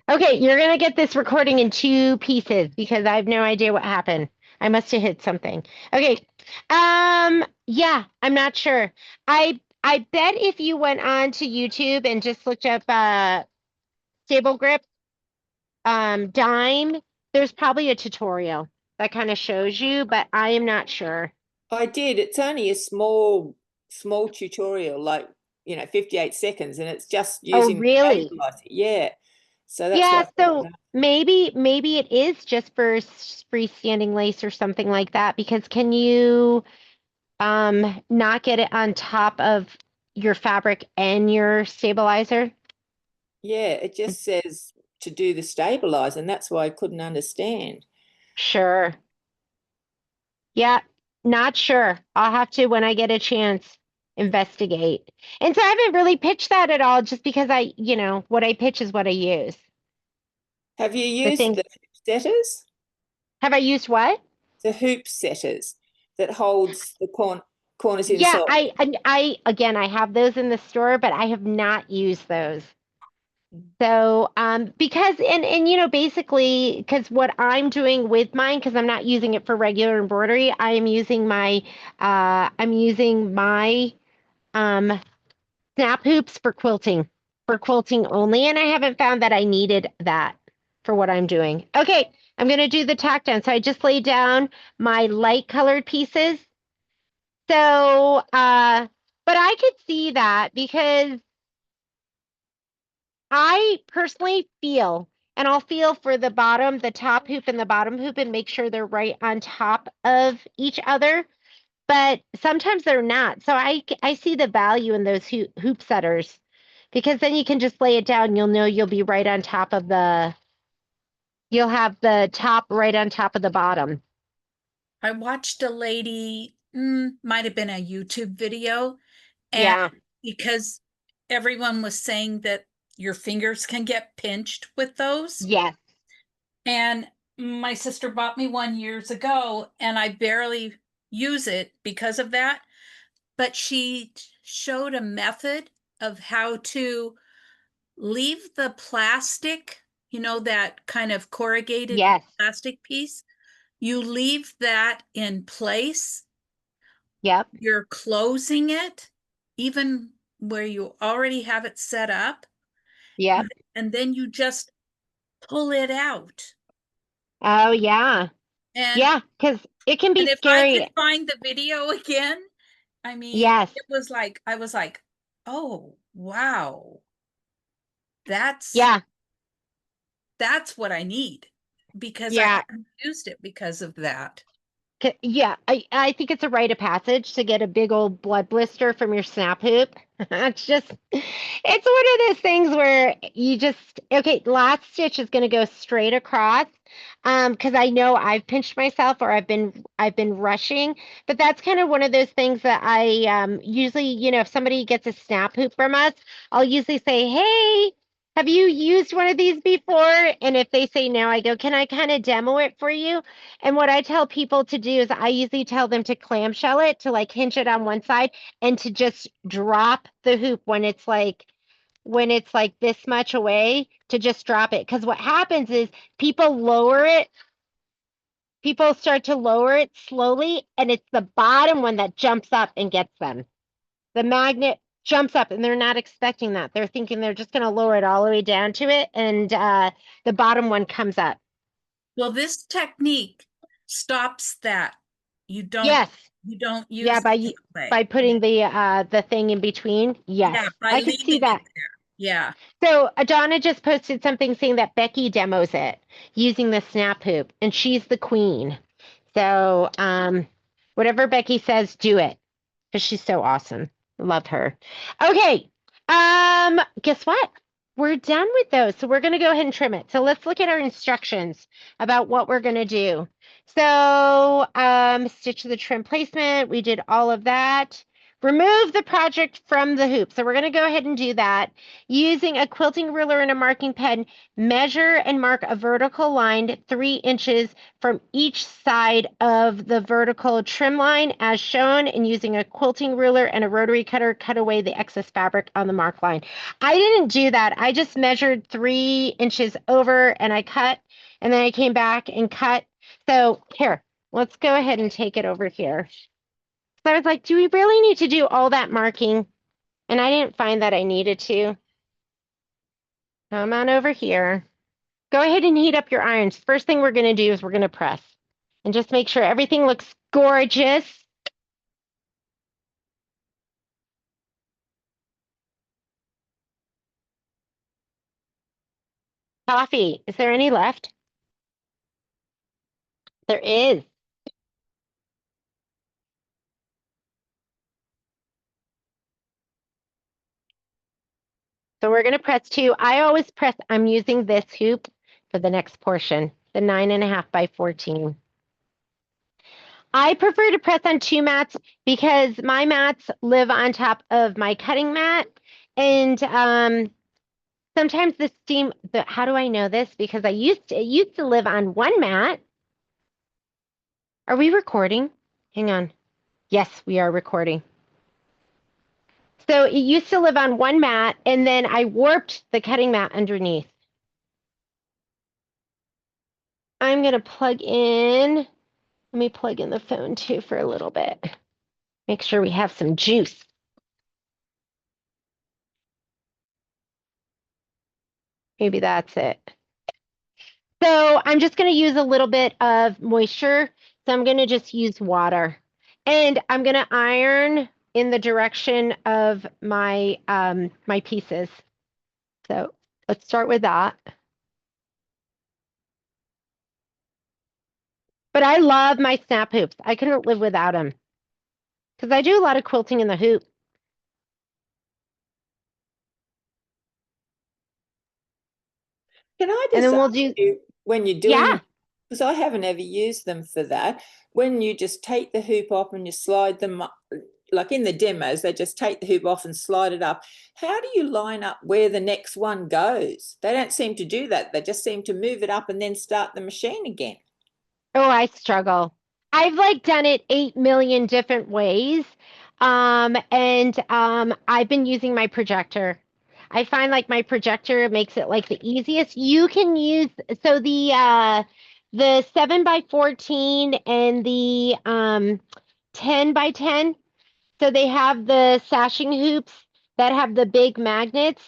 Okay, you're gonna get this recording in two pieces because I have no idea what happened. I must have hit something. Okay. Yeah, I'm not sure. I bet if you went on to YouTube and just looked up stable grip dime, there's probably a tutorial that kind of shows you, but I am not sure. I did. It's only a small tutorial, like 58 seconds, and it's just Oh, using the really? stabilizer. Yeah. So that's Yeah, what I so thought. maybe it is just for freestanding lace or something like that because can you not get it on top of your fabric and your stabilizer? Yeah, it just says to do the stabilizer, and that's why I couldn't understand. Sure. Yeah, not sure. I'll have to, when I get a chance, investigate. And so I haven't really pitched that at all just because what I pitch is what I use. Have you The used thing, the hoop setters? have I used what? The hoop setters that holds the corners Yeah, inside. again, I have those in the store, but I have not used those. So, because basically, because what I'm doing with mine, because I'm not using it for regular embroidery, I'm using my um snap hoops for quilting only, and I haven't found that I needed that for what I'm doing. Okay, I'm gonna do the tack down. So I just laid down my light colored pieces. So, but I could see that because I personally feel, and I'll feel for the top hoop and the bottom hoop and make sure they're right on top of each other. But sometimes they're not. So I see the value in those hoop setters because then you can just lay it down. You'll know you'll be right on top of you'll have the top right on top of the bottom. I watched a lady, might have been a YouTube video, and Yeah. because everyone was saying that your fingers can get pinched with those. Yes. And my sister bought me one years ago, and I barely use it because of that. But she showed a method of how to leave the plastic, that kind of corrugated Yes. plastic piece. You leave that in place. Yep. You're closing it, even where you already have it set up, Yep. and then you just pull it out. Oh yeah. And Yeah, because it can be and if I could scary. find the video again, I mean, Yes. it was like I was like, "Oh, wow. That's Yeah. that's what I need," because I Yeah. haven't used it because of that. Yeah, I think it's a rite of passage to get a big old blood blister from your snap hoop. It's one of those things where you just, okay, last stitch is going to go straight across. Because I know I've pinched myself or I've been rushing, but that's kind of one of those things that I usually, if somebody gets a snap hoop from us, I'll usually say, "Hey, have you used one of these before?" And if they say no, I go, "Can I kind of demo it for you?" And what I tell people to do is I usually tell them to clamshell it, to like hinge it on one side and to just drop the hoop when it's like this much away, to just drop it. Because what happens is people lower it, people start to lower it slowly, and it's the bottom one that jumps up and gets them. The magnet jumps up and they're not expecting that. They're thinking they're just going to lower it all the way down to it, and the bottom one comes up. Well, this technique stops that. You don't Yes. you don't Yeah, use by it y- that way. by putting the thing in between. Yes, Yeah, by I could see leaving it that. there. Yeah. So Adana just posted something saying that Becky demos it using the snap hoop, and she's the queen. So whatever Becky says, do it because she's so awesome. Love her. Okay. Guess what? We're done with those, so we're gonna go ahead and trim it. So let's look at our instructions about what we're gonna do. So stitch the trim placement. We did all of that. remove the project from the hoop. So we're going to go ahead and do that. Using a quilting ruler and a marking pen, measure and mark a vertical line 3 inches from each side of the vertical trim line as shown, and using a quilting ruler and a rotary cutter, cut away the excess fabric on the mark line. I didn't do that. I just measured 3 inches over and I cut, and then I came back and cut. So here, let's go ahead and take it over here. So I was like, do we really need to do all that marking? And I didn't find that I needed to. Come on over here. Go ahead and heat up your irons. First thing we're going to do is we're going to press. And just make sure everything looks gorgeous. Coffee. Is there any left? There is. So we're going to press 2. I always press, I'm using this hoop for the next portion, the 9.5 by 14. I prefer to press on 2 mats because my mats live on top of my cutting mat. And sometimes the steam, how do I know this? Because it used to live on 1 mat. Are we recording? Hang on. Yes, we are recording. So it used to live on 1 mat, and then I warped the cutting mat underneath. I'm going to plug in. Let me plug in the phone too for a little bit. Make sure we have some juice. Maybe that's it. So I'm just going to use a little bit of moisture. So I'm going to just use water. And I'm going to iron in the direction of my my pieces. So let's start with that. But I love my snap hoops. I couldn't live without them. Because I do a lot of quilting in the hoop. Can I And just then we'll ask do, you when you're doing, yeah. because I haven't ever used them for that, when you just take the hoop off and you slide them up, like in the demos, they just take the hoop off and slide it up. How do you line up where the next one goes? They don't seem to do that. They just seem to move it up and then start the machine again. Oh, I struggle. I've like done it 8 million different ways. And I've been using my projector. I find like my projector makes it like the easiest. You can use, so the 7 by 14 and the 10 by 10. So they have the sashing hoops that have the big magnets.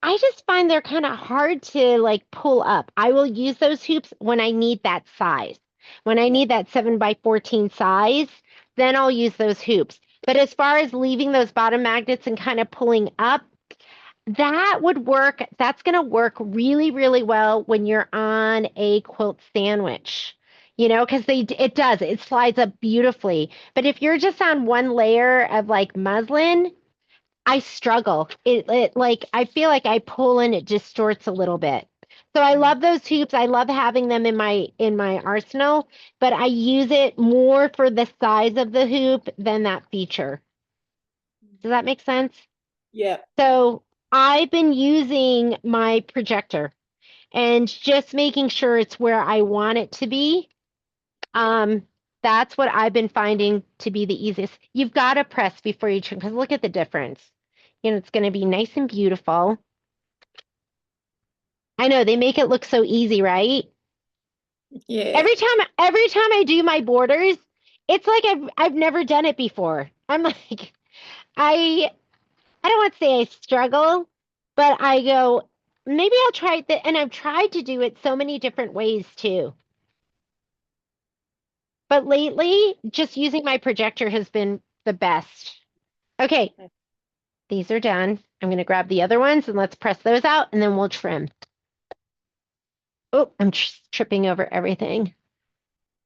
I just find they're kind of hard to like pull up. I will use those hoops when I need that size. When I Yeah. need that 7 by 14 size, then I'll use those hoops. But as far as leaving those bottom magnets and kind of pulling up, that would work. That's going to work really, really well when you're on a quilt sandwich, because it does, it slides up beautifully. But if you're just on one layer of like muslin, I struggle. It like, I feel like I pull and it distorts a little bit. So I love those hoops. I love having them in my arsenal, but I use it more for the size of the hoop than that feature. Does that make sense? Yeah. So I've been using my projector and just making sure it's where I want it to be. That's what I've been finding to be the easiest. You've got to press before you trim, because look at the difference. It's going to be nice and beautiful. I know they make it look so easy, right? Yeah. Every time I do my borders, it's like I've never done it before. I'm like, I don't want to say I struggle, but I go, maybe I'll try it. And I've tried to do it so many different ways too. But lately, just using my projector has been the best. Okay, these are done. I'm going to grab the other ones and let's press those out and then we'll trim. Oh, I'm tripping over everything.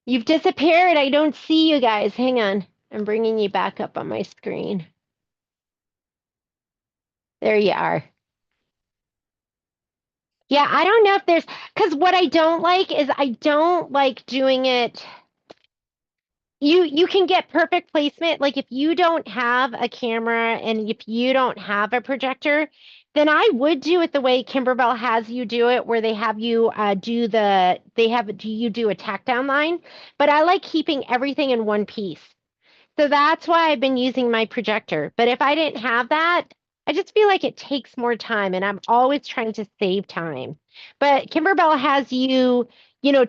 You've disappeared. I don't see you guys. Hang on. I'm bringing you back up on my screen. There you are. Yeah, I don't know if because what I don't like is I don't like doing it. you can get perfect placement. Like if you don't have a camera and if you don't have a projector, then I would do it the way Kimberbell has you do it, where they have you you do a tack down line. But I like keeping everything in one piece. So that's why I've been using my projector. But if I didn't have that, I just feel like it takes more time and I'm always trying to save time. But Kimberbell has you,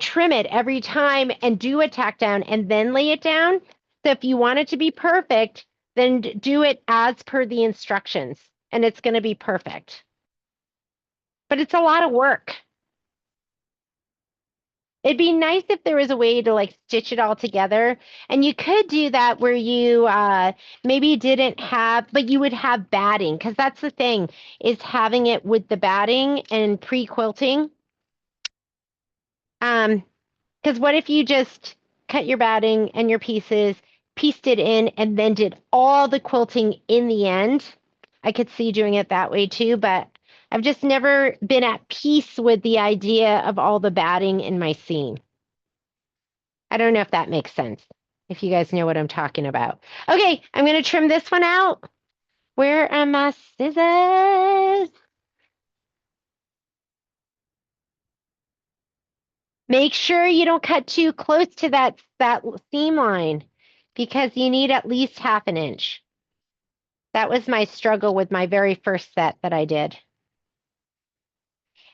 trim it every time and do a tack down and then lay it down. So if you want it to be perfect, then do it as per the instructions and it's going to be perfect. But it's a lot of work. It'd be nice if there was a way to like stitch it all together. And you could do that where you maybe didn't have, but you would have batting, because that's the thing, is having it with the batting and pre-quilting. Because what if you just cut your batting and your pieces, pieced it in, and then did all the quilting in the end? I could see doing it that way too, but I've just never been at peace with the idea of all the batting in my seam. I don't know if that makes sense, if you guys know what I'm talking about. Okay, I'm going to trim this one out. Where are my scissors? Make sure you don't cut too close to that seam line because you need at least 1/2 inch. That was my struggle with my very first set that I did.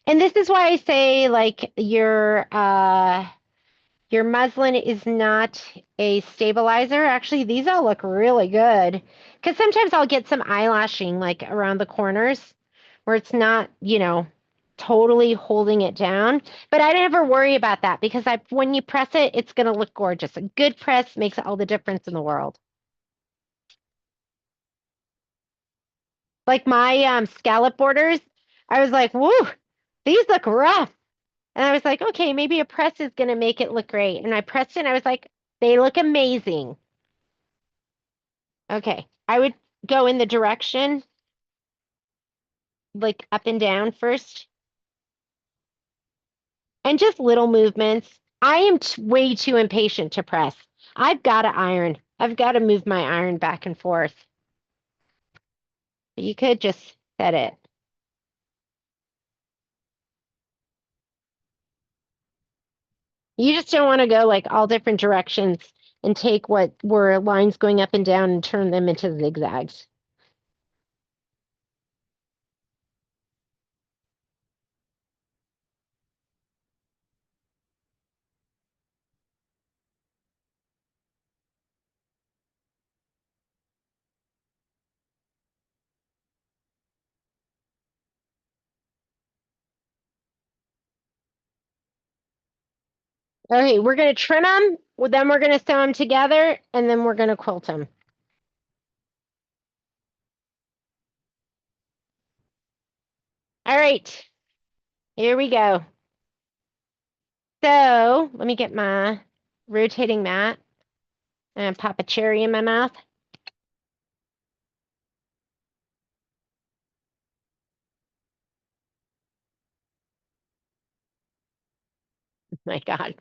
And this is why I say like your muslin is not a stabilizer. Actually, these all look really good because sometimes I'll get some eyelashing like around the corners where it's not, totally holding it down. But I never worry about that because when you press it, it's going to look gorgeous. A good press makes all the difference in the world. Like my scallop borders, I was like, whoo, these look rough. And I was like, okay, maybe a press is going to make it look great. And I pressed it and I was like, they look amazing. Okay, I would go in the direction, like up and down first, and just little movements. I am way too impatient to press. I've got to iron. I've got to move my iron back and forth. You could just set it. You just don't want to go like all different directions and take what were lines going up and down and turn them into zigzags. Okay, we're going to trim them, then we're going to sew them together, and then we're going to quilt them. All right, here we go. So let me get my rotating mat and pop a cherry in my mouth. Oh my God.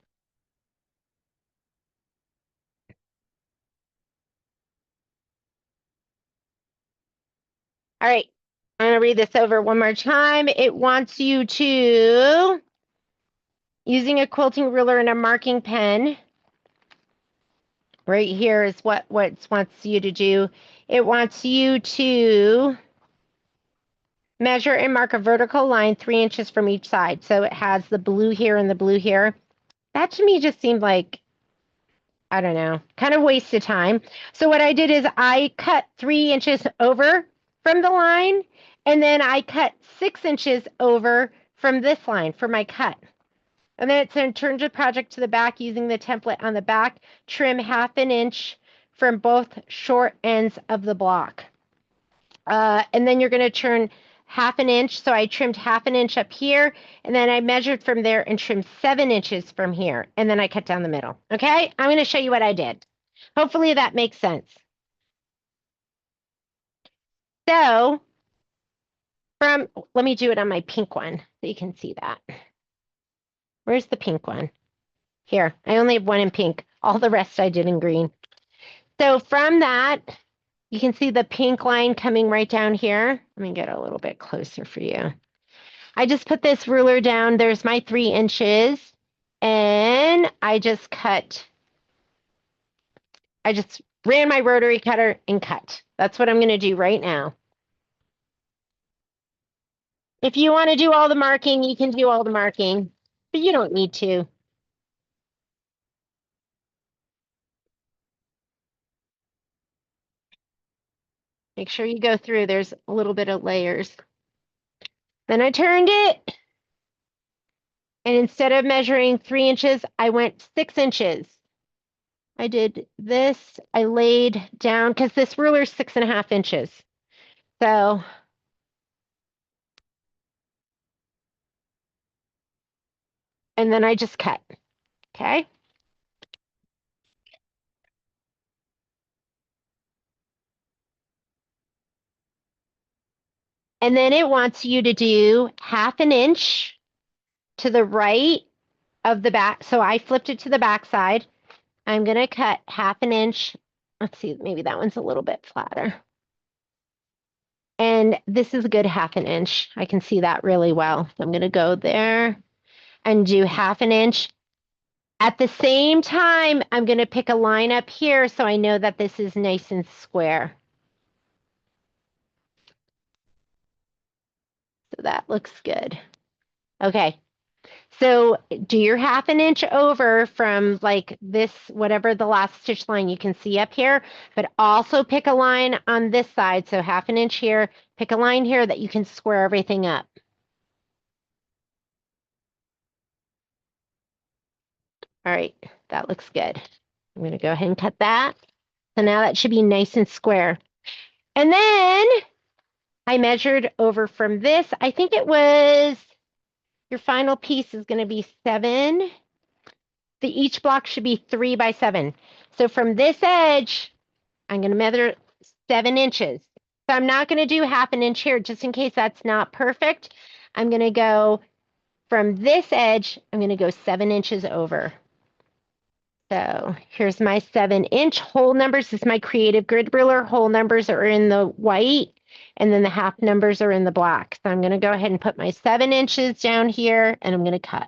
All right, I'm going to read this over one more time. It wants you to, using a quilting ruler and a marking pen, right here is what it wants you to do. It wants you to measure and mark a vertical line 3 inches from each side. So it has the blue here and the blue here. That to me just seemed like, I don't know, kind of waste of time. So what I did is I cut 3 inches over from the line, and then I cut 6 inches over from this line for my cut. And then it's turn the project to the back using the template on the back, trim 1/2 inch from both short ends of the block. And then you're going to turn 1/2 inch. So I trimmed 1/2 inch up here, and then I measured from there and trimmed 7 inches from here. And then I cut down the middle. Okay, I'm going to show you what I did. Hopefully that makes sense. So let me do it on my pink one so you can see that. Where's the pink one? Here, I only have one in pink. All the rest I did in green. So from that, you can see the pink line coming right down here. Let me get a little bit closer for you. I just put this ruler down. There's my 3 inches. And I just ran my rotary cutter and cut. That's what I'm going to do right now. If you want to do all the marking, you can do all the marking, but you don't need to. Make sure you go through. There's a little bit of layers. Then I turned it. And instead of measuring 3 inches, I went 6 inches. I did this. I laid down because this ruler is 6.5 inches. So and then I just cut. Okay. And then it wants you to do 1/2 inch to the right of the back. So I flipped it to the back side. I'm going to cut 1/2 inch. Let's see, maybe that one's a little bit flatter. And this is a good 1/2 inch. I can see that really well. So I'm going to go there and do 1/2 inch. At the same time, I'm going to pick a line up here so I know that this is nice and square. So that looks good. Okay. So do your 1/2 inch over from like this, whatever the last stitch line you can see up here, but also pick a line on this side. So 1/2 inch here, pick a line here that you can square everything up. All right, that looks good. I'm going to go ahead and cut that. So now that should be nice and square. And then I measured over from this. I think it was your final piece is going to be 7. Each block should be 3 by 7. So from this edge, I'm going to measure 7 inches. So I'm not going to do 1/2 inch here, just in case that's not perfect. I'm going to go from this edge, I'm going to go 7 inches over. So here's my 7 inch whole numbers. This is my creative grid ruler. Whole numbers are in the white, and then the half numbers are in the black. So I'm going to go ahead and put my 7 inches down here, and I'm going to cut.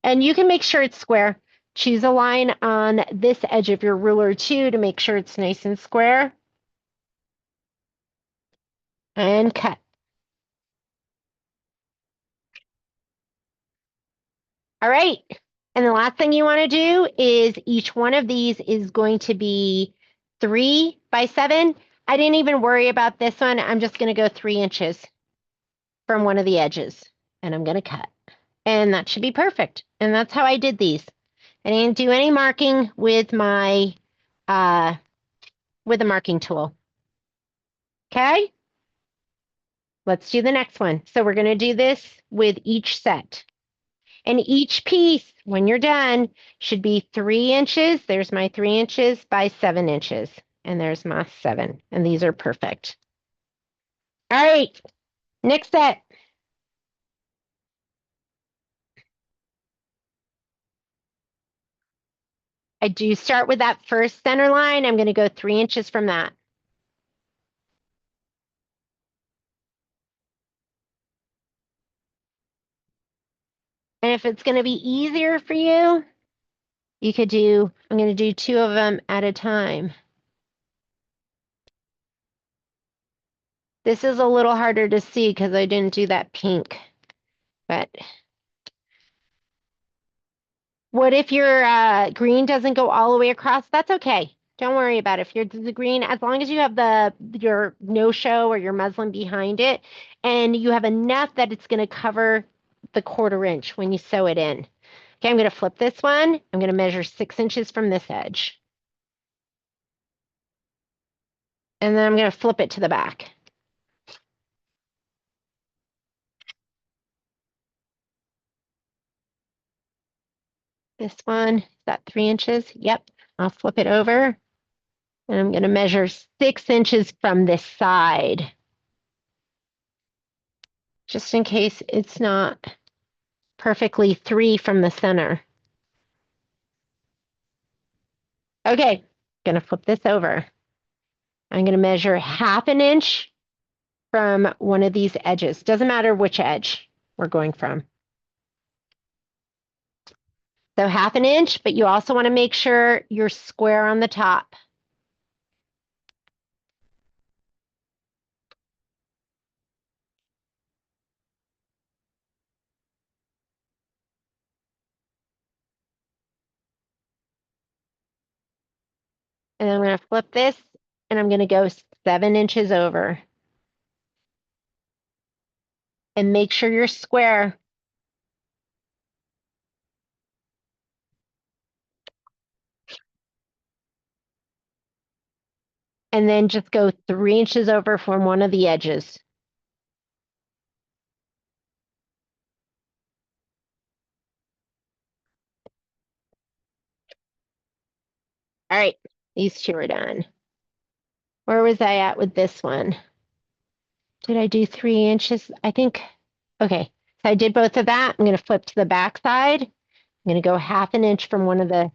And you can make sure it's square. Choose a line on this edge of your ruler too to make sure it's nice and square. And cut. All right. And the last thing you want to do is each one of these is going to be 3 by 7. I didn't even worry about this one. I'm just going to go 3 inches from one of the edges, and I'm going to cut. And that should be perfect. And that's how I did these. I didn't do any marking with my with a marking tool. Okay? Let's do the next one. So we're going to do this with each set. And each piece, when you're done, should be 3 inches. There's my 3 inches by 7 inches. And there's my 7. And these are perfect. All right, next set. I do start with that first center line. I'm going to go 3 inches from that. And if it's going to be easier for you, you could do, I'm going to do 2 of them at a time. This is a little harder to see because I didn't do that pink, but what if your green doesn't go all the way across? That's okay. Don't worry about it. If the green, as long as you have your no-show or your muslin behind it, and you have enough that it's going to cover the 1/4 inch when you sew it in. Okay, I'm going to flip this one. I'm going to measure 6 inches from this edge. And then I'm going to flip it to the back. This one, is that 3 inches? Yep, I'll flip it over. And I'm going to measure 6 inches from this side. Just in case it's not perfectly 3 from the center. Okay, gonna flip this over. I'm gonna measure 1/2 inch from one of these edges. Doesn't matter which edge we're going from. So 1/2 inch, but you also want to make sure you're square on the top. And I'm going to flip this and I'm going to go 7 inches over. And make sure you're square. And then just go 3 inches over from one of the edges. All right, these two are done. Where was I at with this one? Did I do 3 inches? I think, okay. So I did both of that. I'm going to flip to the back side. I'm going to go 1/2 inch from one of the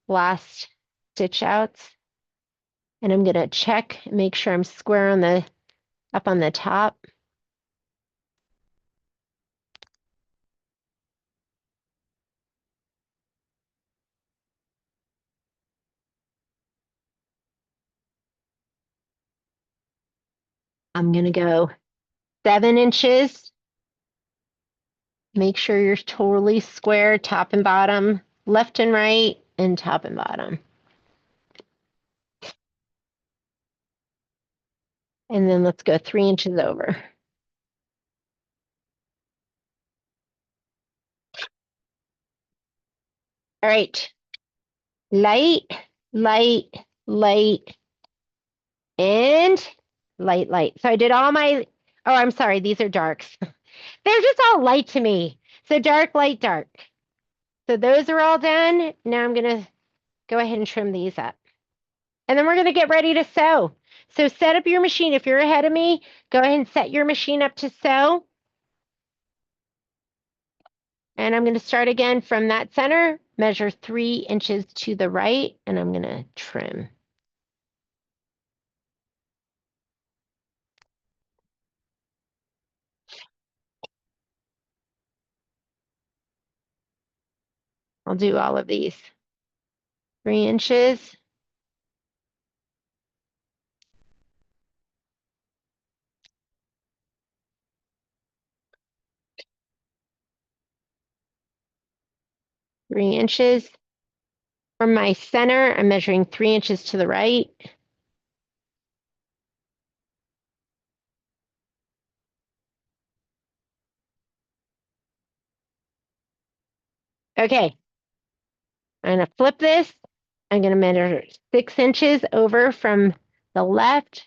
last stitch outs. And I'm going to check, make sure I'm square on the, up on the top. I'm going to go 7 inches. Make sure you're totally square, top and bottom, left and right, and top and bottom. And then let's go 3 inches over. All right. Light, light, light, and light, light. So I did all my, oh, I'm sorry, these are darks. They're just all light to me. So dark, light, dark. So those are all done. Now I'm going to go ahead and trim these up. And then we're going to get ready to sew. So set up your machine. If you're ahead of me, go ahead and set your machine up to sew. And I'm going to start again from that center, measure 3 inches to the right, and I'm going to trim. I'll do all of these. 3 inches. Three inches. From my center, I'm measuring 3 inches to the right. Okay. I'm going to flip this. I'm going to measure 6 inches over from the left.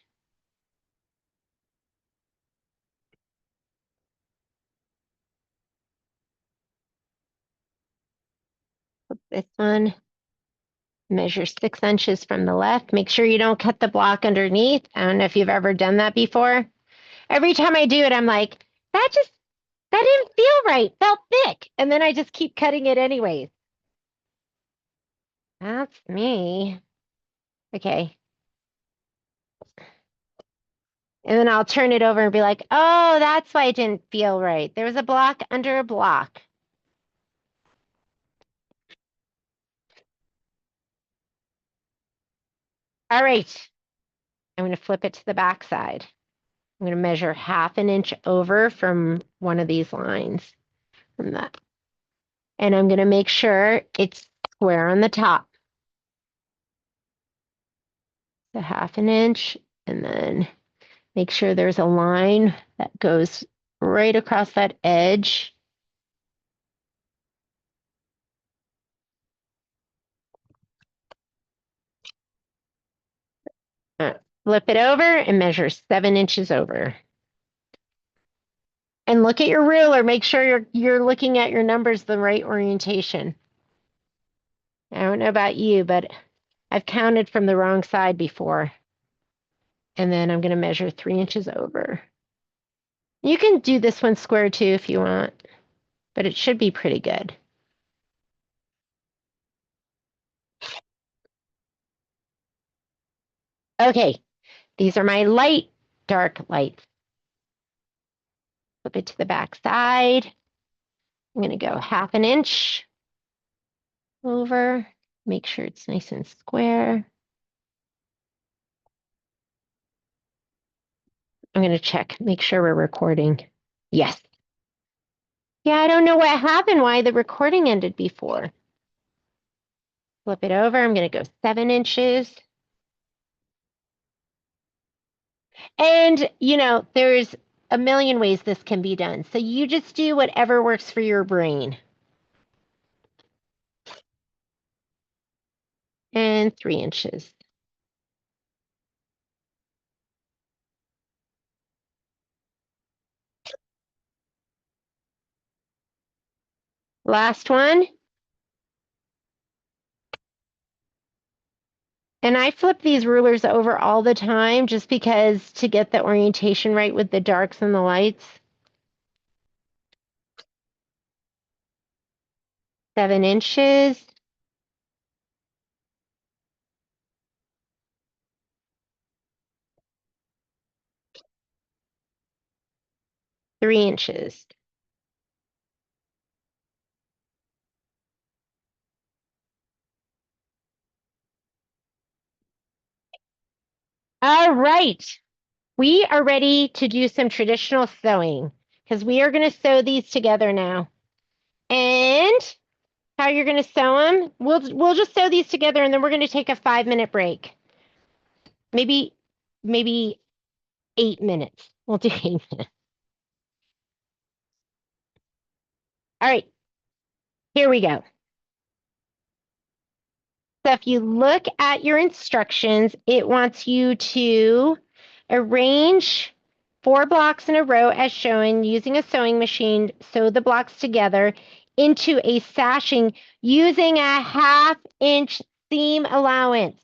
Flip this one. Measure 6 inches from the left. Make sure you don't cut the block underneath. I don't know if you've ever done that before. Every time I do it, I'm like, that didn't feel right, felt thick. And then I just keep cutting it anyways. That's me. Okay. And then I'll turn it over and be like, oh, that's why it didn't feel right. There was a block under a block. All right. I'm going to flip it to the back side. I'm going to measure 1/2 inch over from one of these lines from that. And I'm going to make sure it's square on the top. So 1/2 inch, and then make sure there's a line that goes right across that edge. Flip it over and measure 7 inches over. And look at your ruler. Make sure you're looking at your numbers the right orientation. I don't know about you, but I've counted from the wrong side before. And then I'm going to measure 3 inches over. You can do this one square too if you want, but it should be pretty good. Okay, these are my light, dark lights. Flip it to the back side. I'm going to go 1/2 inch over, make sure it's nice and square. I'm going to check, make sure we're recording. Yes. Yeah, I don't know what happened, why the recording ended before. Flip it over. I'm going to go 7 inches. And, you know, there's a million ways this can be done. So you just do whatever works for your brain. And 3 inches. Last one. And I flip these rulers over all the time just because to get the orientation right with the darks and the lights. 7 inches. Three inches. All right. We are ready to do some traditional sewing because we are going to sew these together now. And how you're going to sew them, we'll just sew these together and then we're going to take a 5-minute break. Maybe 8 minutes. We'll do 8 minutes. All right. Here we go. So if you look at your instructions, it wants you to arrange 4 blocks in a row as shown using a sewing machine, sew the blocks together into a sashing using a 1/2 inch seam allowance.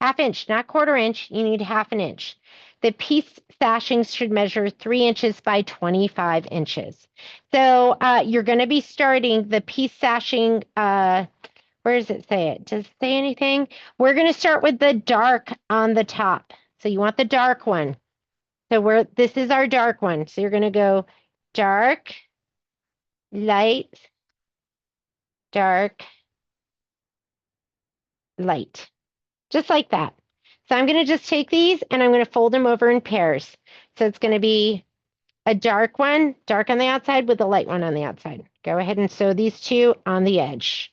1/2 inch, not 1/4 inch, you need 1/2 inch. The piece sashings should measure 3 inches by 25 inches. So you're going to be starting the piece sashing, where does it say it? Does it say anything? We're going to start with the dark on the top. So you want the dark one. So this is our dark one. So you're going to go dark, light, dark, light. Just like that. So I'm going to just take these and I'm going to fold them over in pairs. So it's going to be a dark one, dark on the outside with a light one on the outside. Go ahead and sew these two on the edge.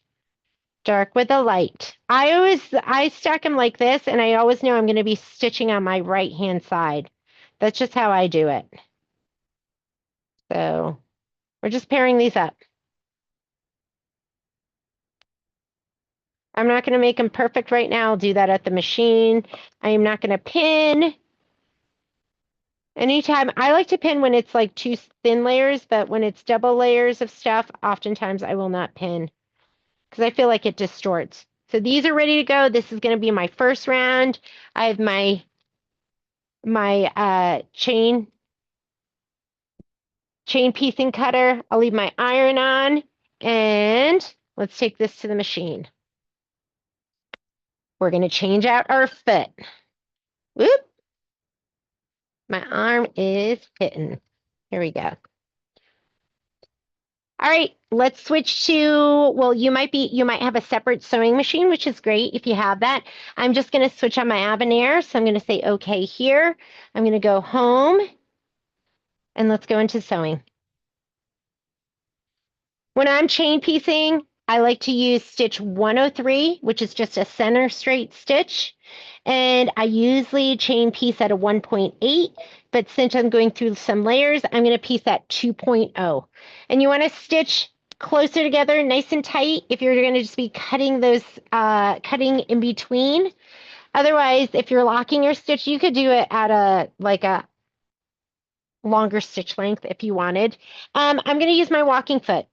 Dark with a light. I stack them like this and I always know I'm going to be stitching on my right hand side. That's just how I do it. So we're just pairing these up. I'm not going to make them perfect right now. I'll do that at the machine. I am not going to pin. Anytime, I like to pin when it's like 2 thin layers, but when it's double layers of stuff, oftentimes I will not pin because I feel like it distorts. So these are ready to go. This is going to be my first round. I have my chain piecing cutter. I'll leave my iron on and let's take this to the machine. We're going to change out our foot. Whoop. My arm is hitting. Here we go. All right, let's switch to, well, you might have a separate sewing machine, which is great if you have that. I'm just going to switch on my Avenir. So I'm going to say, okay, here. I'm going to go home and let's go into sewing. When I'm chain piecing, I like to use stitch 103, which is just a center straight stitch. And I usually chain piece at a 1.8, but since I'm going through some layers, I'm going to piece at 2.0. And you want to stitch closer together, nice and tight, if you're going to just be cutting those, cutting in between. Otherwise, if you're locking your stitch, you could do it at a longer stitch length if you wanted. I'm going to use my walking foot.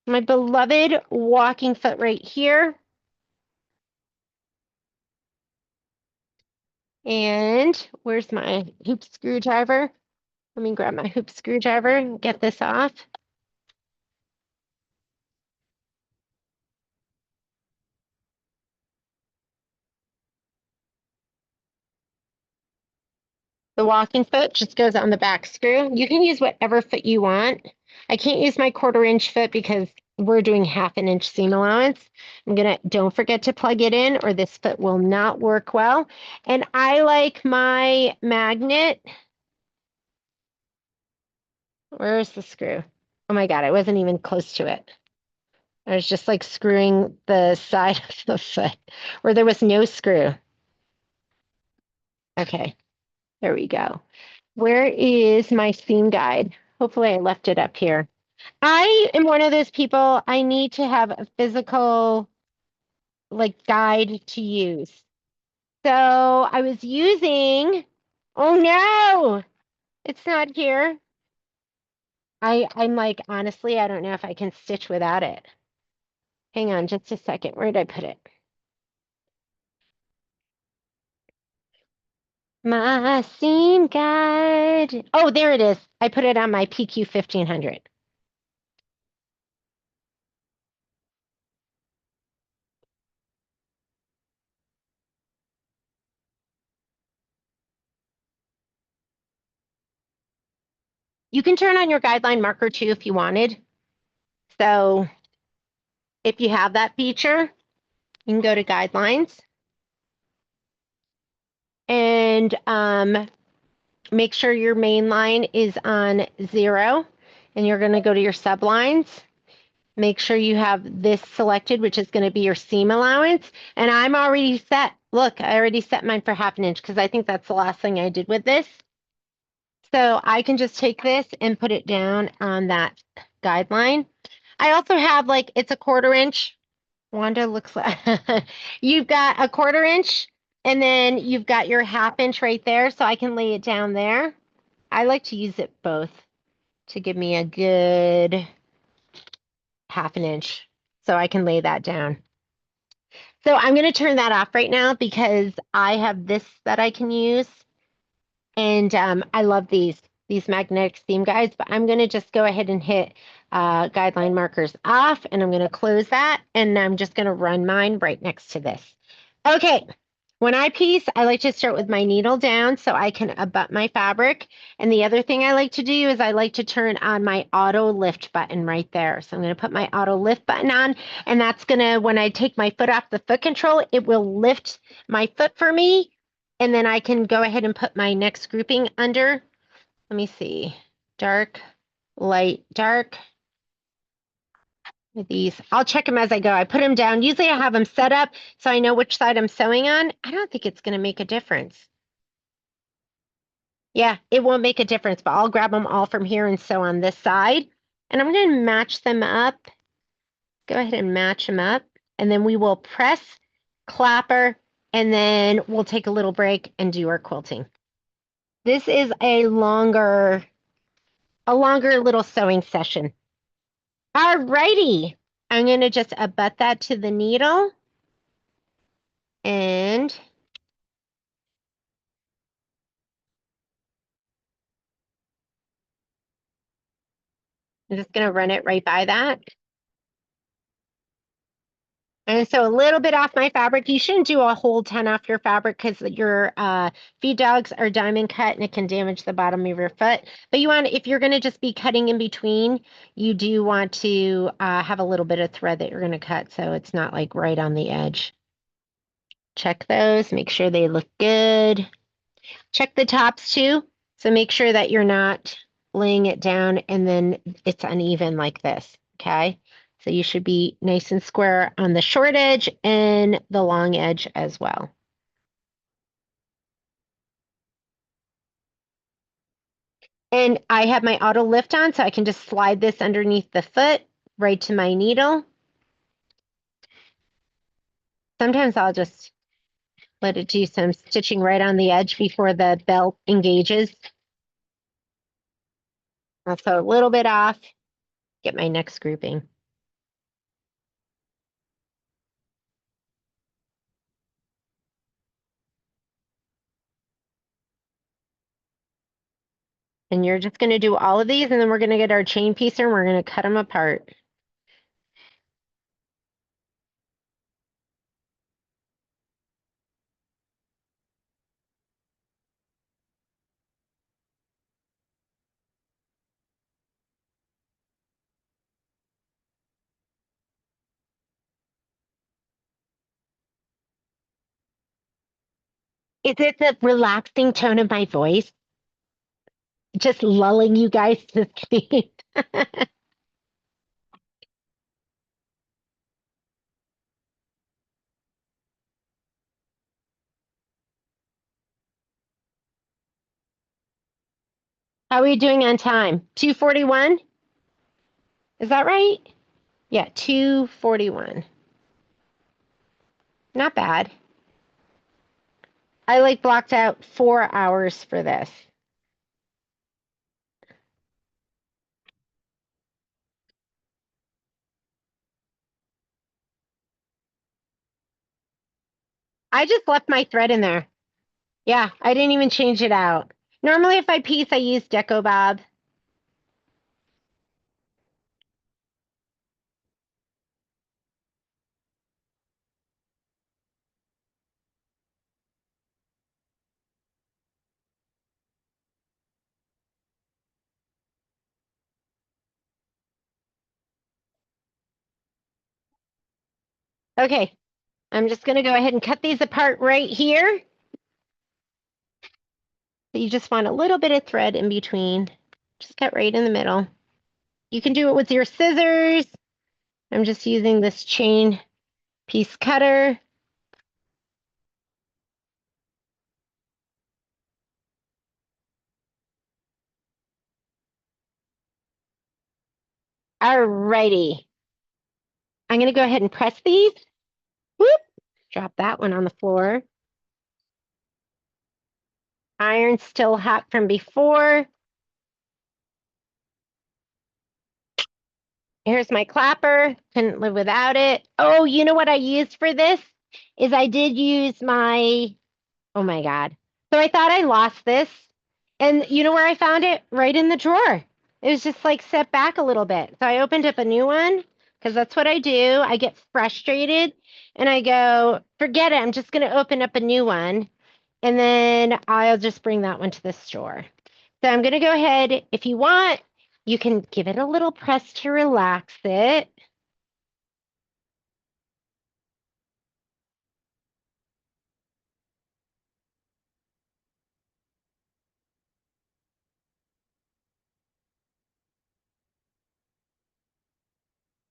My beloved walking foot right here. And where's my hoop screwdriver? Let me grab my hoop screwdriver and get this off. The walking foot just goes on the back screw. You can use whatever foot you want. I can't use my 1/4 inch foot because we're doing 1/2 inch seam allowance. Don't forget to plug it in or this foot will not work well. And I like my magnet. Where's the screw? Oh my God, I wasn't even close to it. I was just like screwing the side of the foot where there was no screw. Okay, there we go. Where is my seam guide? Hopefully I left it up here. I am one of those people, I need to have a physical like guide to use. So I was using, oh no, it's not here. I'm like, honestly, I don't know if I can stitch without it. Hang on just a second. Where did I put it? My seam guide. Oh, there it is. I put it on my PQ 1500. You can turn on your guideline marker too if you wanted. So if you have that feature, you can go to guidelines and make sure your main line is on 0 and you're going to go to your sublines. Make sure you have this selected, which is going to be your seam allowance. And I'm already set. Look, I already set mine for 1/2 inch because I think that's the last thing I did with this. So I can just take this and put it down on that guideline. I also have like, it's a 1/4 inch. Wanda looks like you've got a 1/4 inch and then you've got your 1/2 inch right there. So I can lay it down there. I like to use it both to give me a good 1/2 inch. So I can lay that down. So I'm going to turn that off right now because I have this that I can use. And I love these magnetic seam guides, but I'm going to just go ahead and hit guideline markers off, and I'm going to close that, and I'm just going to run mine right next to this. Okay, when I piece, I like to start with my needle down so I can abut my fabric. And the other thing I like to do is I like to turn on my auto lift button right there. So I'm going to put my auto lift button on, and that's going to, when I take my foot off the foot control, it will lift my foot for me. And then I can go ahead and put my next grouping under. Let me see. Dark, light, dark. With these, I'll check them as I go. I put them down. Usually I have them set up so I know which side I'm sewing on. I don't think it's going to make a difference. Yeah, it won't make a difference, but I'll grab them all from here and sew on this side. And I'm going to match them up. Go ahead and match them up. And then we will press, clapper, and then we'll take a little break and do our quilting. This is a longer little sewing session. All righty. I'm going to just abut that to the needle. And I'm just going to run it right by that. And so a little bit off my fabric. You shouldn't do a whole ton off your fabric because your feed dogs are diamond cut and it can damage the bottom of your foot. But you want, if you're going to just be cutting in between, you do want to have a little bit of thread that you're going to cut so it's not like right on the edge. Check those, make sure they look good. Check the tops too. So make sure that you're not laying it down and then it's uneven like this, okay? So you should be nice and square on the short edge and the long edge as well. And I have my auto lift on, so I can just slide this underneath the foot right to my needle. Sometimes I'll just let it do some stitching right on the edge before the belt engages. Also a little bit off, get my next grouping. And you're just going to do all of these, and then we're going to get our chain piecer, and we're going to cut them apart. Is it the relaxing tone of my voice? Just lulling you guys to sleep? How are we doing on time? 2:41? Is that right? Yeah, 2:41. Not bad. I like blocked out 4 hours for this. I just left my thread in there. Yeah, I didn't even change it out. Normally, if I piece, I use Deco Bob. Okay, I'm just going to go ahead and cut these apart right here. You just want a little bit of thread in between. Just cut right in the middle. You can do it with your scissors. I'm just using this chain piece cutter. Alrighty. I'm going to go ahead and press these. Whoop! Drop that one on the floor. Iron's still hot from before. Here's my clapper. Couldn't live without it. Oh, you know what I used for this? Is I did use my, oh my God. So I thought I lost this. And you know where I found it? Right in the drawer. It was just like set back a little bit. So I opened up a new one because that's what I do. I get frustrated and I go, forget it. I'm just going to open up a new one. And then I'll just bring that one to the store. So I'm going to go ahead. If you want, you can give it a little press to relax it.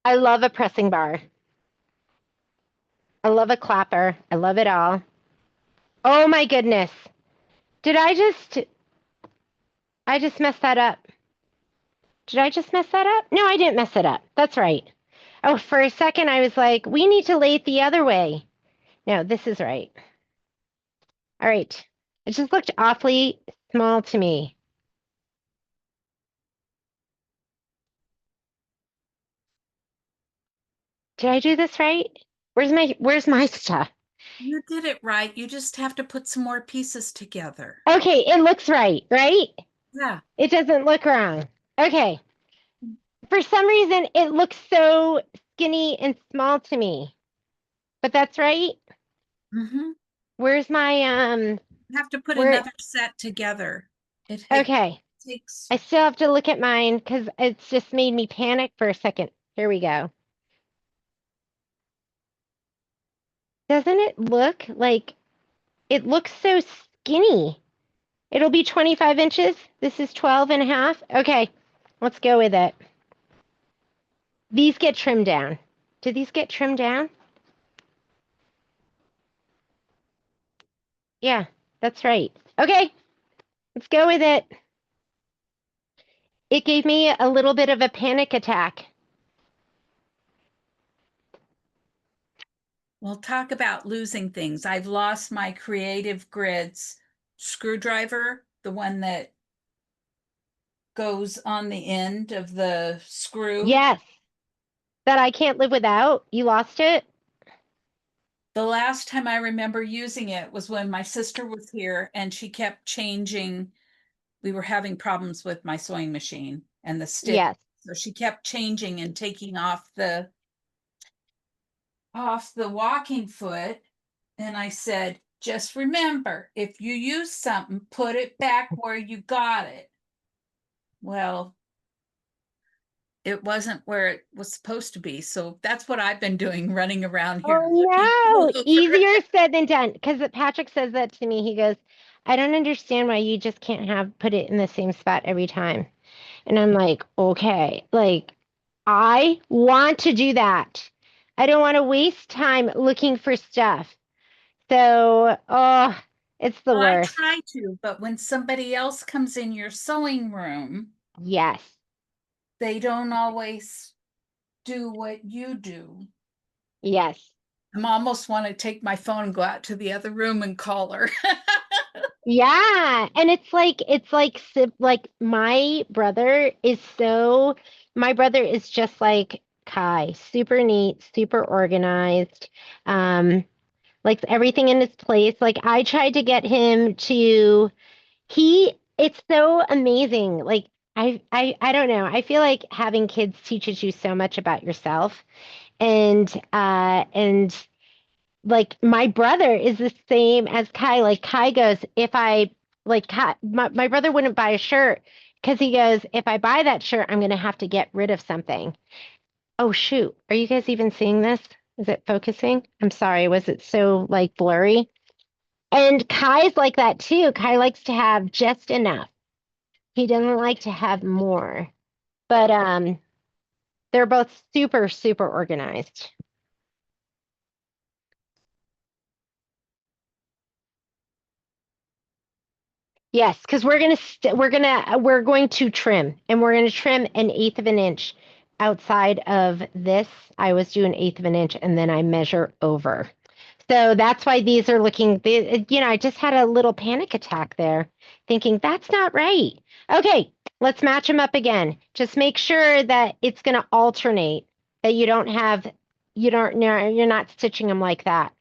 I love a pressing bar. I love a clapper. I love it all. Oh my goodness. Did I just messed that up. Did I just mess that up? No, I didn't mess it up. That's right. Oh, for a second I was like, we need to lay it the other way. No, this is right. All right. It just looked awfully small to me. Did I do this right? Where's my stuff? You did it right. You just have to put some more pieces together. Okay, it looks right, right? Yeah. It doesn't look wrong. Okay. For some reason, it looks so skinny and small to me. But that's right. Mm-hmm. Where's my You have to put where another set together. okay. Takes. I still have to look at mine because it's just made me panic for a second. Here we go. Doesn't it look like it looks so skinny? It'll be 25 inches. This is 12 and a half. Okay, let's go with it. These get trimmed down. Do these get trimmed down? Yeah, that's right. Okay, let's go with it. It gave me a little bit of a panic attack. We'll talk about losing things. I've lost my Creative Grids screwdriver, the one that goes on the end of the screw. Yes, that I can't live without. You lost it? The last time I remember using it was when my sister was here and she kept changing. We were having problems with my sewing machine and the stitch. Yes. So she kept changing and taking off the walking foot. And I said, just remember, if you use something, put it back where you got it. Well, it wasn't where it was supposed to be. So that's what I've been doing, running around here looking Oh all no, over. easier said than done. Because Patrick says that to me. He goes, I don't understand why you just can't put it in the same spot every time. And I'm like, okay, like I want to do that. I don't want to waste time looking for stuff. So, oh, it's the Well, I worst. try to, but when somebody else comes in your sewing room, Yes. they don't always do what you do. Yes. I almost want to take my phone and go out to the other room and call her. Yeah. And it's like my brother is just like Kai, super neat, super organized. Likes everything in its place. Like I tried to get him to it's so amazing. Like I don't know. I feel like having kids teaches you so much about yourself. And like my brother is the same as Kai. Like Kai goes, if I like Kai, my brother wouldn't buy a shirt because he goes, if I buy that shirt, I'm gonna have to get rid of something. Oh shoot. Are you guys even seeing this? Is it focusing? I'm sorry, was it so like blurry? And Kai's like that too. Kai likes to have just enough. He doesn't like to have more. But they're both super, super organized. Yes, because we're going to trim, and we're gonna trim 1/8 of an inch outside of this. I always do 1/8 of an inch, and then I measure over. So that's why these are I just had a little panic attack there, thinking that's not right. Okay, let's match them up again. Just make sure that it's gonna alternate, that you're not stitching them like that.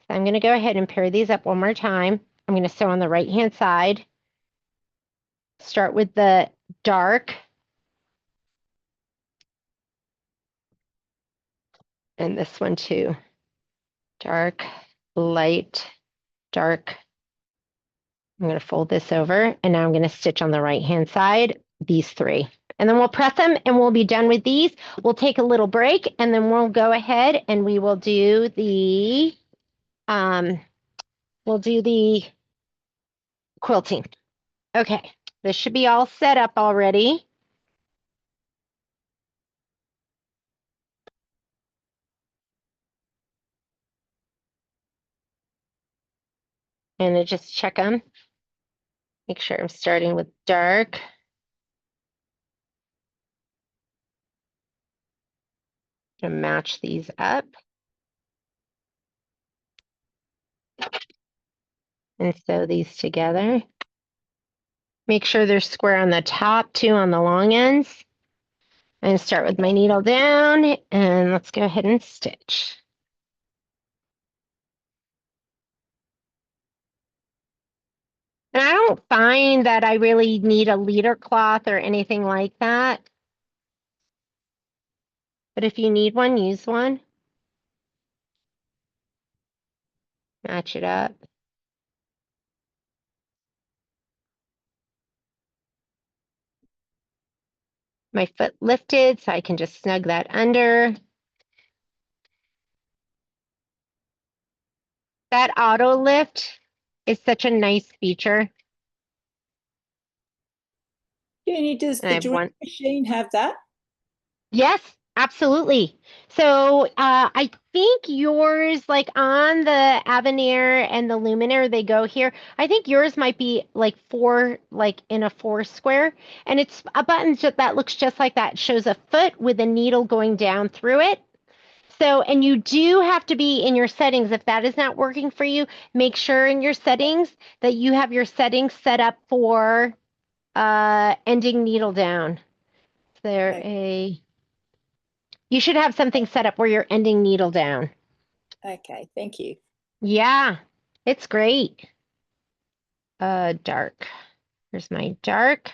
So I'm gonna go ahead and pair these up one more time. I'm gonna sew on the right hand side. Start with the dark. And this one too. Dark, light, dark. I'm going to fold this over and now I'm going to stitch on the right hand side, these 3. And then we'll press them and we'll be done with these. We'll take a little break and then we'll go ahead and we will do the quilting. Okay, this should be all set up already. And I just check them. Make sure I'm starting with dark. To match these up. And sew these together. Make sure they're square on the top too, on the long ends. And start with my needle down and let's go ahead and stitch. And I don't find that I really need a leader cloth or anything like that. But if you need one, use one. Match it up. My foot lifted so I can just snug that under. That auto lift is such a nice feature. Jenny, does And I the have drill one. machine have that? Yes, absolutely. So I think yours, like on the Avenir and the Luminaire, they go here. I think yours might be like 4, like in a 4 square, and it's a button that looks just like that. It shows a foot with a needle going down through it. So, and you do have to be in your settings. If that is not working for you, make sure in your settings that you have your settings set up for ending needle down. There Okay, you should have something set up where you're ending needle down. okay, thank you. Yeah, it's great. Dark. Here's my dark.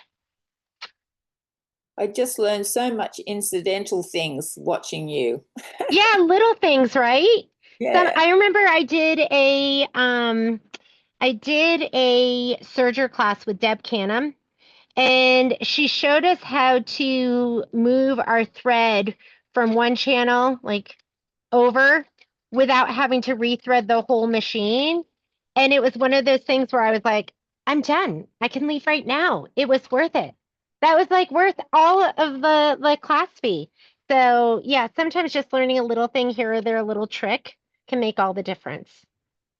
I just learned so much incidental things watching you. Yeah, little things, right? Yeah. I remember I did a serger class with Deb Canham, And she showed us how to move our thread from one channel, like over, without having to rethread the whole machine. And it was one of those things where I was like, I'm done. I can leave right now. It was worth it. That was like worth all of the class fee. So yeah, sometimes just learning a little thing here or there, a little trick can make all the difference.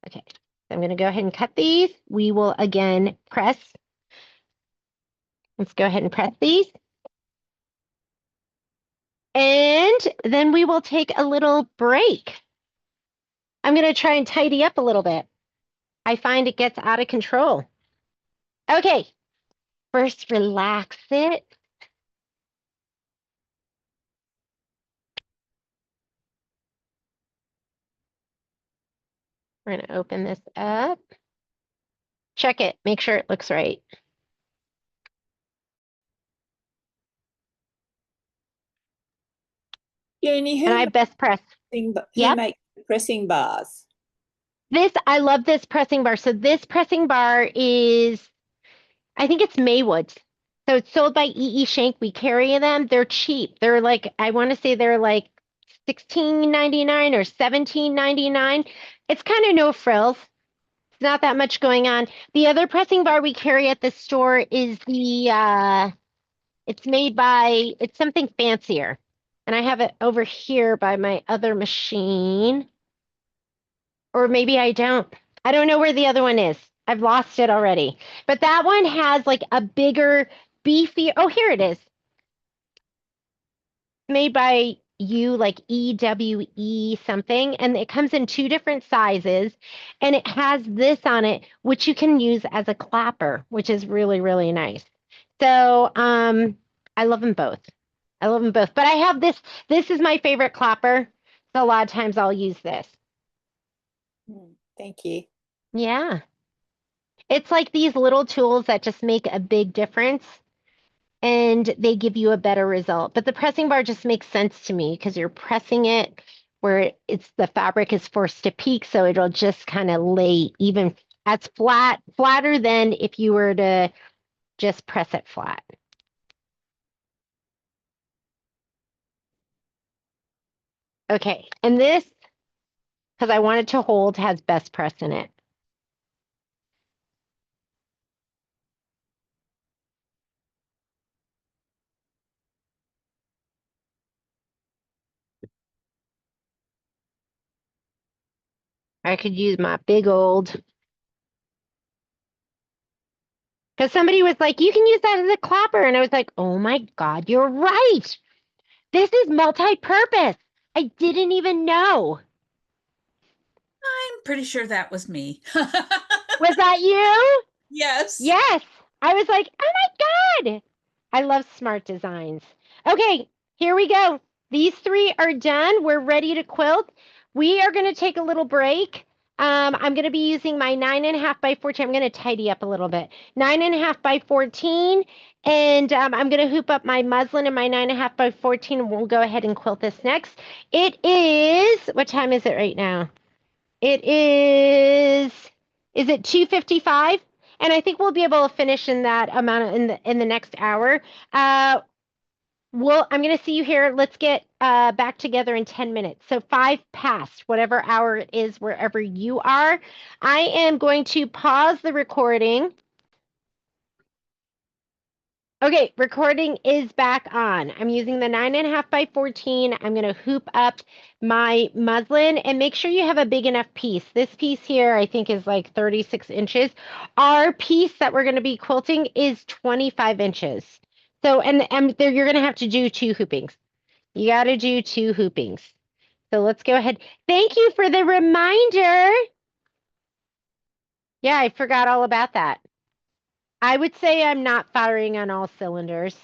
Okay, so I'm going to go ahead and cut these. We will again press. Let's go ahead and press these. And then we will take a little break. I'm going to try and tidy up a little bit. I find it gets out of control. Okay, first relax it. We're going to open this up. Check it, make sure it looks right. Jenny, And I best press. who Yep. makes the pressing bars? I love this pressing bar. So this pressing bar is, I think it's Maywood's. So it's sold by E.E. Shank. We carry them. They're cheap. They're like, I want to say they're like $16.99 or $17.99. It's kind of no frills. It's not that much going on. The other pressing bar we carry at the store is it's made by, it's something fancier. And I have it over here by my other machine. Or maybe I don't. I don't know where the other one is. I've lost it already. But that one has like a bigger, beefy. Oh, here it is. Made by you, like EWE something. And it comes in two different sizes. And it has this on it, which you can use as a clapper, which is really, really nice. So I love them both. I love them both. But I have this. This is my favorite clapper. So a lot of times I'll use this. Thank you. Yeah. It's like these little tools that just make a big difference and they give you a better result. But the pressing bar just makes sense to me because you're pressing it where it's the fabric is forced to peak, so it'll just kind of lay even as flatter than if you were to just press it flat. Okay, and this, because I want it to hold, has best press in it. I could use my big old, because somebody was like, you can use that as a clapper. And I was like, oh my God, you're right. This is multi-purpose. I didn't even know. I'm pretty sure that was me. Was that you? Yes. Yes. I was like, oh my God. I love smart designs. Okay, here we go. These three are done. We're ready to quilt. We are going to take a little break. I'm going to be using my 9.5 by 14. I'm going to tidy up a little bit. 9.5 by 14. And I'm going to hoop up my muslin and my 9.5 by 14. And we'll go ahead and quilt this next. It is, what time is it right now? It is it 2:55? And I think we'll be able to finish in that amount in the next hour. I'm going to see you here. Let's get back together in 10 minutes. So 5 past, whatever hour it is, wherever you are. I am going to pause the recording. Okay, recording is back on. I'm using the 9.5 by 14. I'm going to hoop up my muslin and make sure you have a big enough piece. This piece here, I think, is like 36 inches. Our piece that we're going to be quilting is 25 inches. So, and there you're going to have to do 2 hoopings. You got to do 2 hoopings. So let's go ahead. Thank you for the reminder. Yeah, I forgot all about that. I would say I'm not firing on all cylinders.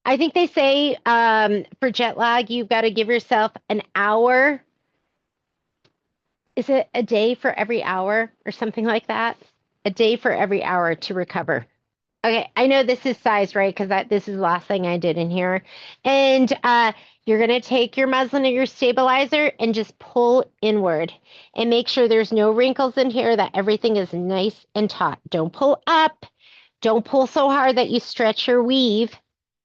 I think they say for jet lag, you've got to give yourself an hour. Is it a day for every hour or something like that? A day for every hour to recover. Okay, I know this is size, right? Because this is the last thing I did in here. And you're going to take your muslin or your stabilizer and just pull inward and make sure there's no wrinkles in here, that everything is nice and taut. Don't pull up. Don't pull so hard that you stretch your weave.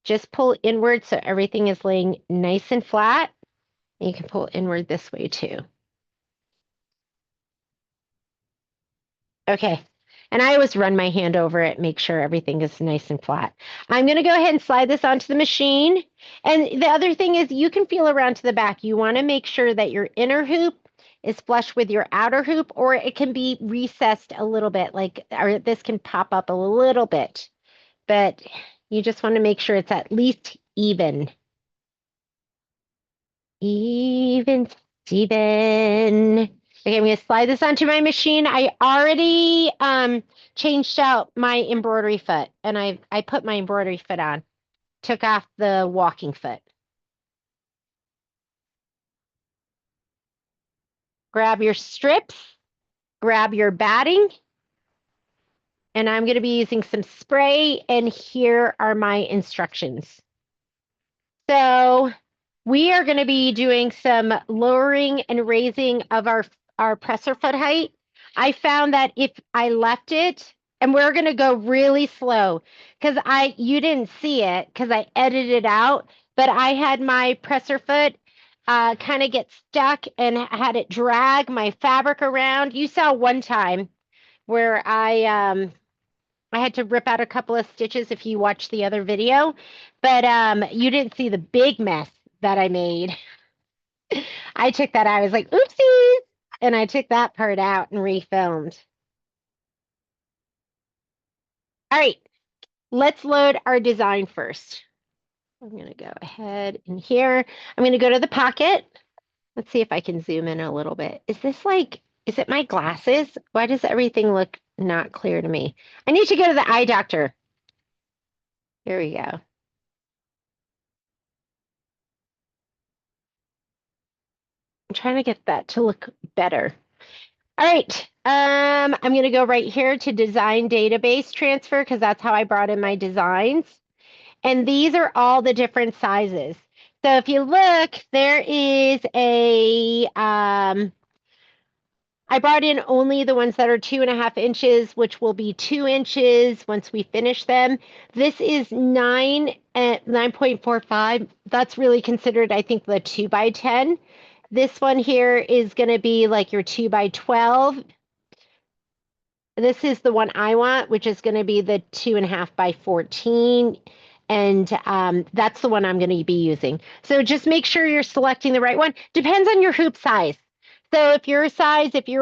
Just pull inward so everything is laying nice and flat. And you can pull inward this way too. Okay. And I always run my hand over it, make sure everything is nice and flat. I'm going to go ahead and slide this onto the machine. And the other thing is you can feel around to the back. You want to make sure that your inner hoop is flush with your outer hoop, or it can be recessed a little bit, like, or this can pop up a little bit. But you just want to make sure it's at least even. Even, Steven. Okay, I'm going to slide this onto my machine. I already changed out my embroidery foot, and I put my embroidery foot on. Took off the walking foot. Grab your strips, grab your batting, and I'm going to be using some spray, and here are my instructions. So we are going to be doing some lowering and raising of our presser foot height. I found that if I left it, and we're going to go really slow because you didn't see it because I edited it out, but I had my presser foot kind of get stuck and had it drag my fabric around. You saw one time where I had to rip out a couple of stitches if you watched the other video, but you didn't see the big mess that I made. I took that, I was like, oopsies, and I took that part out and refilmed. All right, let's load our design first. I'm going to go ahead in here. I'm going to go to the pocket. Let's see if I can zoom in a little bit. Is it my glasses? Why does everything look not clear to me? I need to go to the eye doctor. Here we go. I'm trying to get that to look better. All right, I'm going to go right here to design database transfer because that's how I brought in my designs. And these are all the different sizes. So if you look, there is I brought in only the ones that are 2.5 inches, which will be 2 inches once we finish them. This is 9.45. That's really considered, I think, the 2x10. This one here is going to be like your 2x12. This is the one I want, which is going to be the 2.5x14. And that's the one I'm going to be using. So just make sure you're selecting the right one. Depends on your hoop size. So if you're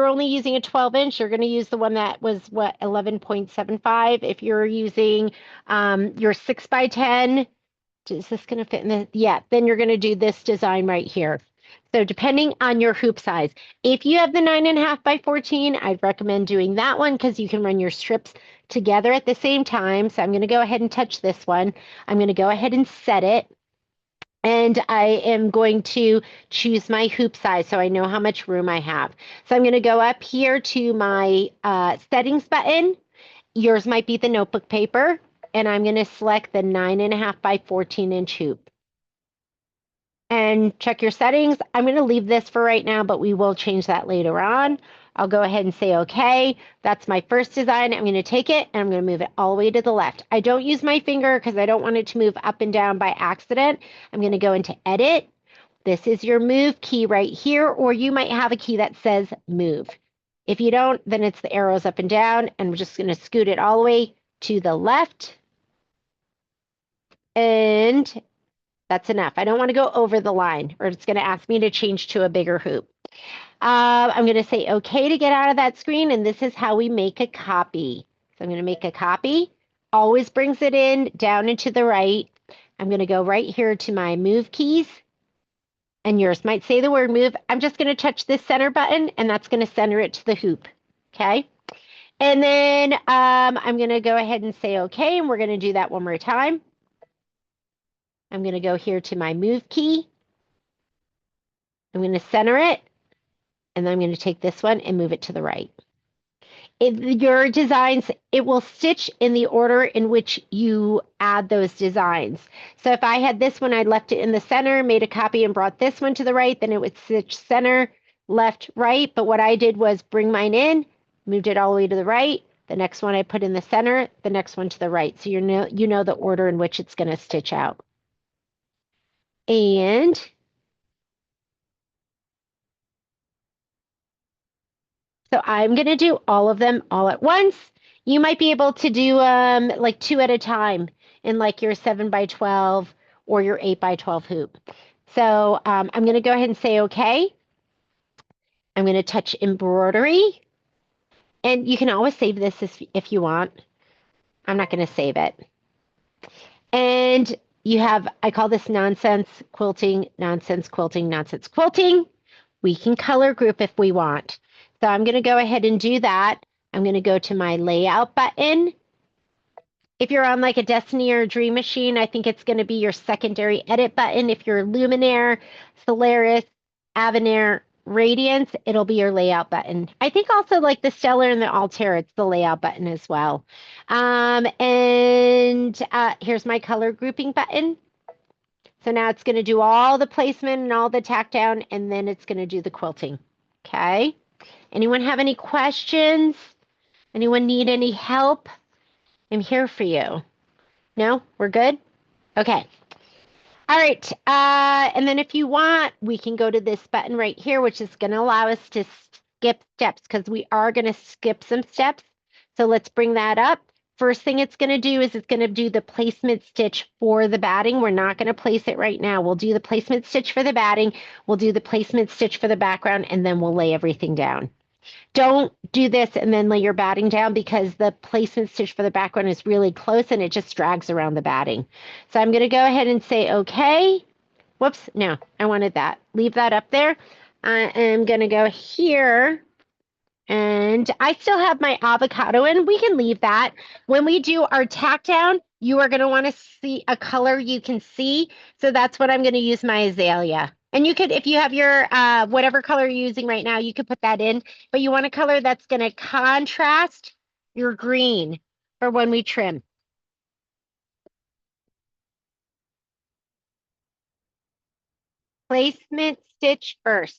only using a 12-inch, you're going to use the one that was, 11.75. If you're using your 6x10, is this going to fit in the, yeah, then you're going to do this design right here. So depending on your hoop size, if you have the 9.5x14, I'd recommend doing that one because you can run your strips together at the same time. So I'm going to go ahead and touch this one. I'm going to go ahead and set it. And I am going to choose my hoop size so I know how much room I have. So I'm going to go up here to my settings button. Yours might be the notebook paper. And I'm going to select the 9.5x14 hoop. And check your settings. I'm going to leave this for right now, but we will change that later on. I'll go ahead and say, okay, that's my first design. I'm going to take it and I'm going to move it all the way to the left. I don't use my finger because I don't want it to move up and down by accident. I'm going to go into edit. This is your move key right here, or you might have a key that says move. If you don't, then it's the arrows up and down, and we're just going to scoot it all the way to the left. And that's enough. I don't want to go over the line, or it's going to ask me to change to a bigger hoop. I'm going to say okay to get out of that screen, and this is how we make a copy. So I'm going to make a copy. Always brings it in, down and to the right. I'm going to go right here to my move keys, and yours might say the word move. I'm just going to touch this center button, and that's going to center it to the hoop, okay? And then I'm going to go ahead and say okay, and we're going to do that one more time. I'm going to go here to my move key. I'm going to center it, and then I'm going to take this one and move it to the right. your designs, it will stitch in the order in which you add those designs. So if I had this one, I left it in the center, made a copy and brought this one to the right, then it would stitch center, left, right. But what I did was bring mine in, moved it all the way to the right. The next one I put in the center, the next one to the right. So you know the order in which it's going to stitch out. And so I'm going to do all of them all at once. You might be able to do like 2 at a time in like your 7x12 or your 8x12 hoop. So I'm going to go ahead and say okay. I'm going to touch embroidery. And you can always save this if you want. I'm not going to save it. And you have, I call this nonsense quilting, nonsense quilting, nonsense quilting. We can color group if we want. So I'm going to go ahead and do that. I'm going to go to my layout button. If you're on like a Destiny or a Dream Machine, I think it's going to be your secondary edit button. If you're Luminaire, Solaris, Avanair, Radiance, it'll be your layout button. I think also like the Stellar and the Altair, it's the layout button as well. And here's my color grouping button. So now it's going to do all the placement and all the tack down, and then it's going to do the quilting. Okay. Anyone have any questions? Anyone need any help? I'm here for you. No, we're good? Okay. All right. And then if you want, we can go to this button right here, which is going to allow us to skip steps because we are going to skip some steps. So let's bring that up. First thing it's going to do is it's going to do the placement stitch for the batting. We're not going to place it right now. We'll do the placement stitch for the batting. We'll do the placement stitch for the background, and then we'll lay everything down. Don't do this and then lay your batting down because the placement stitch for the background is really close and it just drags around the batting. So I'm going to go ahead and say, okay. Whoops, no, I wanted that. Leave that up there. I am going to go here. And I still have my avocado in. We can leave that. When we do our tack down, you are going to want to see a color you can see. So that's what I'm going to use my azalea. And you could, if you have your whatever color you're using right now, you could put that in. But you want a color that's going to contrast your green for when we trim. Placement stitch first.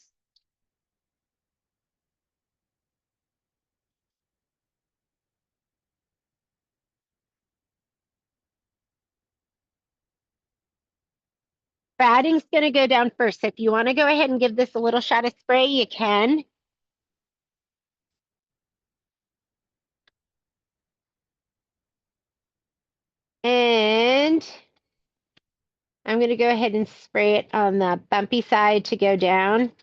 Batting's going to go down first. If you want to go ahead and give this a little shot of spray, you can. And I'm going to go ahead and spray it on the bumpy side to go down.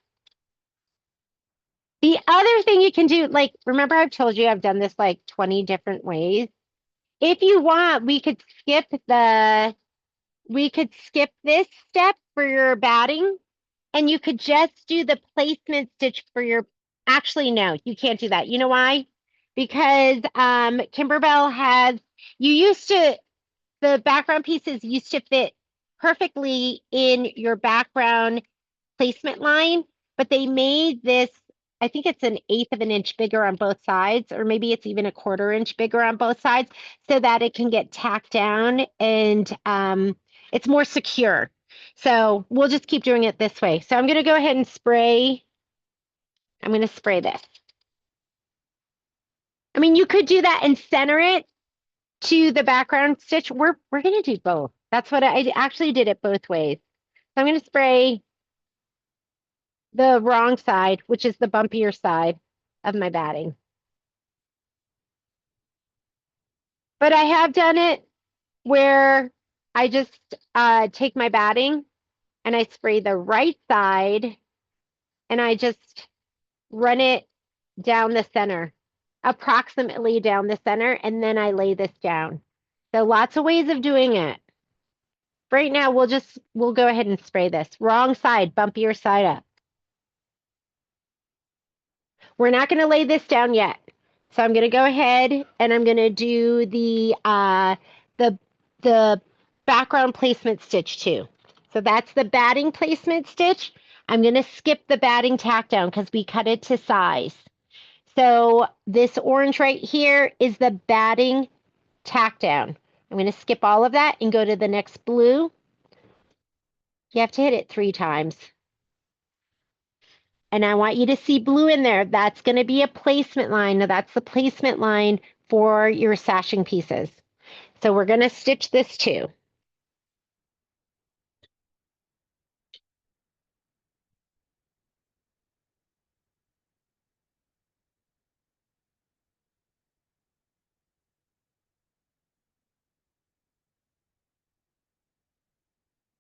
The other thing you can do, like, remember I've told you I've done this like 20 different ways. If you want, we could skip this step for your batting, and you could just do the placement stitch for your, actually, no, you can't do that. You know why? Because Kimberbell has, the background pieces used to fit perfectly in your background placement line, but they made this, I think it's an 1/8 of an inch bigger on both sides, or maybe it's even a 1/4 inch bigger on both sides so that it can get tacked down and it's more secure. So we'll just keep doing it this way. So I'm going to go ahead and spray. I'm going to spray this. I mean, you could do that and center it to the background stitch. We're going to do both. That's what I actually did it both ways. So I'm going to spray the wrong side, which is the bumpier side of my batting. But I have done it where I just take my batting and I spray the right side and I just run it down the center, approximately down the center, and then I lay this down. So lots of ways of doing it. Right now, we'll go ahead and spray this. Wrong side, bumpier side up. We're not going to lay this down yet. So I'm going to go ahead and I'm going to do the background placement stitch too. So that's the batting placement stitch. I'm going to skip the batting tack down because we cut it to size. So this orange right here is the batting tack down. I'm going to skip all of that and go to the next blue. You have to hit it 3 times. And I want you to see blue in there. That's going to be a placement line. Now that's the placement line for your sashing pieces. So we're going to stitch this too.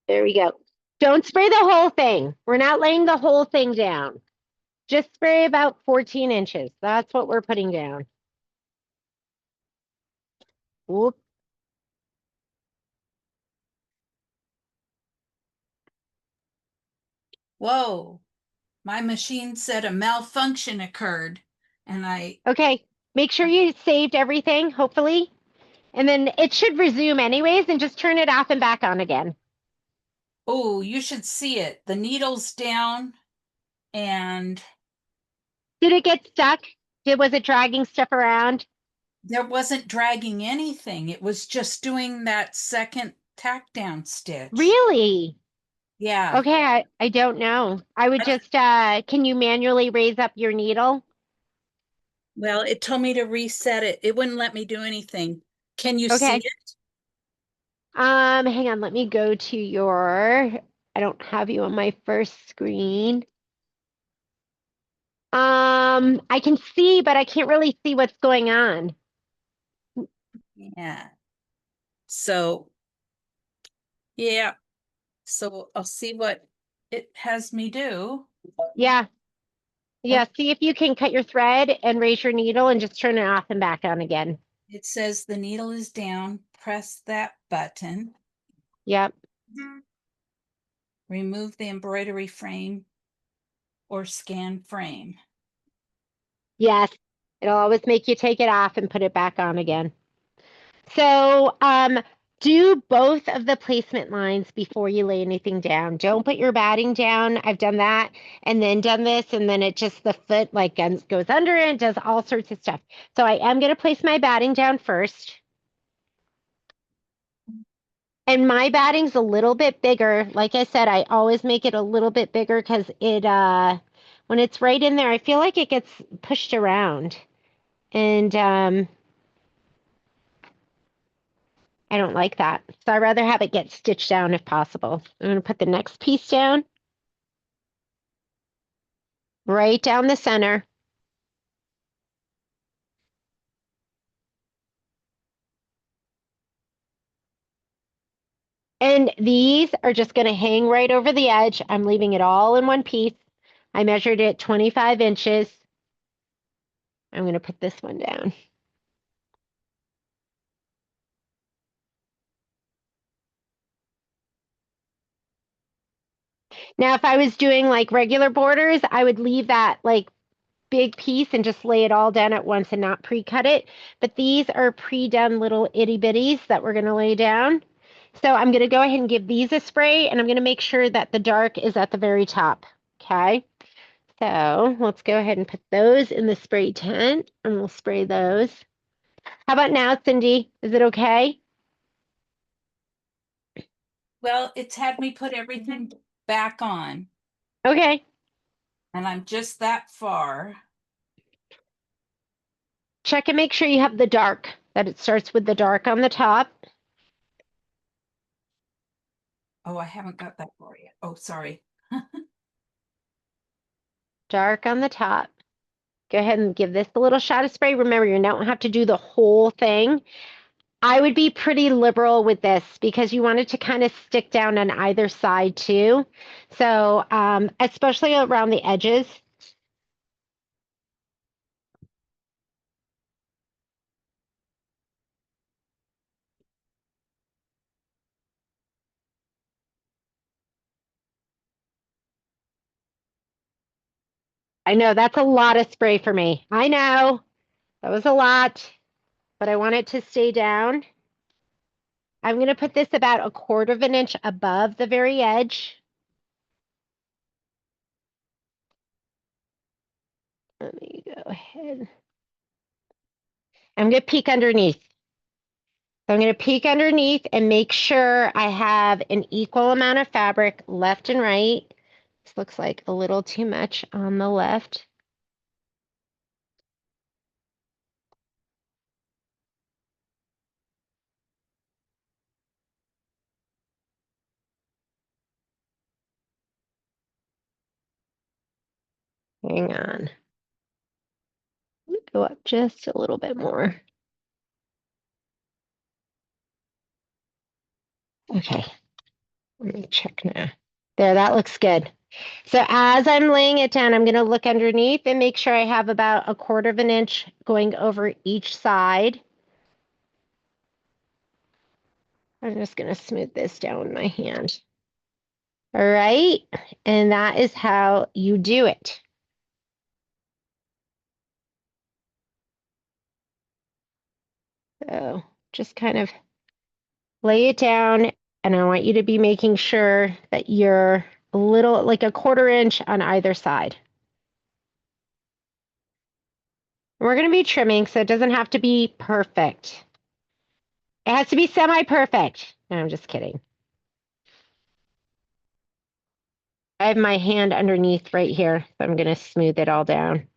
There we go. Don't spray the whole thing. We're not laying the whole thing down. Just spray about 14 inches. That's what we're putting down. Whoop. Whoa, my machine said a malfunction occurred and Okay, make sure you saved everything, hopefully. And then it should resume anyways, and just turn it off and back on again. oh, you should see it. The needle's down and Did it get stuck? Was it dragging stuff around? there wasn't dragging anything. It was just doing that second tack down stitch. Really? Yeah. Okay, I don't know. I would just, can you manually raise up your needle? Well, it told me to reset it. It wouldn't let me do anything. Can you see Okay. it? Hang on, let me go to your, I don't have you on my first screen. I can see, but I can't really see what's going on. Yeah. So, yeah. So I'll see what it has me do. Yeah. Yeah, see if you can cut your thread and raise your needle and just turn it off and back on again. It says the needle is down. Press that button. Yep. Remove the embroidery frame or scan frame. Yes. It'll always make you take it off and put it back on again. So, do both of the placement lines before you lay anything down. Don't put your batting down. I've done that and then done this, and then it just the foot like goes under and does all sorts of stuff. So I am going to place my batting down first. And my batting's a little bit bigger. Like I said, I always make it a little bit bigger because it when it's right in there, I feel like it gets pushed around. And I don't like that. So I'd rather have it get stitched down if possible. I'm going to put the next piece down. Right down the center. And these are just going to hang right over the edge. I'm leaving it all in one piece. I measured it 25 inches. I'm going to put this one down. Now, if I was doing like regular borders, I would leave that like big piece and just lay it all down at once and not pre-cut it. But these are pre-done little itty bitties that we're going to lay down. So I'm going to go ahead and give these a spray, and I'm going to make sure that the dark is at the very top. Okay. So let's go ahead and put those in the spray tent, and we'll spray those. How about now, Cindy? Is it okay? Well, it's had me put everything back on, Okay. and I'm just that far. Check and make sure you have the dark, that it starts with the dark on the top. Oh, I haven't got that far yet. Oh, sorry. Dark on the top. Go ahead and give this a little shot of spray. Remember, you don't have to do the whole thing. I would be pretty liberal with this because you want it to kind of stick down on either side too. So, especially around the edges. I know that's a lot of spray for me. I know that was a lot, but I want it to stay down. I'm going to put this about 1/4 of an inch above the very edge. Let me go ahead. I'm going to peek underneath. So I'm going to peek underneath and make sure I have an equal amount of fabric left and right. This looks like a little too much on the left. Hang on. Let me go up just a little bit more. Okay, let me check now. There, that looks good. So as I'm laying it down, I'm going to look underneath and make sure I have about 1/4 of an inch going over each side. I'm just going to smooth this down with my hand. All right, and that is how you do it. So just kind of lay it down, and I want you to be making sure that you're a little, like 1/4 inch on either side. We're going to be trimming, so it doesn't have to be perfect. It has to be semi-perfect. No, I'm just kidding. I have my hand underneath right here, so I'm going to smooth it all down.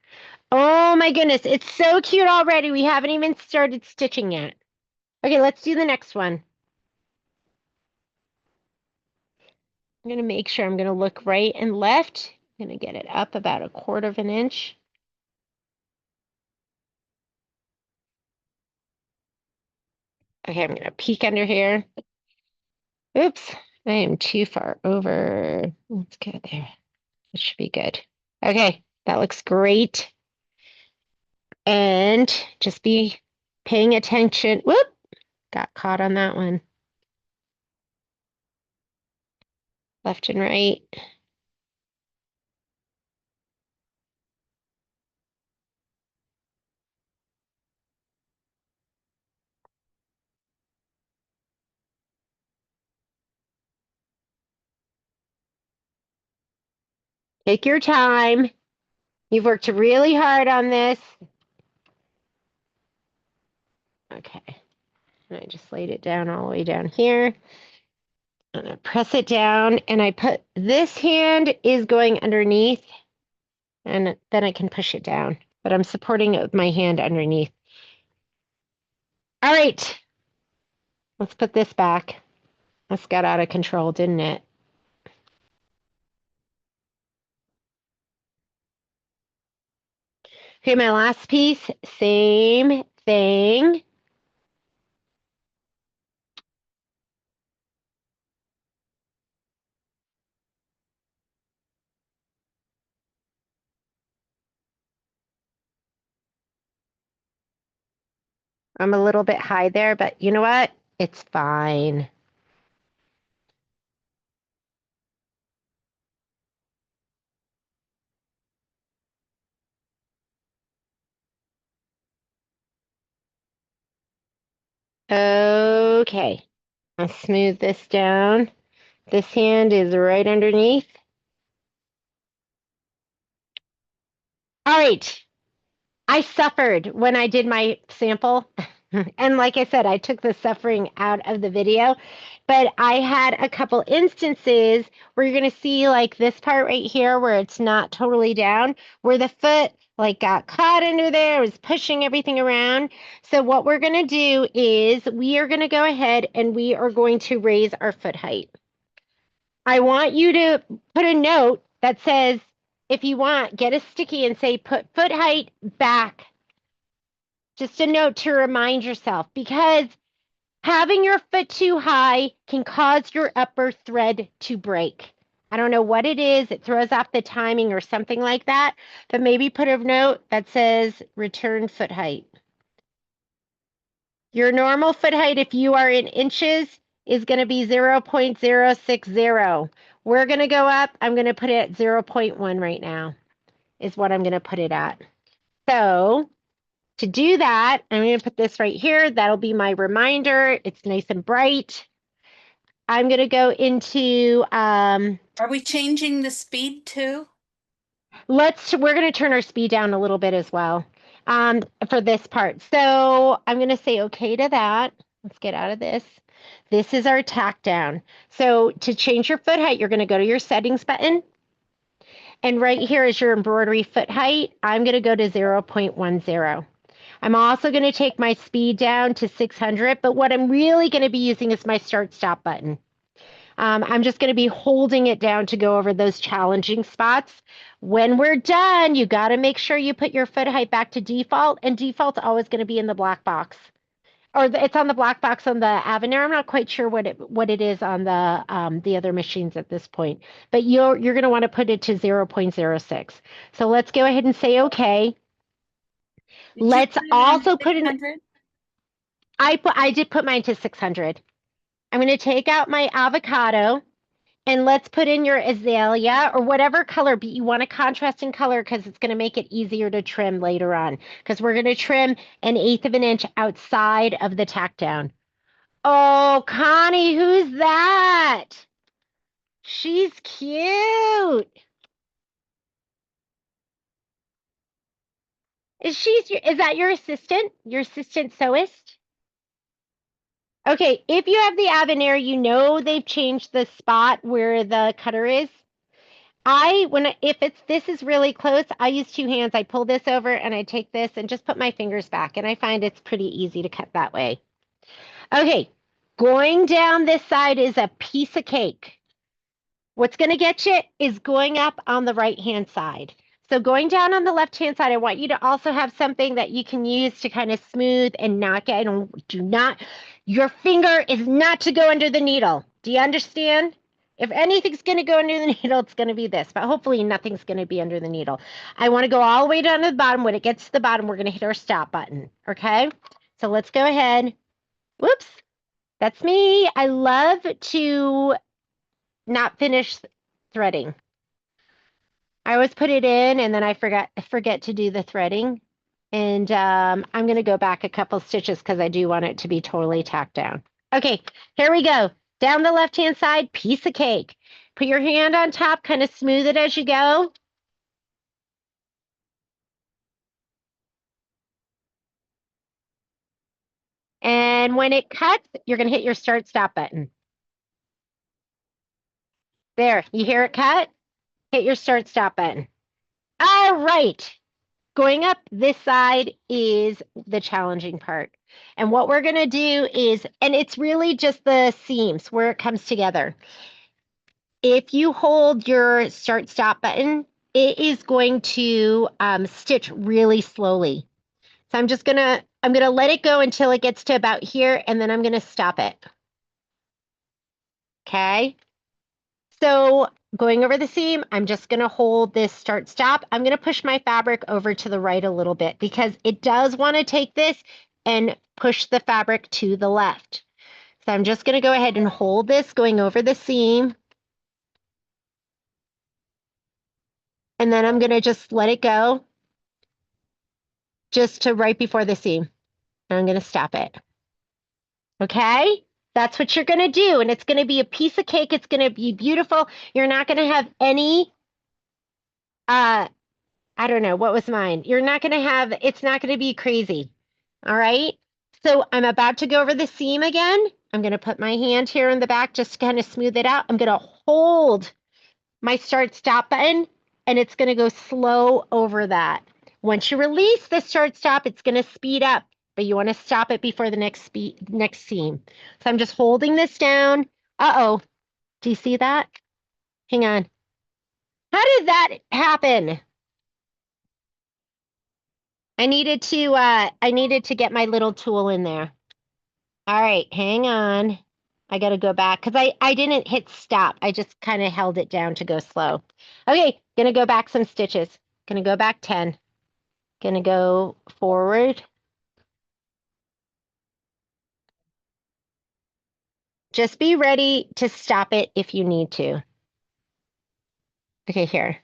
Oh my goodness, it's so cute already. We haven't even started stitching yet. Okay, let's do the next one. I'm going to make sure I'm going to look right and left. I'm going to get it up about 1/4 of an inch. Okay, I'm going to peek under here. Oops, I am too far over. Let's go there. It should be good. Okay, that looks great. And just be paying attention. Whoop, got caught on that one. Left and right. Take your time. You've worked really hard on this. Okay. And I just laid it down all the way down here. I'm going to press it down, and I put this hand is going underneath, and then I can push it down. But I'm supporting it with my hand underneath. All right. Let's put this back. This got out of control, didn't it? Okay, my last piece, same thing. I'm a little bit high there, but you know what? It's fine. Okay, I'll smooth this down. This hand is right underneath. All right, I suffered when I did my sample. And like I said, I took the suffering out of the video, but I had a couple instances where you're going to see like this part right here where it's not totally down, where the foot like got caught under there, was pushing everything around. So what we're going to do is we are going to go ahead and we are going to raise our foot height. I want you to put a note that says, if you want, get a sticky and say, put foot height back. Just a note to remind yourself, because having your foot too high can cause your upper thread to break. I don't know what it is. It throws off the timing or something like that, but maybe put a note that says return foot height. Your normal foot height, if you are in inches, is going to be 0.060. We're going to go up. I'm going to put it at 0.1 right now, is what I'm going to put it at. So to do that, I'm going to put this right here. That'll be my reminder. It's nice and bright. I'm going to go into... Are we changing the speed too? we're going to turn our speed down a little bit as well for this part. So I'm going to say okay to that. Let's get out of this. This is our tack down. So to change your foot height, you're going to go to your settings button. And right here is your embroidery foot height. I'm going to go to 0.10. I'm also going to take my speed down to 600, but what I'm really going to be using is my start stop button. I'm just going to be holding it down to go over those challenging spots. When we're done, you got to make sure you put your foot height back to default, and default's always going to be in the black box. Or it's on the black box on the Avenir. I'm not quite sure what it is on the other machines at this point, but you're going to want to put it to 0.06. So let's go ahead and say okay. Let's also put in. I did put mine to 600. I'm going to take out my avocado and let's put in your azalea or whatever color, but you want a contrasting color because it's going to make it easier to trim later on because we're going to trim 1/8 of an inch outside of the tack down. Oh, Connie, who's that? She's cute. Is that your assistant? Your assistant sewist? Okay, if you have the Avenir, you know they've changed the spot where the cutter is. If this is really close, I use 2 hands. I pull this over and I take this and just put my fingers back, and I find it's pretty easy to cut that way. Okay, going down this side is a piece of cake. What's going to get you is going up on the right-hand side. So going down on the left-hand side, I want you to also have something that you can use to kind of smooth and not get, your finger is not to go under the needle. Do you understand? If anything's going to go under the needle, it's going to be this, but hopefully nothing's going to be under the needle. I want to go all the way down to the bottom. When it gets to the bottom, we're going to hit our stop button, okay? So let's go ahead. Whoops, that's me. I love to not finish threading. I always put it in and then I forget to do the threading. And I'm going to go back a couple stitches because I do want it to be totally tacked down. Okay, here we go. Down the left-hand side, piece of cake. Put your hand on top, kind of smooth it as you go. And when it cuts, you're going to hit your start stop button. There, you hear it cut? Hit your start stop button. All right. Going up this side is the challenging part. And what we're going to do is, and it's really just the seams where it comes together. If you hold your start stop button, it is going to stitch really slowly. So I'm going to let it go until it gets to about here, and then I'm going to stop it. Okay. So going over the seam, I'm just going to hold this start stop. I'm going to push my fabric over to the right a little bit because it does want to take this and push the fabric to the left. So I'm just going to go ahead and hold this going over the seam. And then I'm going to just let it go just to right before the seam. And I'm going to stop it. Okay? That's what you're going to do. And it's going to be a piece of cake. It's going to be beautiful. You're not going to have any, I don't know, what was mine? You're not going to have, it's not going to be crazy. All right? So I'm about to go over the seam again. I'm going to put my hand here in the back just to kind of smooth it out. I'm going to hold my start stop button and it's going to go slow over that. Once you release the start stop, it's going to speed up, but you want to stop it before the next seam. So I'm just holding this down. Uh-oh. Do you see that? Hang on. How did that happen? I needed to get my little tool in there. All right, hang on. I got to go back because I didn't hit stop. I just kind of held it down to go slow. Okay, gonna go back some stitches. Gonna go back 10. Gonna go forward. Just be ready to stop it if you need to. Okay, here.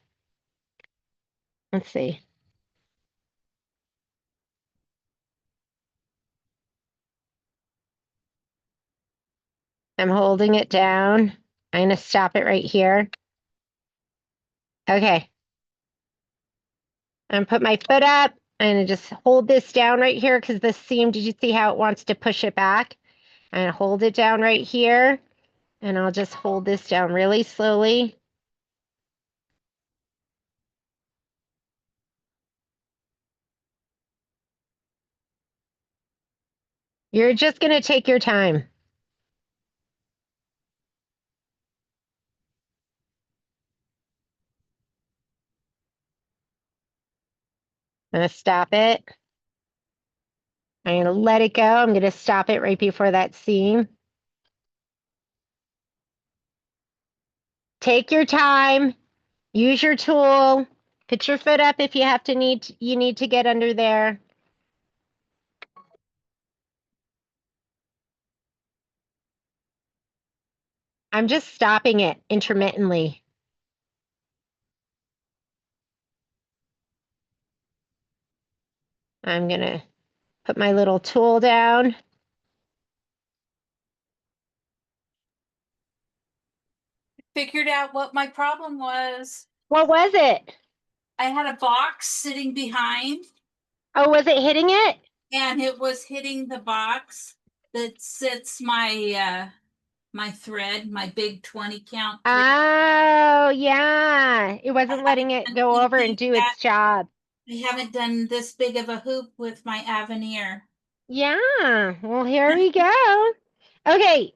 Let's see. I'm holding it down. I'm gonna stop it right here. Okay. And put my foot up and just hold this down right here because the seam, did you see how it wants to push it back? And hold it down right here. And I'll just hold this down really slowly. You're just going to take your time. I'm going to stop it. I'm going to let it go. I'm going to stop it right before that seam. Take your time. Use your tool. Put your foot up if you have to need to get under there. I'm just stopping it intermittently. I'm going to put my little tool down. Figured out what my problem was. What was it? I had a box sitting behind, Oh, was it hitting it? and it was hitting the box that sits my thread, my big 20 count thread. Oh, yeah. It wasn't letting it go over and do its job. I haven't done this big of a hoop with my Avenir. Yeah. Well, here we go. Okay.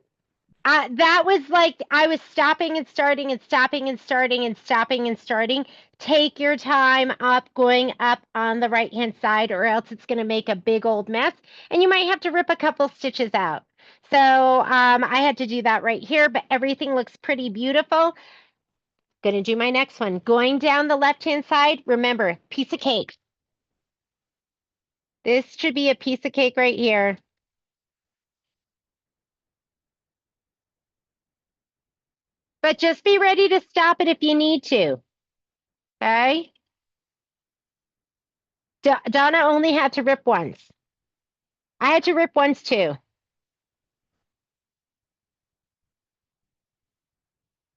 That was like I was stopping and starting and stopping and starting and stopping and starting. Take your time up, going up on the right-hand side, or else it's going to make a big old mess. And you might have to rip a couple stitches out. So I had to do that right here, but everything looks pretty beautiful. Going to do my next one. Going down the left-hand side, remember, piece of cake. This should be a piece of cake right here. But just be ready to stop it if you need to. Okay? Donna only had to rip once. I had to rip once too.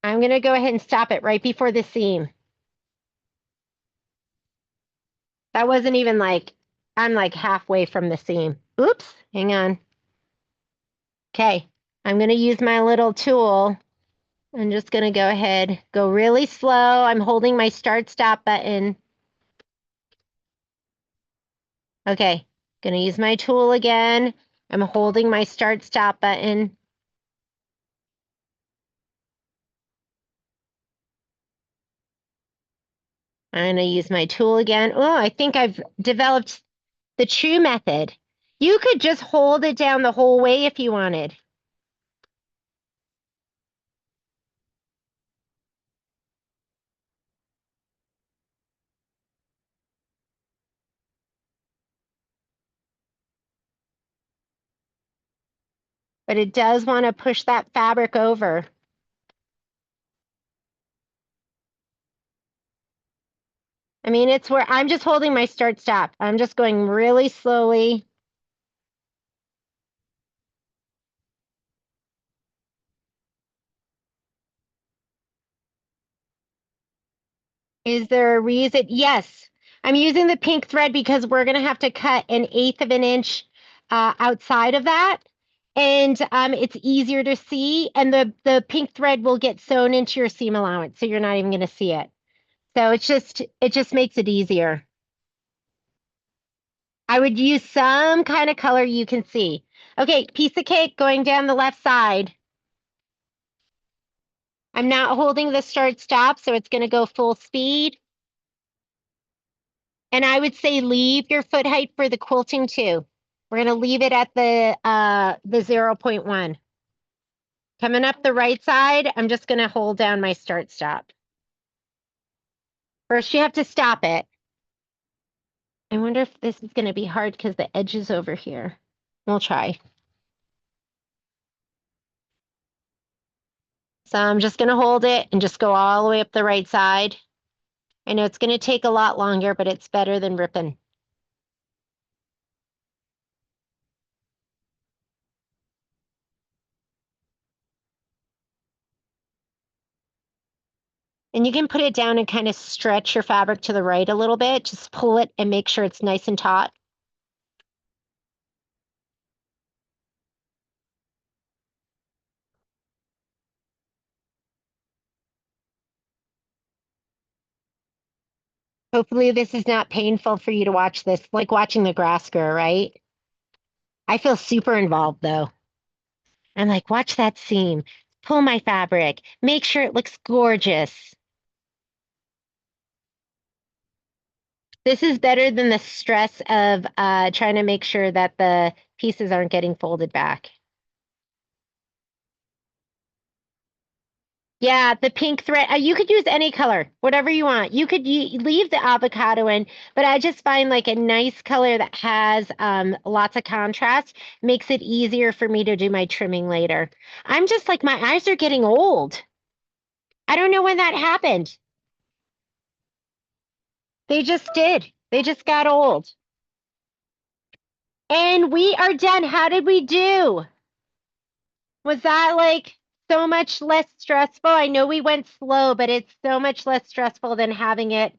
I'm going to go ahead and stop it right before the seam. That wasn't even like, I'm like halfway from the seam. Oops, hang on. Okay, I'm going to use my little tool. I'm just going to go ahead, go really slow. I'm holding my start stop button. Okay, going to use my tool again. I'm holding my start stop button. I'm going to use my tool again. Oh, I think I've developed the true method. You could just hold it down the whole way if you wanted. But it does want to push that fabric over. I mean, it's where I'm just holding my start stop. I'm just going really slowly. Is there a reason? Yes, I'm using the pink thread because we're going to have to cut 1/8 of an inch outside of that. And it's easier to see. And the pink thread will get sewn into your seam allowance, so you're not even going to see it. So it just makes it easier. I would use some kind of color you can see. Okay, piece of cake going down the left side. I'm not holding the start stop, so it's going to go full speed. And I would say leave your foot height for the quilting too. We're going to leave it at the 0.1. Coming up the right side, I'm just going to hold down my start stop. First, you have to stop it. I wonder if this is going to be hard because the edge is over here. We'll try. So I'm just going to hold it and just go all the way up the right side. I know it's going to take a lot longer, but it's better than ripping. And you can put it down and kind of stretch your fabric to the right a little bit. Just pull it and make sure it's nice and taut. Hopefully this is not painful for you to watch this, like watching the grass grow, right? I feel super involved though. I'm like, watch that seam, pull my fabric, make sure it looks gorgeous. This is better than the stress of trying to make sure that the pieces aren't getting folded back. Yeah, the pink thread. You could use any color, whatever you want. You could leave the avocado in, but I just find like a nice color that has lots of contrast makes it easier for me to do my trimming later. I'm just like, my eyes are getting old. I don't know when that happened. They just did. They just got old. And we are done. How did we do? Was that like so much less stressful? I know we went slow, but it's so much less stressful than having it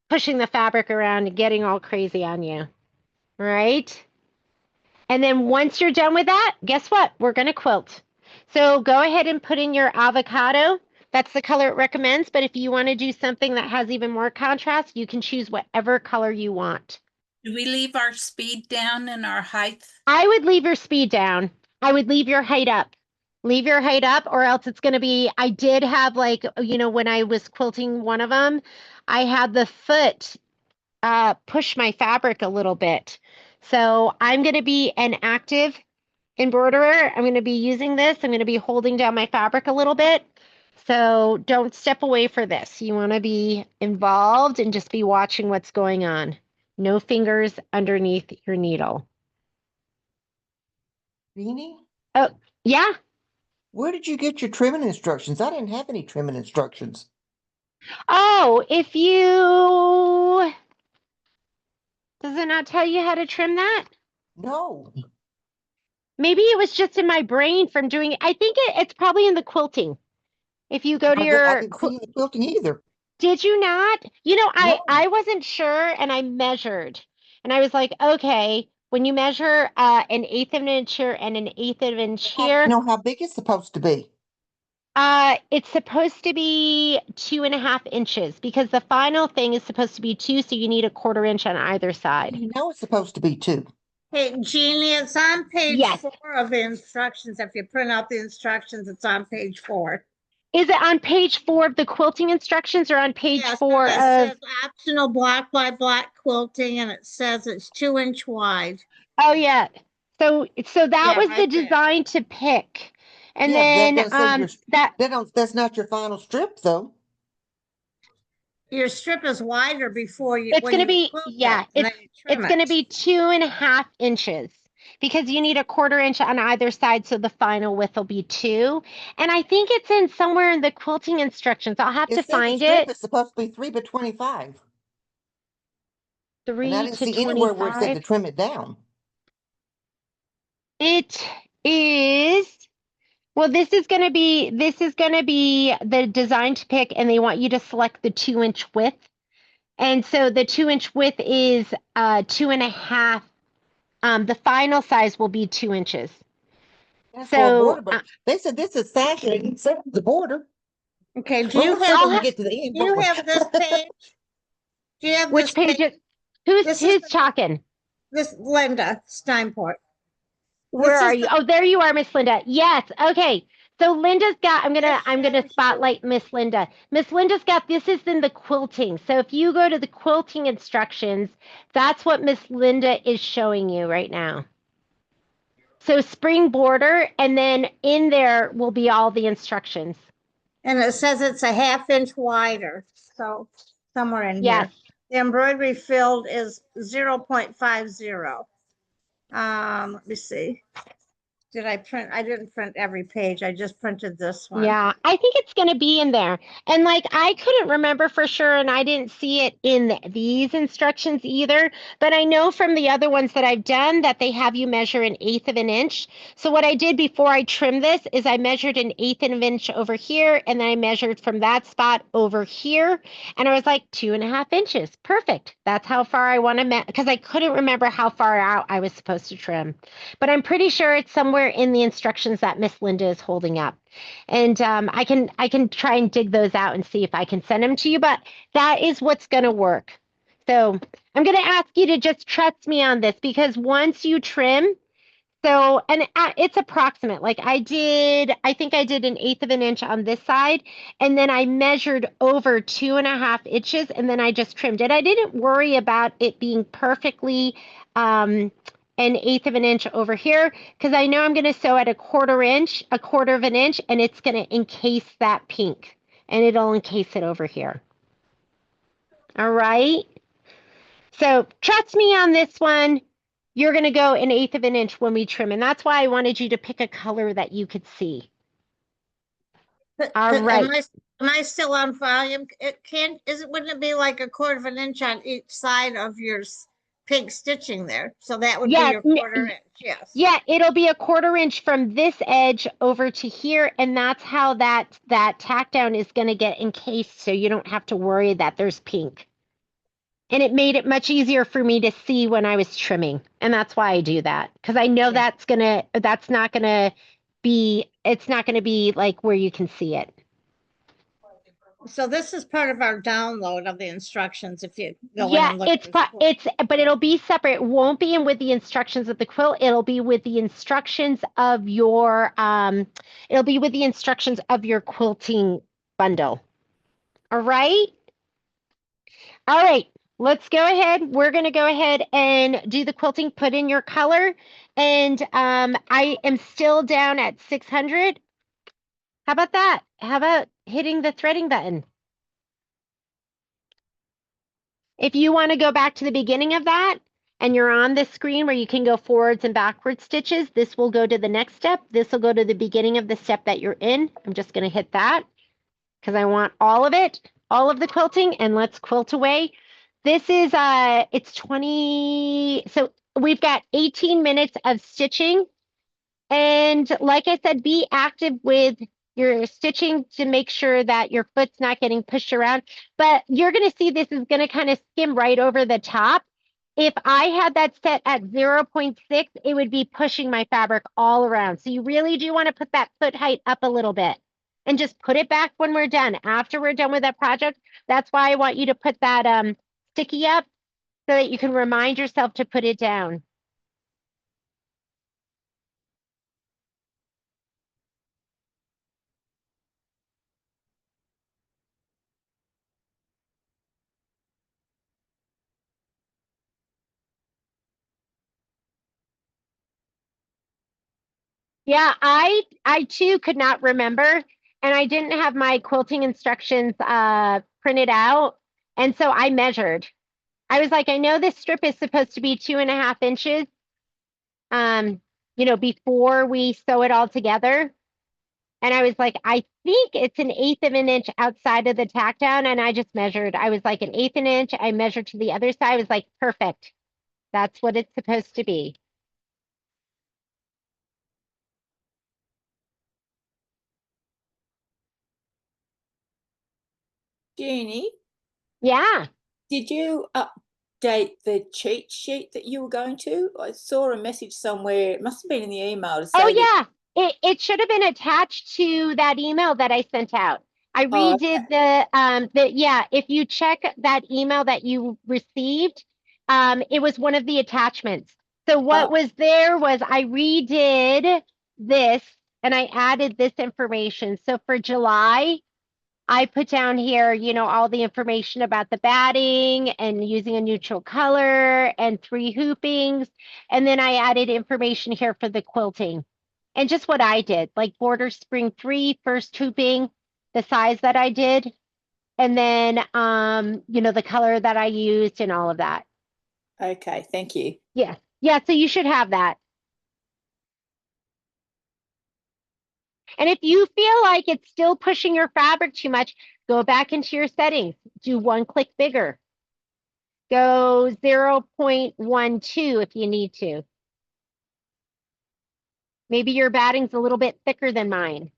pushing the fabric around and getting all crazy on you, right? And then once you're done with that, guess what? We're going to quilt. So go ahead and put in your avocado. That's the color it recommends, but if you want to do something that has even more contrast, you can choose whatever color you want. Do we leave our speed down and our height? I would leave your speed down. I would leave your height up. Leave your height up, or else it's going to be, I did have like, you know, when I was quilting one of them, I had the foot push my fabric a little bit. So I'm going to be an active embroiderer. I'm going to be using this. I'm going to be holding down my fabric a little bit. So don't step away for this. You want to be involved and just be watching what's going on. No fingers underneath your needle. Beanie, Oh, yeah. where did you get your trimming instructions? I didn't have any trimming instructions. Oh, if you, does it not tell you how to trim that? No, Maybe it was just in my brain from doing it. I think it's probably in the quilting. If you go to I your, didn't see any quilting either. did you not? You know, No. I wasn't sure and I measured and I was like, okay, when you measure an eighth of an inch here and an eighth of an inch How do you here, know how big it's supposed to be? it's supposed to be 2.5 inches because the final thing is supposed to be 2, so you need a 1/4 inch on either side. You know it's supposed to be 2. Hey, Jeannie, it's on page Yes. 4 of the instructions. If you print out the instructions, it's on page 4. Is it on page 4 of the quilting instructions or on page Yes, 4 and it of? says optional block by block quilting, and it says it's 2-inch wide. Oh yeah. So that Yeah, was the right there. design to pick. And Yeah, then that doesn't say that that's not your final strip though. Your strip is wider before you it's when gonna you be, quilt yeah, it, and then you trim it's gonna it. be 2.5 inches because you need a 1/4 inch on either side, so the final width will be 2. And I think it's in somewhere in the quilting instructions. I'll have It to says the find strip it. is supposed to be 3 by 25. And I 3 didn't to see anywhere where it said 25. to trim it down. It is. Well, this is gonna be the design to pick, and they want you to select the 2-inch width. And so the 2-inch width is 2.5. The final size will be 2 inches. That's for a So border, but they said this is sashing instead of the border. Okay, do Well, you we'll see have when we get to the end. do you won't we? have this page? Do you have which this page is who's This is talking? this Linda Steinport? Where This are is you? Oh, there you are, Miss Linda. Yes. Okay. So Linda's got, I'm This gonna shows you- spotlight Miss Linda. Miss Linda's got, this is in the quilting. So if you go to the quilting instructions, that's what Miss Linda is showing you right now. So spring border, and then in there will be all the instructions. and it says it's a 1/2 inch wider, so somewhere in Yes. here. The embroidery filled is 0.50. Let me see. Did I print? I didn't print every page. I just printed this one. Yeah, I think it's going to be in there. And like, I couldn't remember for sure, and I didn't see it in these instructions either. But I know from the other ones that I've done that they have you measure 1/8 of an inch. So what I did before I trimmed this is I measured 1/8 of an inch over here, and then I measured from that spot over here. And I was like, 2.5 inches. Perfect. That's how far I want to because I couldn't remember how far out I was supposed to trim. But I'm pretty sure it's somewhere in the instructions that Miss Linda is holding up. And I can try and dig those out and see if I can send them to you, but that is what's going to work. So I'm going to ask you to just trust me on this, because once you trim, so, and it's approximate, like I think I did 1/8 of an inch on this side, and then I measured over 2.5 inches, and then I just trimmed it. I didn't worry about it being perfectly 1/8 of an inch over here, because I know I'm going to sew at 1/4 of an inch, and it's going to encase that pink, and it'll encase it over here. All right. So trust me on this one. You're going to go 1/8 of an inch when we trim. And that's why I wanted you to pick a color that you could see. All right. Am I still on volume? Wouldn't it be like 1/4 of an inch on each side of your pink stitching there? So that would be your 1/4 inch, yes. Yeah, it'll be 1/4 inch from this edge over to here. And that's how that tack down is going to get encased, so you don't have to worry that there's pink. And it made it much easier for me to see when I was trimming. And that's why I do that. Because I know it's not gonna be like where you can see it. So this is part of our download of the instructions. If you go in and look, but it'll be separate. It won't be in with the instructions of the quilt. It'll be with the instructions of your quilting bundle. All right. All right. Let's go ahead. We're going to go ahead and do the quilting, put in your color. And I am still down at 600. How about that? How about hitting the threading button? If you want to go back to the beginning of that, and you're on this screen where you can go forwards and backwards stitches, this will go to the next step. This will go to the beginning of the step that you're in. I'm just going to hit that because I want all of it, all of the quilting, and let's quilt away. This is, it's 20, so we've got 18 minutes of stitching. And like I said, be active with your stitching to make sure that your foot's not getting pushed around. But you're going to see this is going to kind of skim right over the top. If I had that set at 0.6, it would be pushing my fabric all around. So you really do want to put that foot height up a little bit. And just put it back when we're done. After we're done with that project, that's why I want you to put that sticky up so that you can remind yourself to put it down. Yeah, I too could not remember, and I didn't have my quilting instructions printed out, and so I measured. I was like, I know this strip is supposed to be 2.5 inches, before we sew it all together. And I was like, I think it's 1/8 of an inch outside of the tack down, and I just measured. I was like 1/8 an inch. I measured to the other side. I was like, perfect. That's what it's supposed to be. Jeannie, Yeah. did you update the cheat sheet that you were going to? I saw a message somewhere. It must have been in the email to say. Oh yeah, it should have been attached to that email that I sent out. I redid if you check that email that you received, it was one of the attachments. So what was there was I redid this and I added this information. So for July, I put down here, all the information about the batting and using a neutral color and 3 hoopings. And then I added information here for the quilting and just what I did, like border spring 3, first hooping, the size that I did, and then, the color that I used and all of that. Okay, thank you. Yeah. Yeah. So you should have that. And if you feel like it's still pushing your fabric too much, go back into your settings. Do one click bigger. Go 0.12 if you need to. Maybe your batting's a little bit thicker than mine.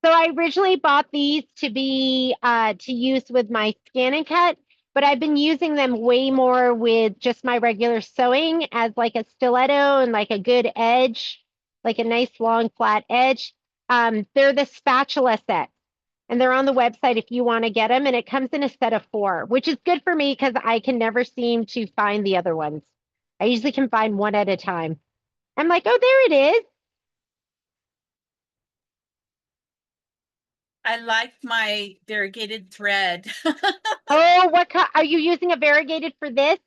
So I originally bought these to be to use with my scan and cut, but I've been using them way more with just my regular sewing as like a stiletto and like a good edge, like a nice long flat edge. They're the spatula set, and they're on the website if you want to get them, and it comes in a set of 4, which is good for me because I can never seem to find the other ones. I usually can find one at a time. I'm like, oh, there it is. I like my variegated thread. Oh, what are you using a variegated for this?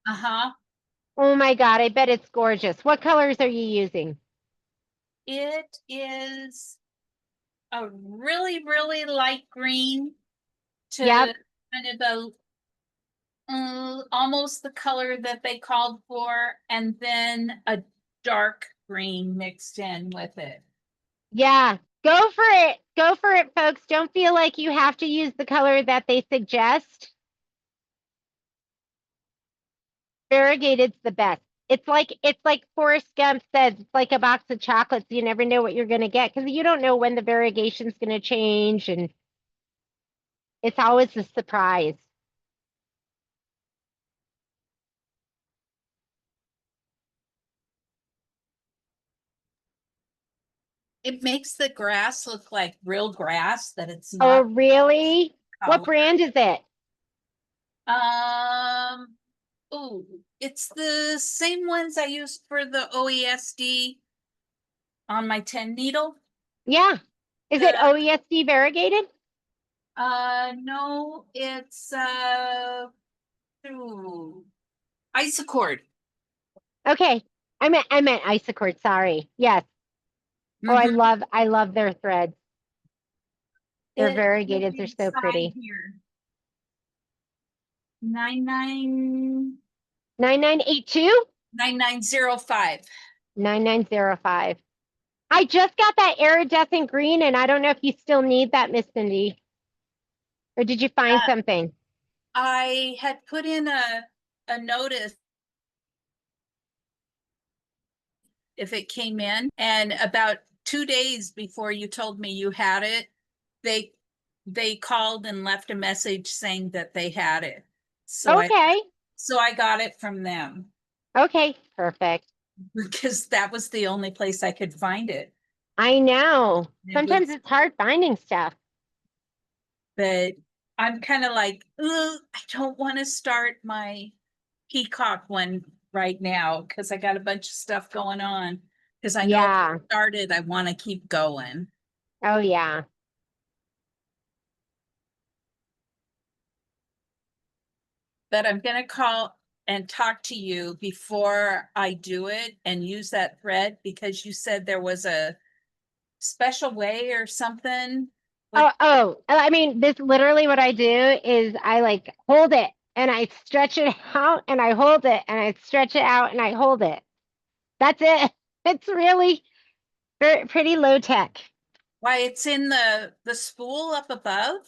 Uh-huh. Oh my God, I bet it's gorgeous. What colors are you using? It is a really, really light green to Yep. kind of almost the color that they called for, and then a dark green mixed in with it. Yeah, go for it. Go for it, folks. Don't feel like you have to use the color that they suggest. Variegated's the best. It's like Forrest Gump says, it's like a box of chocolates. You never know what you're gonna get because you don't know when the variegation's gonna change, and it's always a surprise. It makes the grass look like real grass, that it's Oh, not really? What color. brand is it? Oh, it's the same ones I used for the OESD on my 10 needle. Yeah. Is it OESD variegated? No, it's Isacord. Okay. I meant Isacord, sorry. Yes. Oh, I love their threads. Their variegateds are so pretty. Here. 99 9982? 9905. 9905. I just got that iridescent green, and I don't know if you still need that, Miss Cindy. Or did you find something? I had put in a notice if it came in, and about 2 days before you told me you had it, they called and left a message saying that they had it. So Okay. I got it from them Okay, perfect. because that was the only place I could find it. I know. Sometimes was, it's hard finding stuff. but I'm kind of like, I don't want to start my peacock one right now because I got a bunch of stuff going on. Because I know if I started, I want to keep going. Oh, yeah. But I'm going to call and talk to you before I do it and use that thread because you said there was a special way or something. I mean, this literally what I do is I like hold it and I stretch it out and I hold it and I stretch it out and I hold it. That's it. It's really pretty low tech. Why, it's in the spool up above?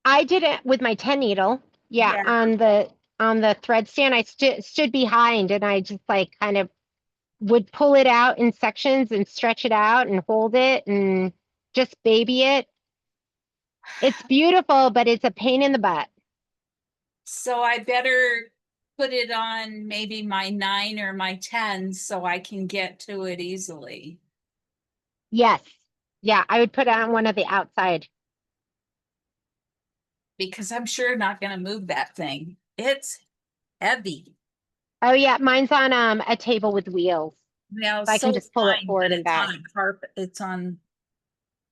I did it with my 10 needle. Yeah, on the thread stand, I stood behind and I just like kind of would pull it out in sections and stretch it out and hold it and just baby it. It's beautiful, but it's a pain in the butt. So I better put it on maybe my 9 or my 10 so I can get to it easily. Yes. Yeah, I would put it on one of the outside. Because I'm sure not going to move that thing. It's heavy. Oh yeah, mine's on a table with wheels. Now, So I can just pull it forward and back. It's on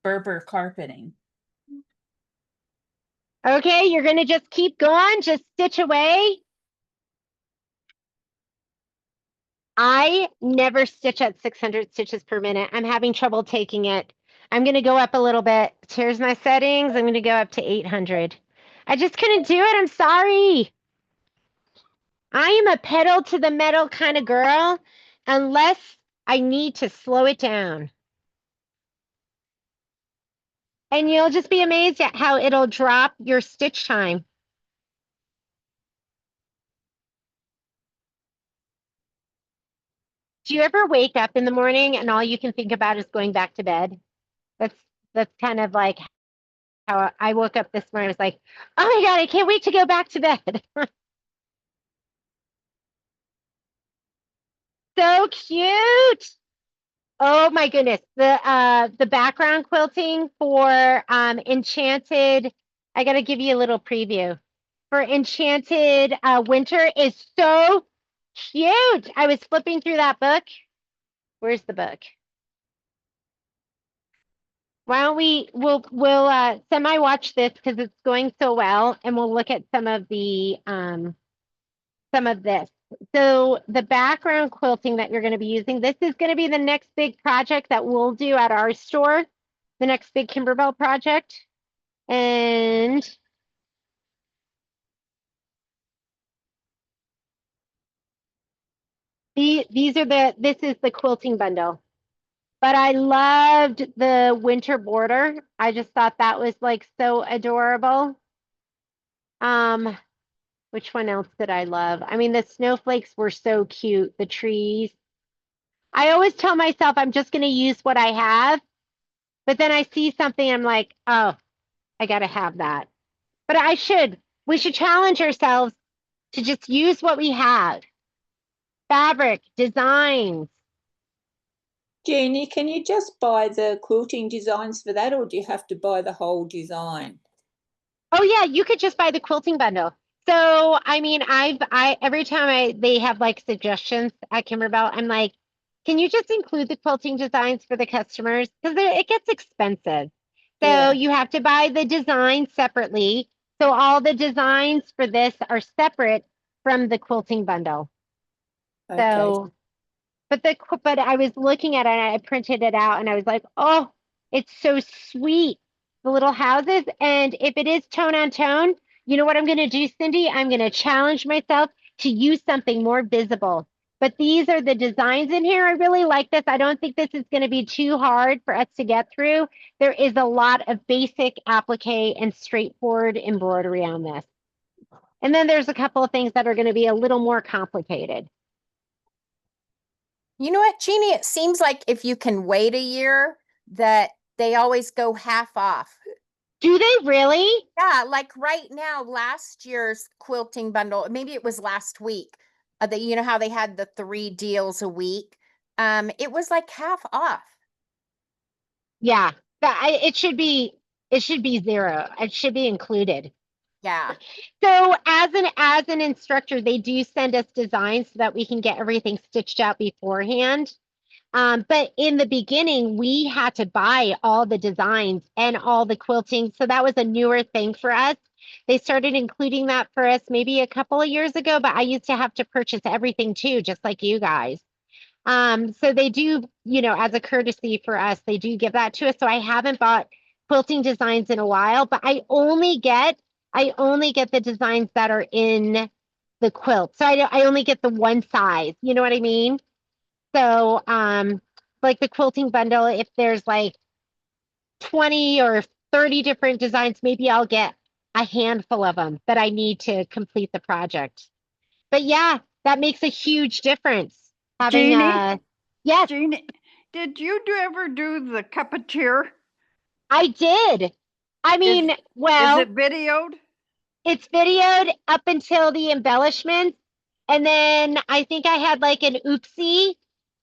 Berber carpeting. Okay, you're gonna just keep going, just stitch away. I never stitch at 600 stitches per minute. I'm having trouble taking it. I'm gonna go up a little bit. Here's my settings. I'm gonna go up to 800. I just couldn't do it. I'm sorry. I am a pedal to the metal kind of girl unless I need to slow it down. And you'll just be amazed at how it'll drop your stitch time. Do you ever wake up in the morning and all you can think about is going back to bed? That's kind of like how I woke up this morning. I was like, oh my God, I can't wait to go back to bed. So cute. Oh my goodness. The background quilting for Enchanted. I gotta give you a little preview. For Enchanted Winter is so cute. I was flipping through that book. Where's the book? Why don't we'll semi-watch this because it's going so well, and we'll look at some of this. So the background quilting that you're going to be using, this is going to be the next big project that we'll do at our store, the next big Kimberbell project. And this is the quilting bundle. But I loved the winter border. I just thought that was like so adorable. Which one else did I love? I mean, the snowflakes were so cute, the trees. I always tell myself I'm just going to use what I have, but then I see something, I'm like, oh, I got to have that. But we should challenge ourselves to just use what we have. Fabric, designs. Jeannie, can you just buy the quilting designs for that, or do you have to buy the whole design? Oh yeah, you could just buy the quilting bundle. So I mean, every time they have like suggestions at Kimberbell, I'm like, can you just include the quilting designs for the customers? Because it gets expensive. So Yeah. you have to buy the design separately. So all the designs for this are separate from the quilting bundle. Okay. So, but I was looking at it and I printed it out and I was like, oh, it's so sweet. The little houses. And if it is tone on tone, you know what I'm going to do, Cindy? I'm going to challenge myself to use something more visible. But these are the designs in here. I really like this. I don't think this is going to be too hard for us to get through. There is a lot of basic applique and straightforward embroidery on this. And then there's a couple of things that are going to be a little more complicated. You know what, Jeannie? It seems like if you can wait a year, that they always go half off. Do they really? Yeah, like right now, last year's quilting bundle, maybe it was last week. You know how they had the 3 deals a week? It was like half off. Yeah, it should be 0. It should be included. Yeah. So as an instructor, they do send us designs so that we can get everything stitched out beforehand. But in the beginning, we had to buy all the designs and all the quilting. So that was a newer thing for us. They started including that for us maybe a couple of years ago, but I used to have to purchase everything too, just like you guys. So they do, as a courtesy for us, they do give that to us. So I haven't bought quilting designs in a while, but I only get the designs that are in the quilt. So I only get the one size, you know what I mean? So, like the quilting bundle, if there's like 20 or 30 different designs, maybe I'll get a handful of them that I need to complete the project. But yeah, that makes a huge difference. Having Jeannie? yes, Jeannie, did you ever do the cuppeteer? I did. I mean, Is well, it videoed? it's videoed up until the embellishments. And then I think I had like an oopsie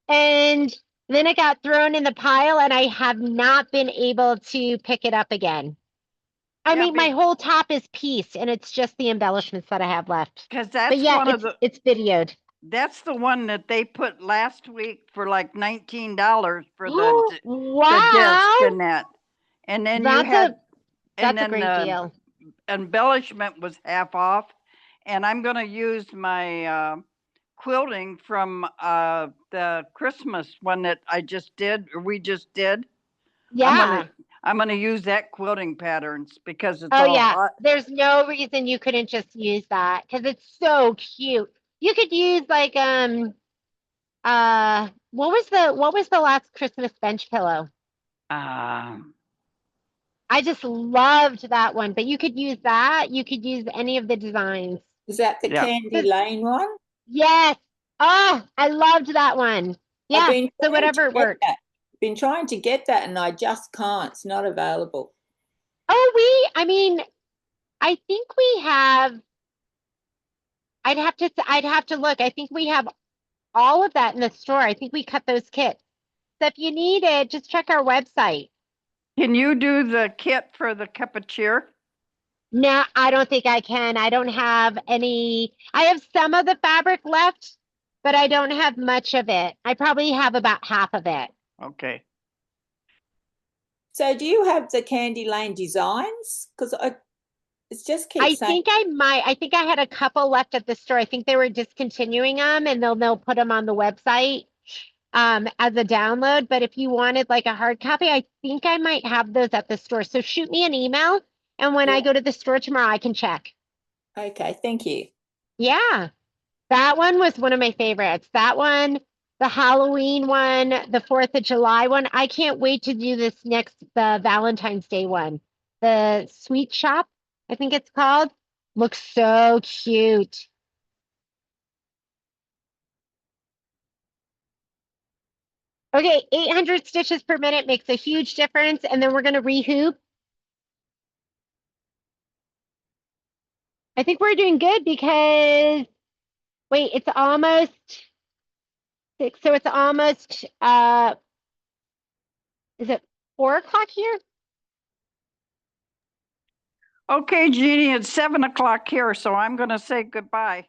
and then it got thrown in the pile and I have not been able to pick it up again. I Yeah, mean, my whole top is pieced and it's just the embellishments that I have left. because But that's yeah, one of the it's videoed. that's the one that they put last week for like $19 for the Wow. disc and that. And then you had That's a great deal. embellishment was half off. And I'm going to use my quilting from the Christmas one that we just did. Yeah. I'm gonna use that quilting patterns because it's Oh all yeah, hot. there's no reason you couldn't just use that because it's so cute. You could use like what was the last Christmas bench pillow? Um, I just loved that one, but you could use that. You could use any of the designs. Is that the Yeah. Candy Lane one? Yes. Oh, I loved that one. I've Yeah. been So trying to whatever get works. that. Been trying to get that and I just can't. It's not available. Oh, I mean, I think we have, I'd have to look. I think we have all of that in the store. I think we cut those kits. So if you need it, just check our website. can you do the kit for the cup of cheer? No, I don't think I can. I don't have any. I have some of the fabric left, but I don't have much of it. I probably have about half of it. Okay. So do you have the Candy Lane designs? Because it's just I keeps saying think I might. I think I had a couple left at the store. I think they were discontinuing them, and they'll put them on the website as a download. But if you wanted like a hard copy, I think I might have those at the store. So shoot me an email, and when I Yeah. go to the store tomorrow, I can check. Okay, thank you. Yeah. That one was one of my favorites. That one, the Halloween one, the 4th of July one. I can't wait to do this next, the Valentine's Day one. The Sweet Shop, I think it's called. Looks so cute. Okay, 800 stitches per minute makes a huge difference. And then we're going to rehoop. I think we're doing good because, wait, it's almost 6. So it's almost, is it 4 o'clock here? Okay, Jeannie, it's 7 o'clock here, so I'm gonna say goodbye.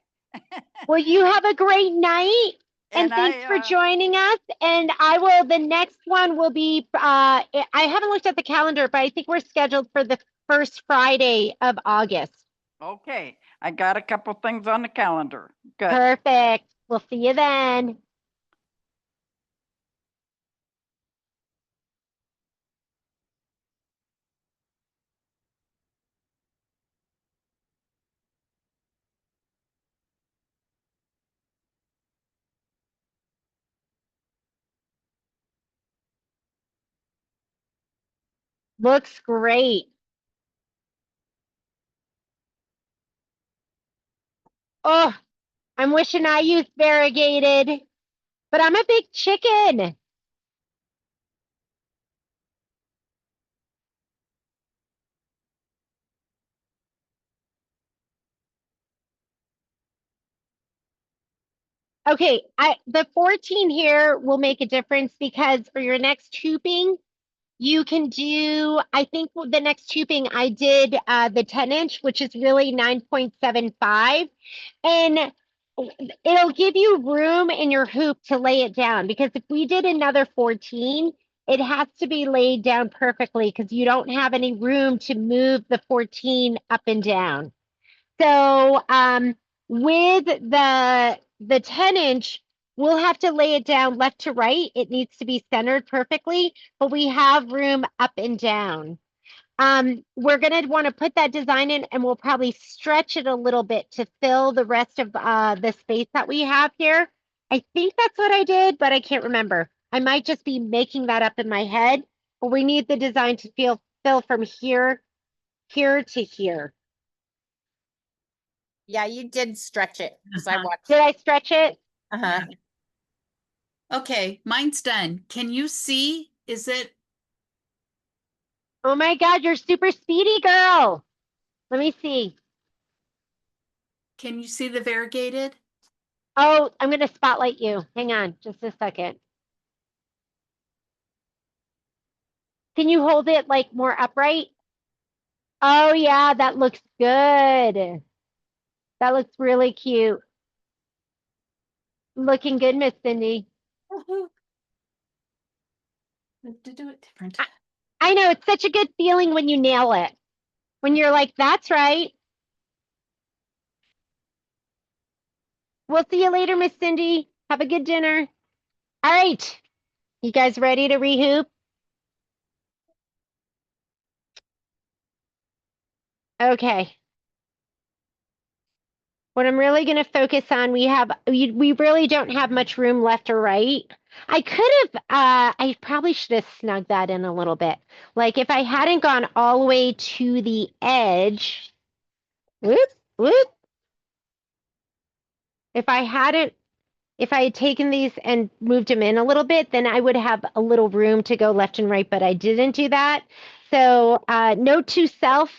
Well, you have a great night. And thanks for joining us. And I will, the next one will be, I haven't looked at the calendar, but I think we're scheduled for the first Friday of August. Okay, I got a couple things on the calendar. Good. Perfect. We'll see you then. Looks great. Oh, I'm wishing I used variegated, but I'm a big chicken. Okay, the 14 here will make a difference because for your next hooping, you can do, I think the next hooping I did the 10-inch, which is really 9.75. And it'll give you room in your hoop to lay it down because if we did another 14, it has to be laid down perfectly because you don't have any room to move the 14 up and down. So with the 10-inch, we'll have to lay it down left to right. It needs to be centered perfectly, but we have room up and down. We're going to want to put that design in and we'll probably stretch it a little bit to fill the rest of the space that we have here. I think that's what I did, but I can't remember. I might just be making that up in my head, but we need the design to fill from here to here. Yeah, you did stretch it because I watched. Did I stretch it? Uh-huh. Okay, mine's done. Can you see? Is it? Oh my God, you're super speedy, girl. Let me see. Can you see the variegated? Oh, I'm going to spotlight you. Hang on just a second. Can you hold it like more upright? Oh yeah, that looks good. That looks really cute. Looking good, Miss Cindy. To do it different. I know, it's such a good feeling when you nail it. When you're like, that's right. We'll see you later, Miss Cindy. Have a good dinner. All right. You guys ready to rehoop? Okay. What I'm really going to focus on, we really don't have much room left or right. I probably should have snugged that in a little bit. Like if I hadn't gone all the way to the edge, whoop, whoop. If I had taken these and moved them in a little bit, then I would have a little room to go left and right, but I didn't do that. So note to self,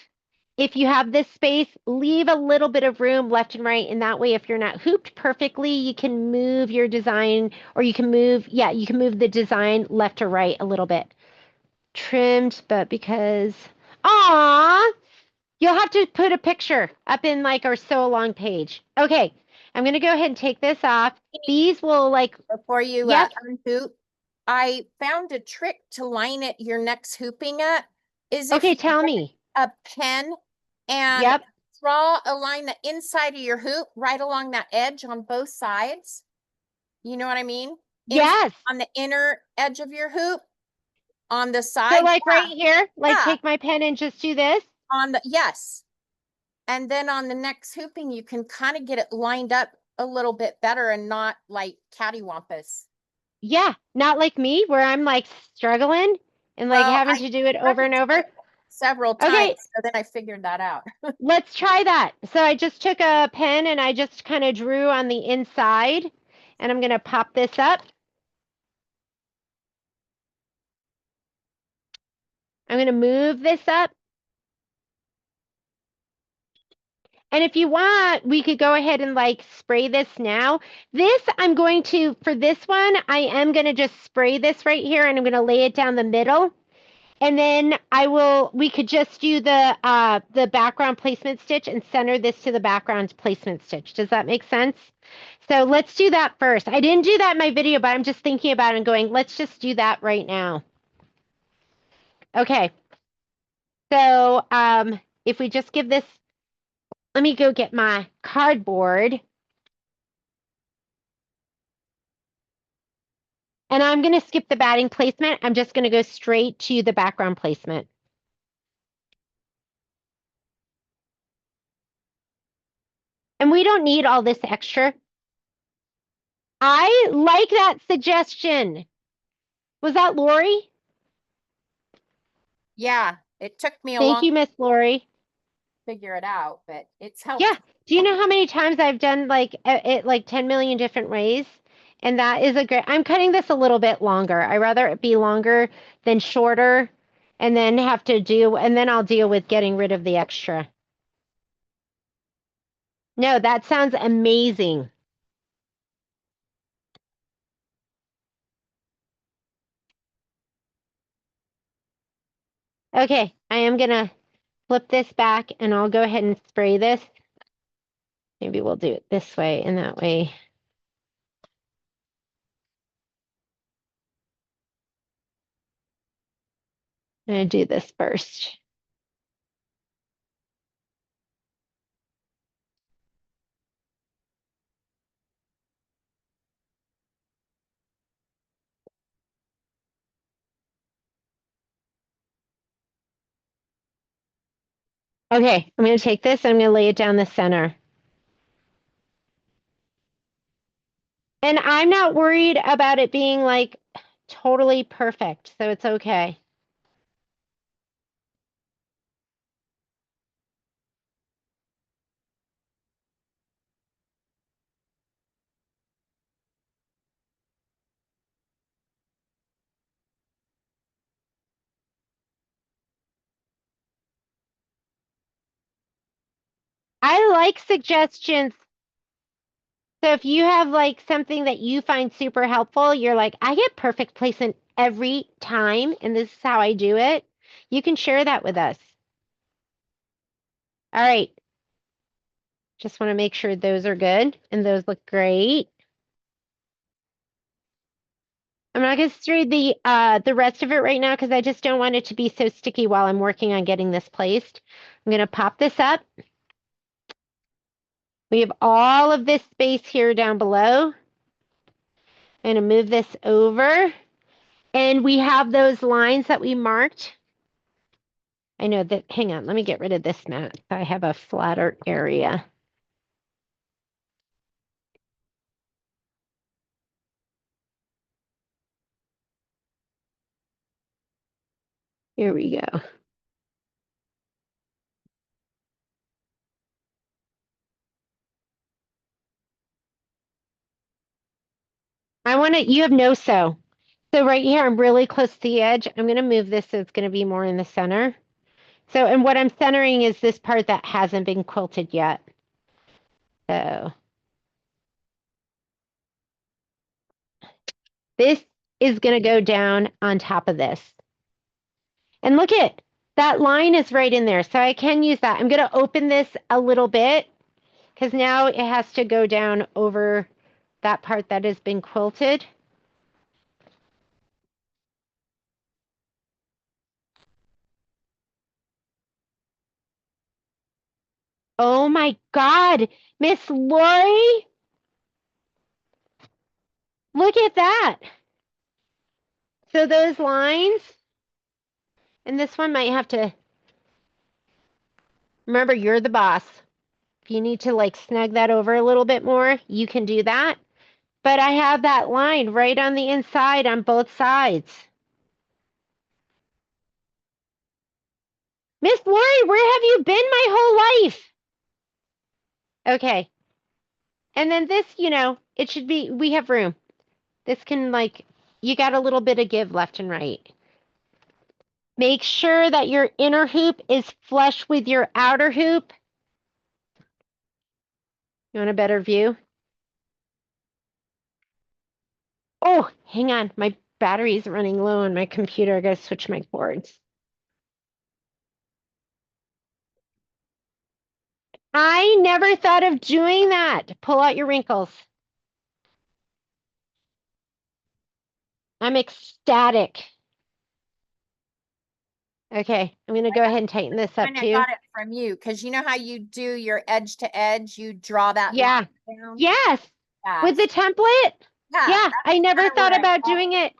if you have this space, leave a little bit of room left and right. And that way, if you're not hooped perfectly, you can move your design, or you can move the design left or right a little bit. Trimmed, but because, you'll have to put a picture up in like our sew along page. Okay, I'm gonna go ahead and take this off. These will like, Before you Yep. unhoop, I found a trick to line it your next hooping up. Is okay, if you tell get me. a pen and Yep. draw a line the inside of your hoop right along that edge on both sides. You know what I mean? Yes. On the inner edge of your hoop, on the So side. like right here, like Yeah. take my pen and just do this. On the, yes. And then on the next hooping, you can kind of get it lined up a little bit better and not like cattywampus. Yeah, not like me where I'm like struggling and like Well, having I to do it over and tried over. several Okay. times, so then I figured that out. Let's try that. So I just took a pen and I just kind of drew on the inside, and I'm going to pop this up. I'm going to move this up. And if you want, we could go ahead and like spray this now. This, for this one, I am going to just spray this right here, and I'm going to lay it down the middle. And then we could just do the background placement stitch and center this to the background placement stitch. Does that make sense? So let's do that first. I didn't do that in my video, but I'm just thinking about it and going, let's just do that right now. Okay. So if we just give this, let me go get my cardboard. And I'm going to skip the batting placement. I'm just going to go straight to the background placement. And we don't need all this extra. I like that suggestion. Was that Lori? Yeah, it took me a Thank long you, Miss Lori. figure it out, but it's helped. Yeah. Do you know how many times I've done like it like 10 million different ways? And that is I'm cutting this a little bit longer. I rather it be longer than shorter, and then and then I'll deal with getting rid of the extra. No, that sounds amazing. Okay, I am gonna flip this back and I'll go ahead and spray this. Maybe we'll do it this way, and that way. I'm gonna do this first. Okay, I'm gonna take this and I'm gonna lay it down the center. And I'm not worried about it being like totally perfect, so it's okay. I like suggestions. So if you have like something that you find super helpful, you're like, I get perfect placement every time, and this is how I do it. You can share that with us. All right. Just want to make sure those are good and those look great. I'm not going to spray the rest of it right now because I just don't want it to be so sticky while I'm working on getting this placed. I'm going to pop this up. We have all of this space here down below. I'm going to move this over. And we have those lines that we marked. I know that, hang on, let me get rid of this mat. So I have a flatter area. Here we go. I want to, you have no sew. So right here, I'm really close to the edge. I'm going to move this so it's going to be more in the center. So, and what I'm centering is this part that hasn't been quilted yet. So this is going to go down on top of this. And look at that line is right in there. So I can use that. I'm going to open this a little bit because now it has to go down over that part that has been quilted. Oh my God, Miss Lori, look at that. So those lines, and this one might have to, remember, you're the boss. If you need to like snug that over a little bit more, you can do that. But I have that line right on the inside on both sides. Miss Lori, where have you been my whole life? Okay. And then this, you know, it should be, we have room. This can like, you got a little bit of give left and right. Make sure that your inner hoop is flush with your outer hoop. You want a better view? Oh, hang on. My battery is running low on my computer. I gotta switch my cords. I never thought of doing that. Pull out your wrinkles. I'm ecstatic. Okay, I'm gonna go ahead and tighten this up I too. got it from you because you know how you do your edge to edge, you draw that Yeah. line down? Yes. With the template? Yeah, I never thought about doing it.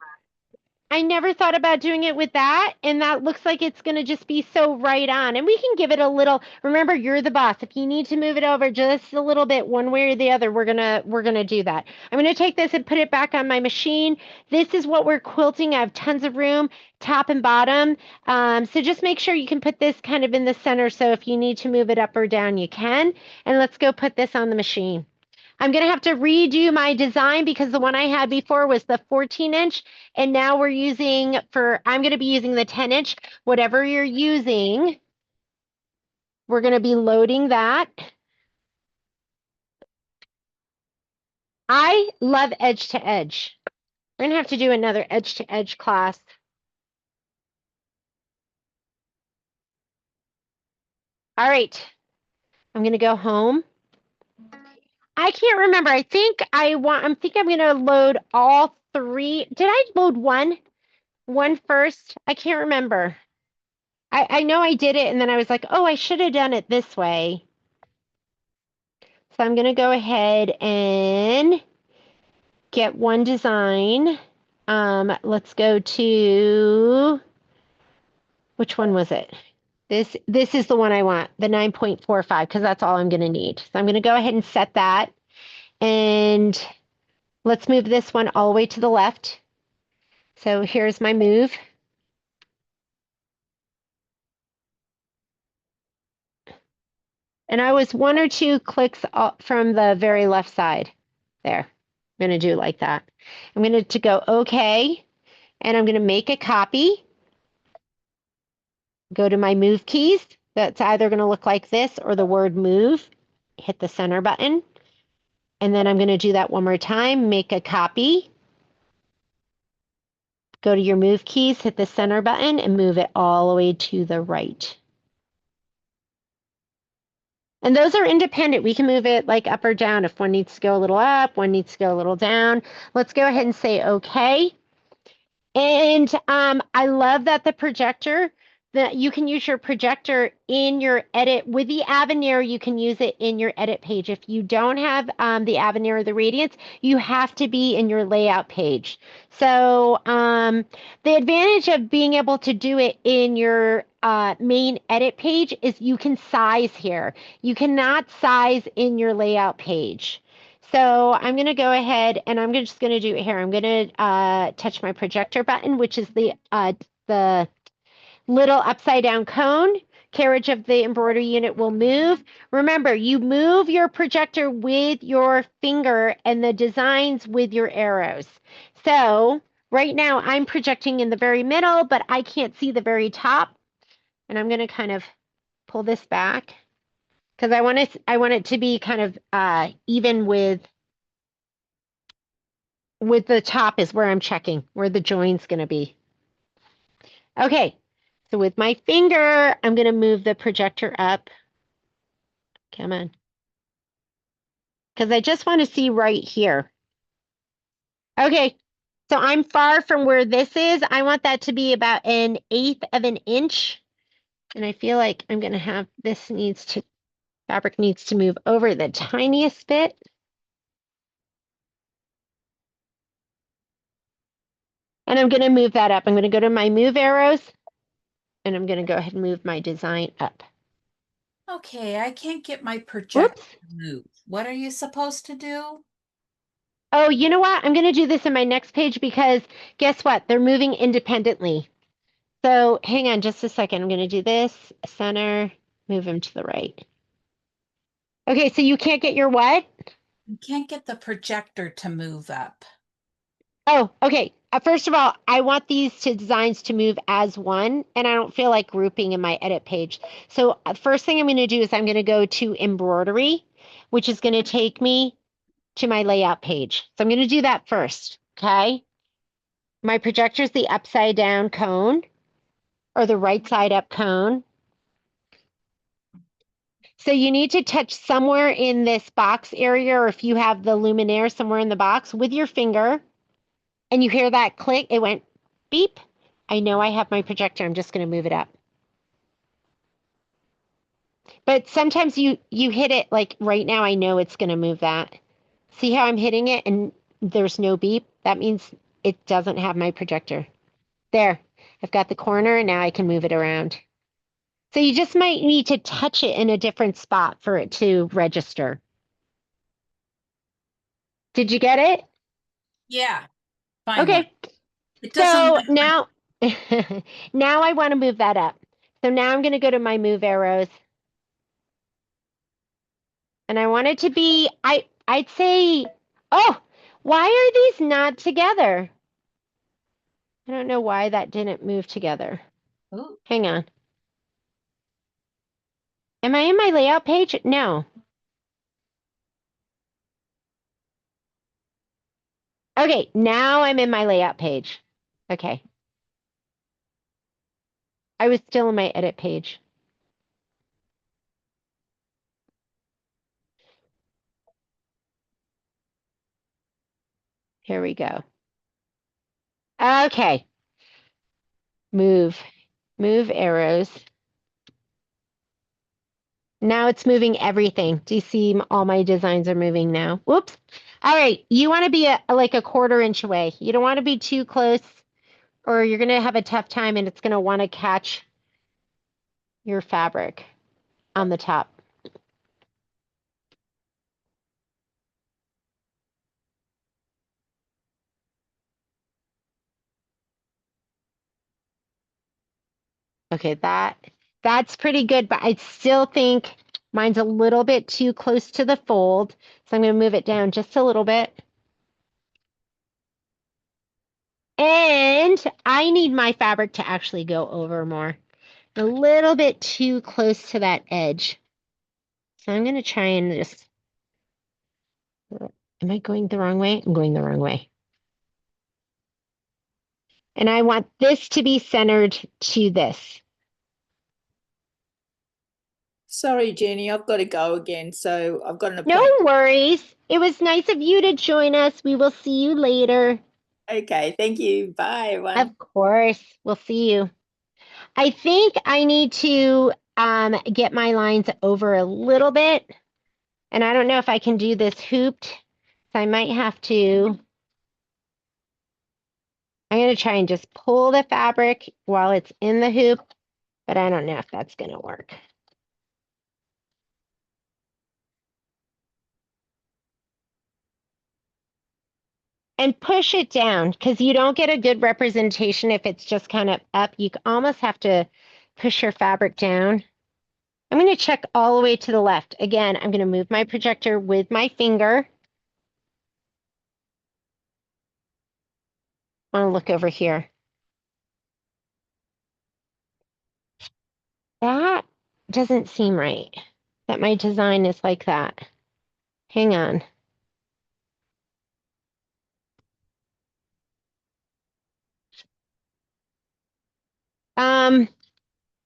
I never thought about doing it with that, and that looks like it's going to just be so right on. And we can give it a little, remember, you're the boss. If you need to move it over just a little bit one way or the other, we're going to do that. I'm going to take this and put it back on my machine. This is what we're quilting. I have tons of room, top and bottom. So just make sure you can put this kind of in the center. So if you need to move it up or down, you can. And let's go put this on the machine. I'm going to have to redo my design because the one I had before was the 14-inch, and now we're using I'm going to be using the 10-inch. Whatever you're using, we're going to be loading that. I love edge to edge. We're going to have to do another edge to edge class. All right. I'm going to go home. I can't remember. I think I'm going to load all three. Did I load one first? I can't remember. I know I did it, and then I was like, oh, I should have done it this way. So I'm going to go ahead and get one design. Let's go to, which one was it? This is the one I want, the 9.45, because that's all I'm going to need. So I'm going to go ahead and set that. And let's move this one all the way to the left. So here's my move. And I was one or two clicks from the very left side. There. I'm going to do like that. I'm going to go OK, and I'm going to make a copy. Go to my move keys. That's either going to look like this or the word move. Hit the center button. And then I'm going to do that one more time. Make a copy. Go to your move keys, hit the center button, and move it all the way to the right. And those are independent. We can move it like up or down. If one needs to go a little up, one needs to go a little down. Let's go ahead and say OK. And I love that the projector you can use your projector in your edit with the Avenir. You can use it in your edit page. If you don't have the Avenir or the Radiance, you have to be in your layout page. So the advantage of being able to do it in your main edit page is you can size here. You cannot size in your layout page. So I'm going to go ahead and I'm just going to do it here. I'm going to touch my projector button, which is the little upside down cone. Carriage of the embroidery unit will move. Remember, you move your projector with your finger and the designs with your arrows. So right now I'm projecting in the very middle, but I can't see the very top. And I'm going to kind of pull this back because I want it to be kind of even with the top is where I'm checking, where the join's going to be. Okay, so with my finger, I'm going to move the projector up. Come on. Because I just want to see right here. Okay, so I'm far from where this is. I want that to be about 1/8 of an inch. And I feel like I'm going to have, fabric needs to move over the tiniest bit. And I'm going to move that up. I'm going to go to my move arrows. And I'm going to go ahead and move my design up. Okay, I can't get my projector Oops. to move. What are you supposed to do? Oh, you know what? I'm going to do this in my next page because guess what? They're moving independently. So hang on just a second. I'm going to do this, center, move him to the right. Okay, so you can't get your what? You can't get the projector to move up. Oh, okay. First of all, I want these designs to move as one, and I don't feel like grouping in my edit page. So first thing I'm going to do is I'm going to go to embroidery, which is going to take me to my layout page. So I'm going to do that first, okay? My projector is the upside down cone or the right side up cone. So you need to touch somewhere in this box area, or if you have the luminaire somewhere in the box with your finger, and you hear that click, it went beep. I know I have my projector. I'm just going to move it up. But sometimes you hit it like right now, I know it's going to move that. See how I'm hitting it and there's no beep? That means it doesn't have my projector. There, I've got the corner and now I can move it around. So you just might need to touch it in a different spot for it to register. Did you get it? Yeah, finally. Okay. It So doesn't. now, now I want to move that up. So now I'm going to go to my move arrows. And I want it to be, I'd say, oh, why are these not together? I don't know why that didn't move together. Ooh. Hang on. Am I in my layout page? No. Okay, now I'm in my layout page. Okay. I was still in my edit page. Here we go. Okay. Move arrows. Now it's moving everything. Do you see all my designs are moving now? Whoops. All right, you want to be like a 1/4 inch away. You don't want to be too close or you're going to have a tough time and it's going to want to catch your fabric on the top. Okay, that's pretty good, but I still think mine's a little bit too close to the fold. So I'm going to move it down just a little bit. And I need my fabric to actually go over more. A little bit too close to that edge. So I'm going to try and just, am I going the wrong way? I'm going the wrong way. And I want this to be centered to this. Sorry, Jenny, I've got to go again. So I've got an No appointment. worries. It was nice of you to join us. We will see you later. Okay, thank you. Bye, everyone. Of course. We'll see you. I think I need to get my lines over a little bit. And I don't know if I can do this hooped. So I might have to. I'm going to try and just pull the fabric while it's in the hoop, but I don't know if that's going to work. And push it down because you don't get a good representation if it's just kind of up. You almost have to push your fabric down. I'm going to check all the way to the left. Again, I'm going to move my projector with my finger. I want to look over here. That doesn't seem right, that my design is like that. Hang on.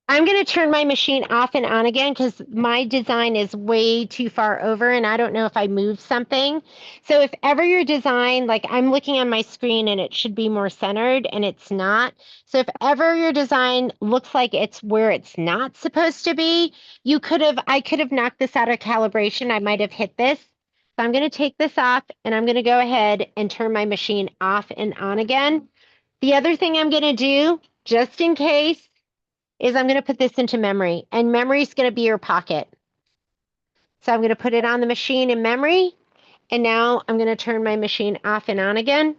I'm going to turn my machine off and on again because my design is way too far over and I don't know if I moved something. So if ever your design, like I'm looking on my screen and it should be more centered and it's not. So if ever your design looks like it's where it's not supposed to be, I could have knocked this out of calibration. I might have hit this. So I'm going to take this off and I'm going to go ahead and turn my machine off and on again. The other thing I'm going to do, just in case, is I'm going to put this into memory, and memory is going to be your pocket. So I'm going to put it on the machine in memory, and now I'm going to turn my machine off and on again.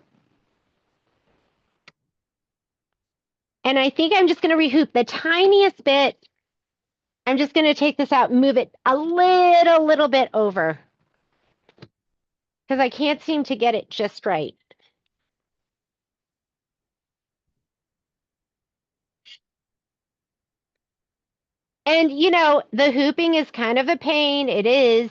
And I think I'm just going to rehoop the tiniest bit. I'm just going to take this out and move it a little bit over because I can't seem to get it just right. And you know, the hooping is kind of a pain. It is,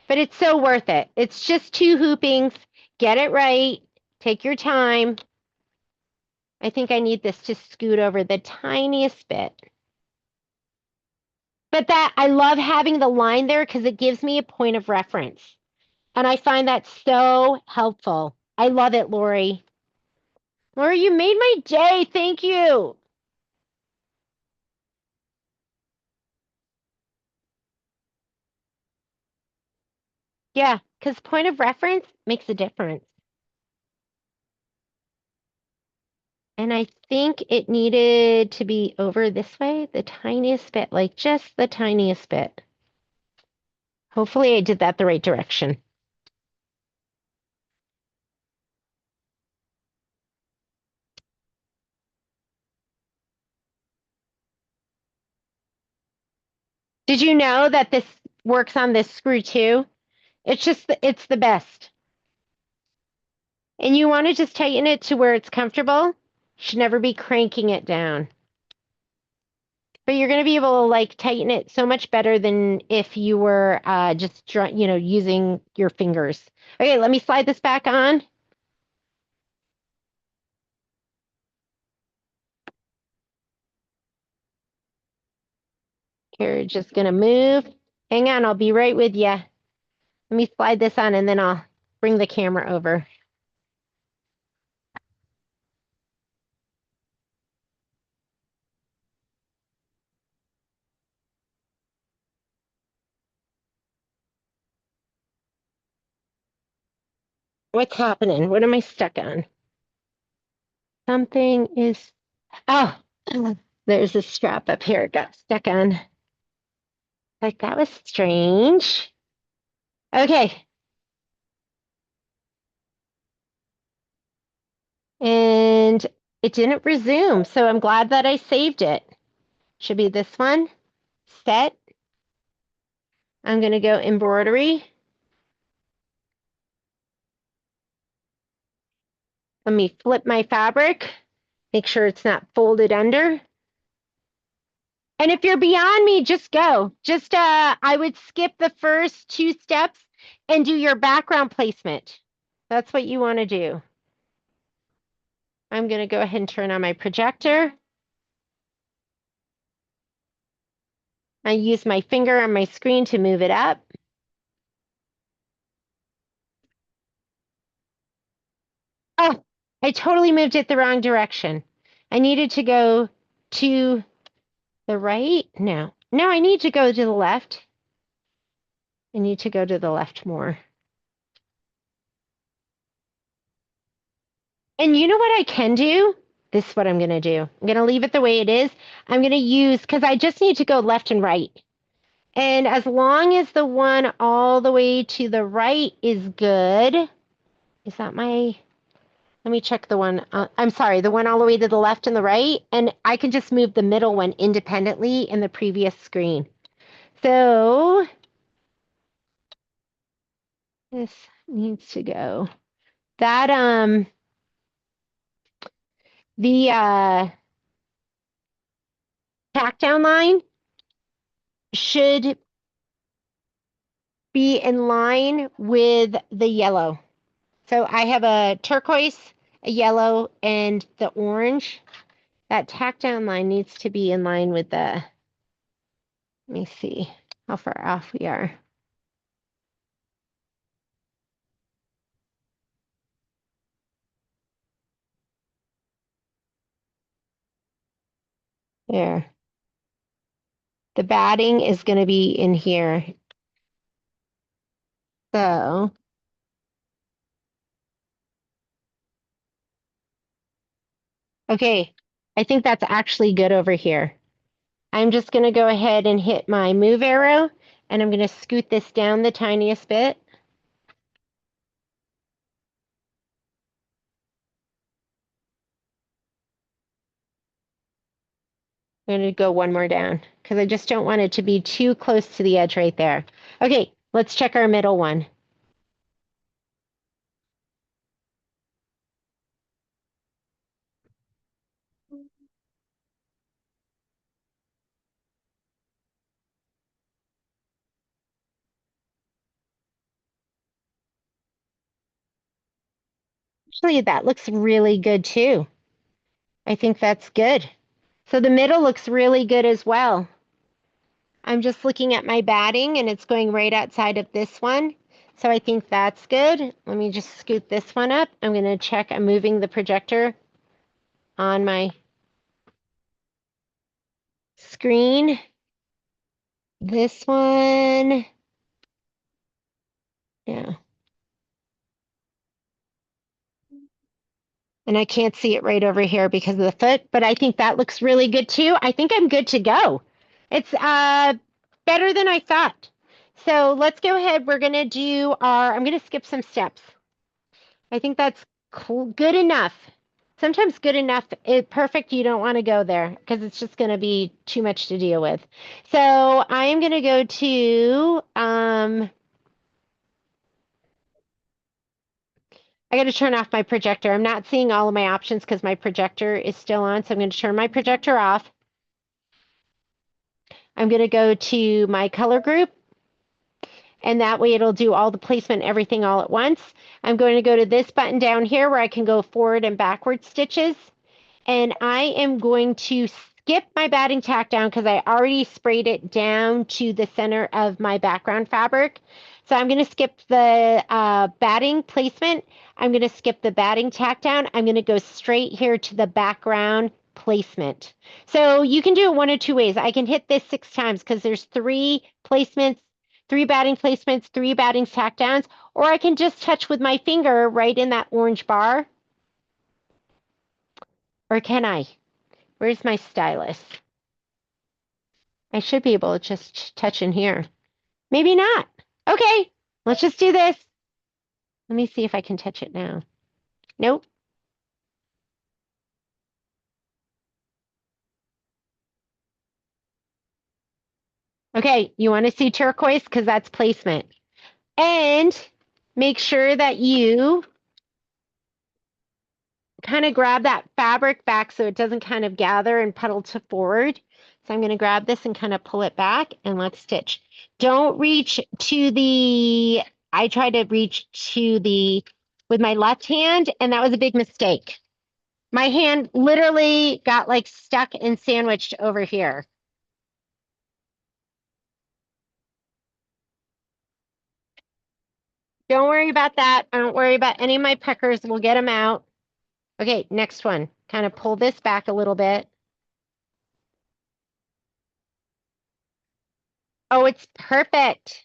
but it's so worth it. It's just 2 hoopings. Get it right. Take your time. I think I need this to scoot over the tiniest bit. But that, I love having the line there because it gives me a point of reference. And I find that so helpful. I love it, Lori. Lori, you made my day. Thank you. Yeah, because point of reference makes a difference. And I think it needed to be over this way, the tiniest bit, like just the tiniest bit. Hopefully I did that the right direction. Did you know that this works on this screw too? It's just, it's the best. And you want to just tighten it to where it's comfortable. Should never be cranking it down. But you're going to be able to like tighten it so much better than if you were just, using your fingers. Okay, let me slide this back on. You're just going to move. Hang on, I'll be right with you. Let me slide this on and then I'll bring the camera over. What's happening? What am I stuck on? Something is, oh, there's a strap up here it got stuck on. Like that was strange. Okay. And it didn't resume, so I'm glad that I saved it. Should be this one. Set. I'm going to go embroidery. Let me flip my fabric. Make sure it's not folded under. And if you're beyond me, just go. Just, I would skip the first 2 steps and do your background placement. That's what you want to do. I'm going to go ahead and turn on my projector. I use my finger on my screen to move it up. Oh, I totally moved it the wrong direction. I needed to go to The right? No. No, I need to go to the left. I need to go to the left more. And you know what I can do? This is what I'm going to do. I'm going to leave it the way it is. I'm going to use, because I just need to go left and right. And as long as the one all the way to the right is good, is that my, let me check the one, I'm sorry, the one all the way to the left and the right, and I can just move the middle one independently in the previous screen. So this needs to go. That, the tack down line should be in line with the yellow. So I have a turquoise, a yellow, and the orange. That tack down line needs to be in line with the, let me see how far off we are. There. The batting is going to be in here. So, okay, I think that's actually good over here. I'm just going to go ahead and hit my move arrow, and I'm going to scoot this down the tiniest bit. I'm going to go one more down because I just don't want it to be too close to the edge right there. Okay, let's check our middle one. Actually, that looks really good too. I think that's good. So the middle looks really good as well. I'm just looking at my batting and it's going right outside of this one. So I think that's good. Let me just scoot this one up. I'm going to check. I'm moving the projector on my screen. This one. Yeah. And I can't see it right over here because of the foot, but I think that looks really good too. I think I'm good to go. It's better than I thought. So let's go ahead. We're going to do our, I'm going to skip some steps. I think that's cool, good enough. Sometimes good enough, perfect, you don't want to go there because it's just going to be too much to deal with. So I am going to go to, I got to turn off my projector. I'm not seeing all of my options because my projector is still on. So I'm going to turn my projector off. I'm going to go to my color group. And that way it'll do all the placement, everything all at once. I'm going to go to this button down here where I can go forward and backward stitches. And I am going to skip my batting tack down because I already sprayed it down to the center of my background fabric. So I'm going to skip the batting placement. I'm going to skip the batting tack down. I'm going to go straight here to the background placement. So you can do it one of two ways. I can hit this 6 times because there's 3 placements, 3 batting placements, 3 batting tack downs, or I can just touch with my finger right in that orange bar. Or can I? Where's my stylus? I should be able to just touch in here. Maybe not. Okay, let's just do this. Let me see if I can touch it now. Nope. Okay, you want to see turquoise because that's placement. And make sure that you kind of grab that fabric back so it doesn't kind of gather and puddle to forward. So I'm going to grab this and kind of pull it back and let's stitch. Don't reach to the, I try to reach to the, with my left hand, and that was a big mistake. My hand literally got like stuck and sandwiched over here. Don't worry about that. I don't worry about any of my peckers. We'll get them out. Okay, next one. Kind of pull this back a little bit. Oh, it's perfect.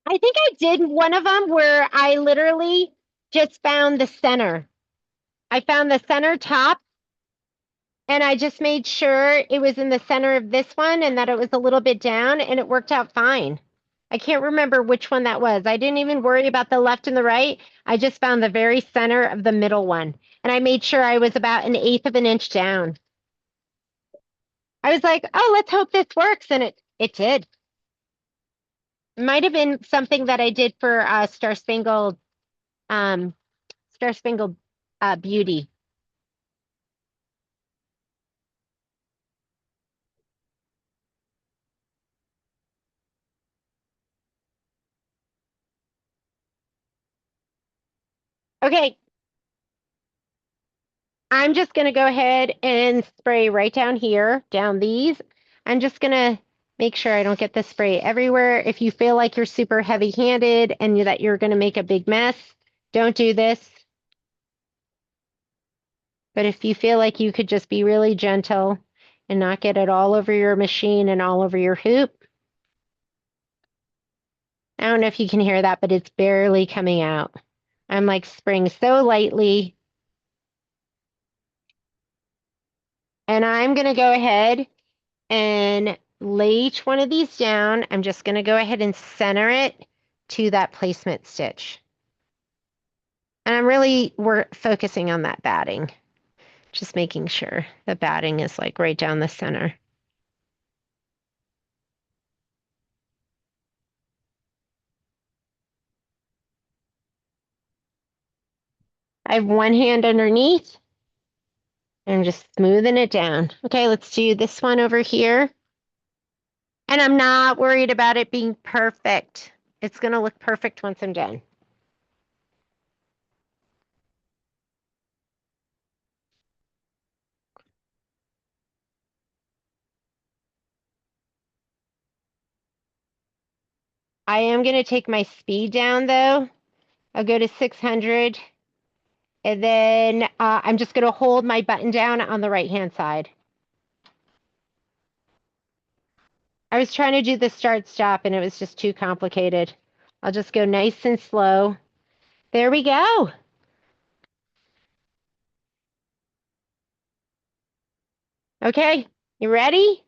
I think I did one of them where I literally just found the center. I found the center top and I just made sure it was in the center of this one and that it was a little bit down and it worked out fine. I can't remember which one that was. I didn't even worry about the left and the right. I just found the very center of the middle one. And I made sure I was about 1/8 of an inch down. I was like, oh, let's hope this works. And it did. It might have been something that I did for Star Spangled Beauty. Okay. I'm just going to go ahead and spray right down here, down these. I'm just going to make sure I don't get the spray everywhere. If you feel like you're super heavy-handed and that you're going to make a big mess, don't do this. But if you feel like you could just be really gentle and not get it all over your machine and all over your hoop. I don't know if you can hear that, but it's barely coming out. I'm like spraying so lightly. And I'm going to go ahead and lay each one of these down. I'm just going to go ahead and center it to that placement stitch. And I'm really focusing on that batting, just making sure the batting is like right down the center. I have one hand underneath. I'm just smoothing it down. Okay, let's do this one over here. And I'm not worried about it being perfect. It's going to look perfect once I'm done. I am going to take my speed down though. I'll go to 600. And then I'm just going to hold my button down on the right-hand side. I was trying to do the start-stop and it was just too complicated. I'll just go nice and slow. There we go. Okay, you ready?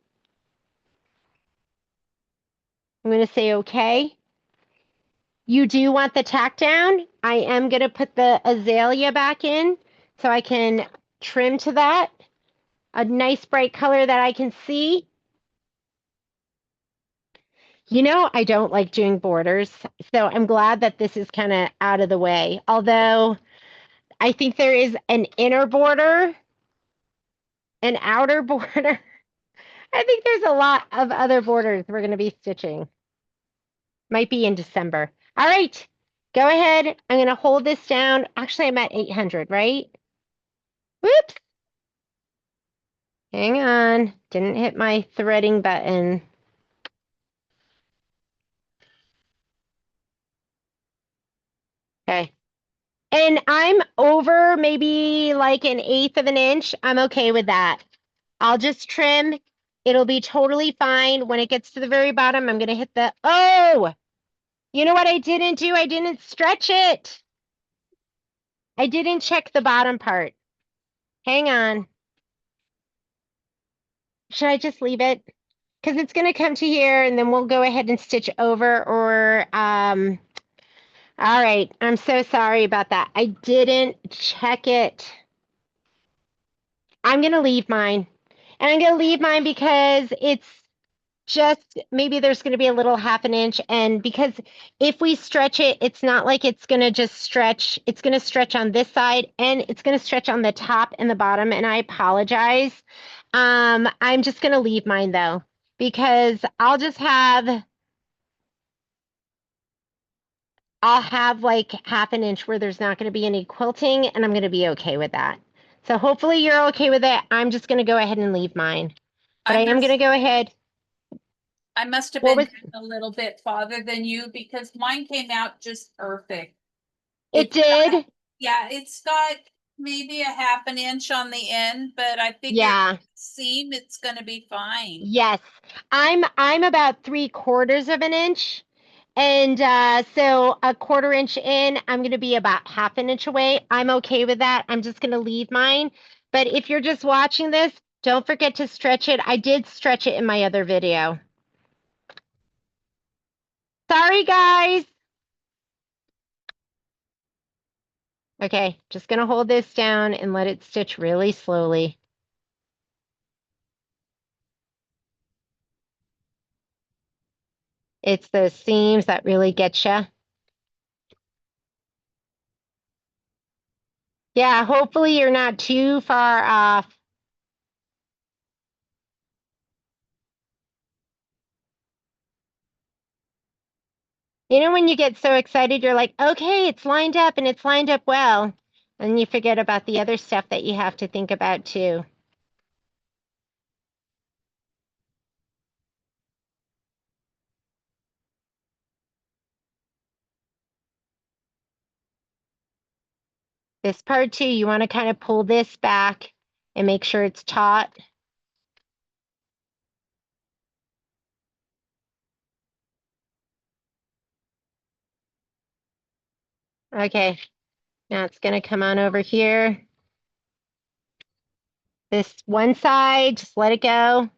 I'm going to say okay. You do want the tack down. I am going to put the azalea back in so I can trim to that. A nice bright color that I can see. You know, I don't like doing borders, so I'm glad that this is kind of out of the way. Although I think there is an inner border, an outer border. I think there's a lot of other borders we're going to be stitching. Might be in December. All right, go ahead. I'm going to hold this down. Actually, I'm at 800, right? Whoops. Hang on. Didn't hit my threading button. Okay. And I'm over maybe like 1/8 of an inch. I'm okay with that. I'll just trim. It'll be totally fine. When it gets to the very bottom, I'm going to hit the, oh, you know what I didn't do? I didn't stretch it. I didn't check the bottom part. Hang on. Should I just leave it? Because it's going to come to here and then we'll go ahead and stitch over or, all right. I'm so sorry about that. I didn't check it. I'm going to leave mine. And I'm going to leave mine because it's just, maybe there's going to be a little 1/2 inch. And because if we stretch it, it's not like it's going to just stretch. It's going to stretch on this side and it's going to stretch on the top and the bottom. And I apologize. I'm just going to leave mine though, because I'll have like 1/2 inch where there's not going to be any quilting and I'm going to be okay with that. So hopefully you're okay with it. I'm just going to go ahead and leave mine. But I am going to go ahead. I must have What been was a little bit farther than you because mine came out just perfect. it It's got, did? yeah, it's got maybe a half an inch on the end, but I figure Yeah. seam, it's gonna be fine. Yes. I'm about 3/4 of an inch. And so a 1/4 inch in, I'm going to be about half an inch away. I'm okay with that. I'm just going to leave mine. But if you're just watching this, don't forget to stretch it. I did stretch it in my other video. Sorry, guys. Okay, just going to hold this down and let it stitch really slowly. It's those seams that really get you. Yeah, hopefully you're not too far off. You know, when you get so excited, you're like, okay, it's lined up and it's lined up well. And you forget about the other stuff that you have to think about too. This part too, you want to kind of pull this back and make sure it's taut. Okay, now it's going to come on over here. This one side, just let it go.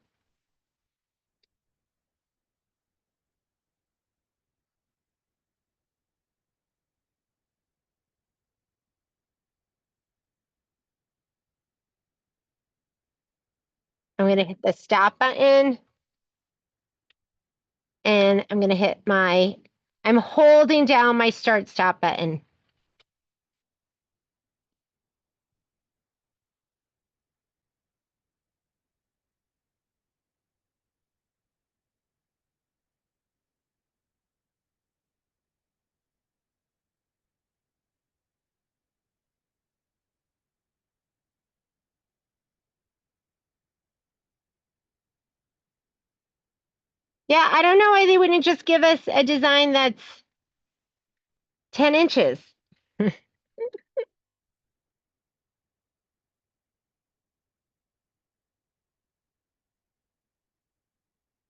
I'm going to hit the stop button. And I'm going to hit I'm holding down my start stop button. Yeah, I don't know why they wouldn't just give us a design that's 10 inches.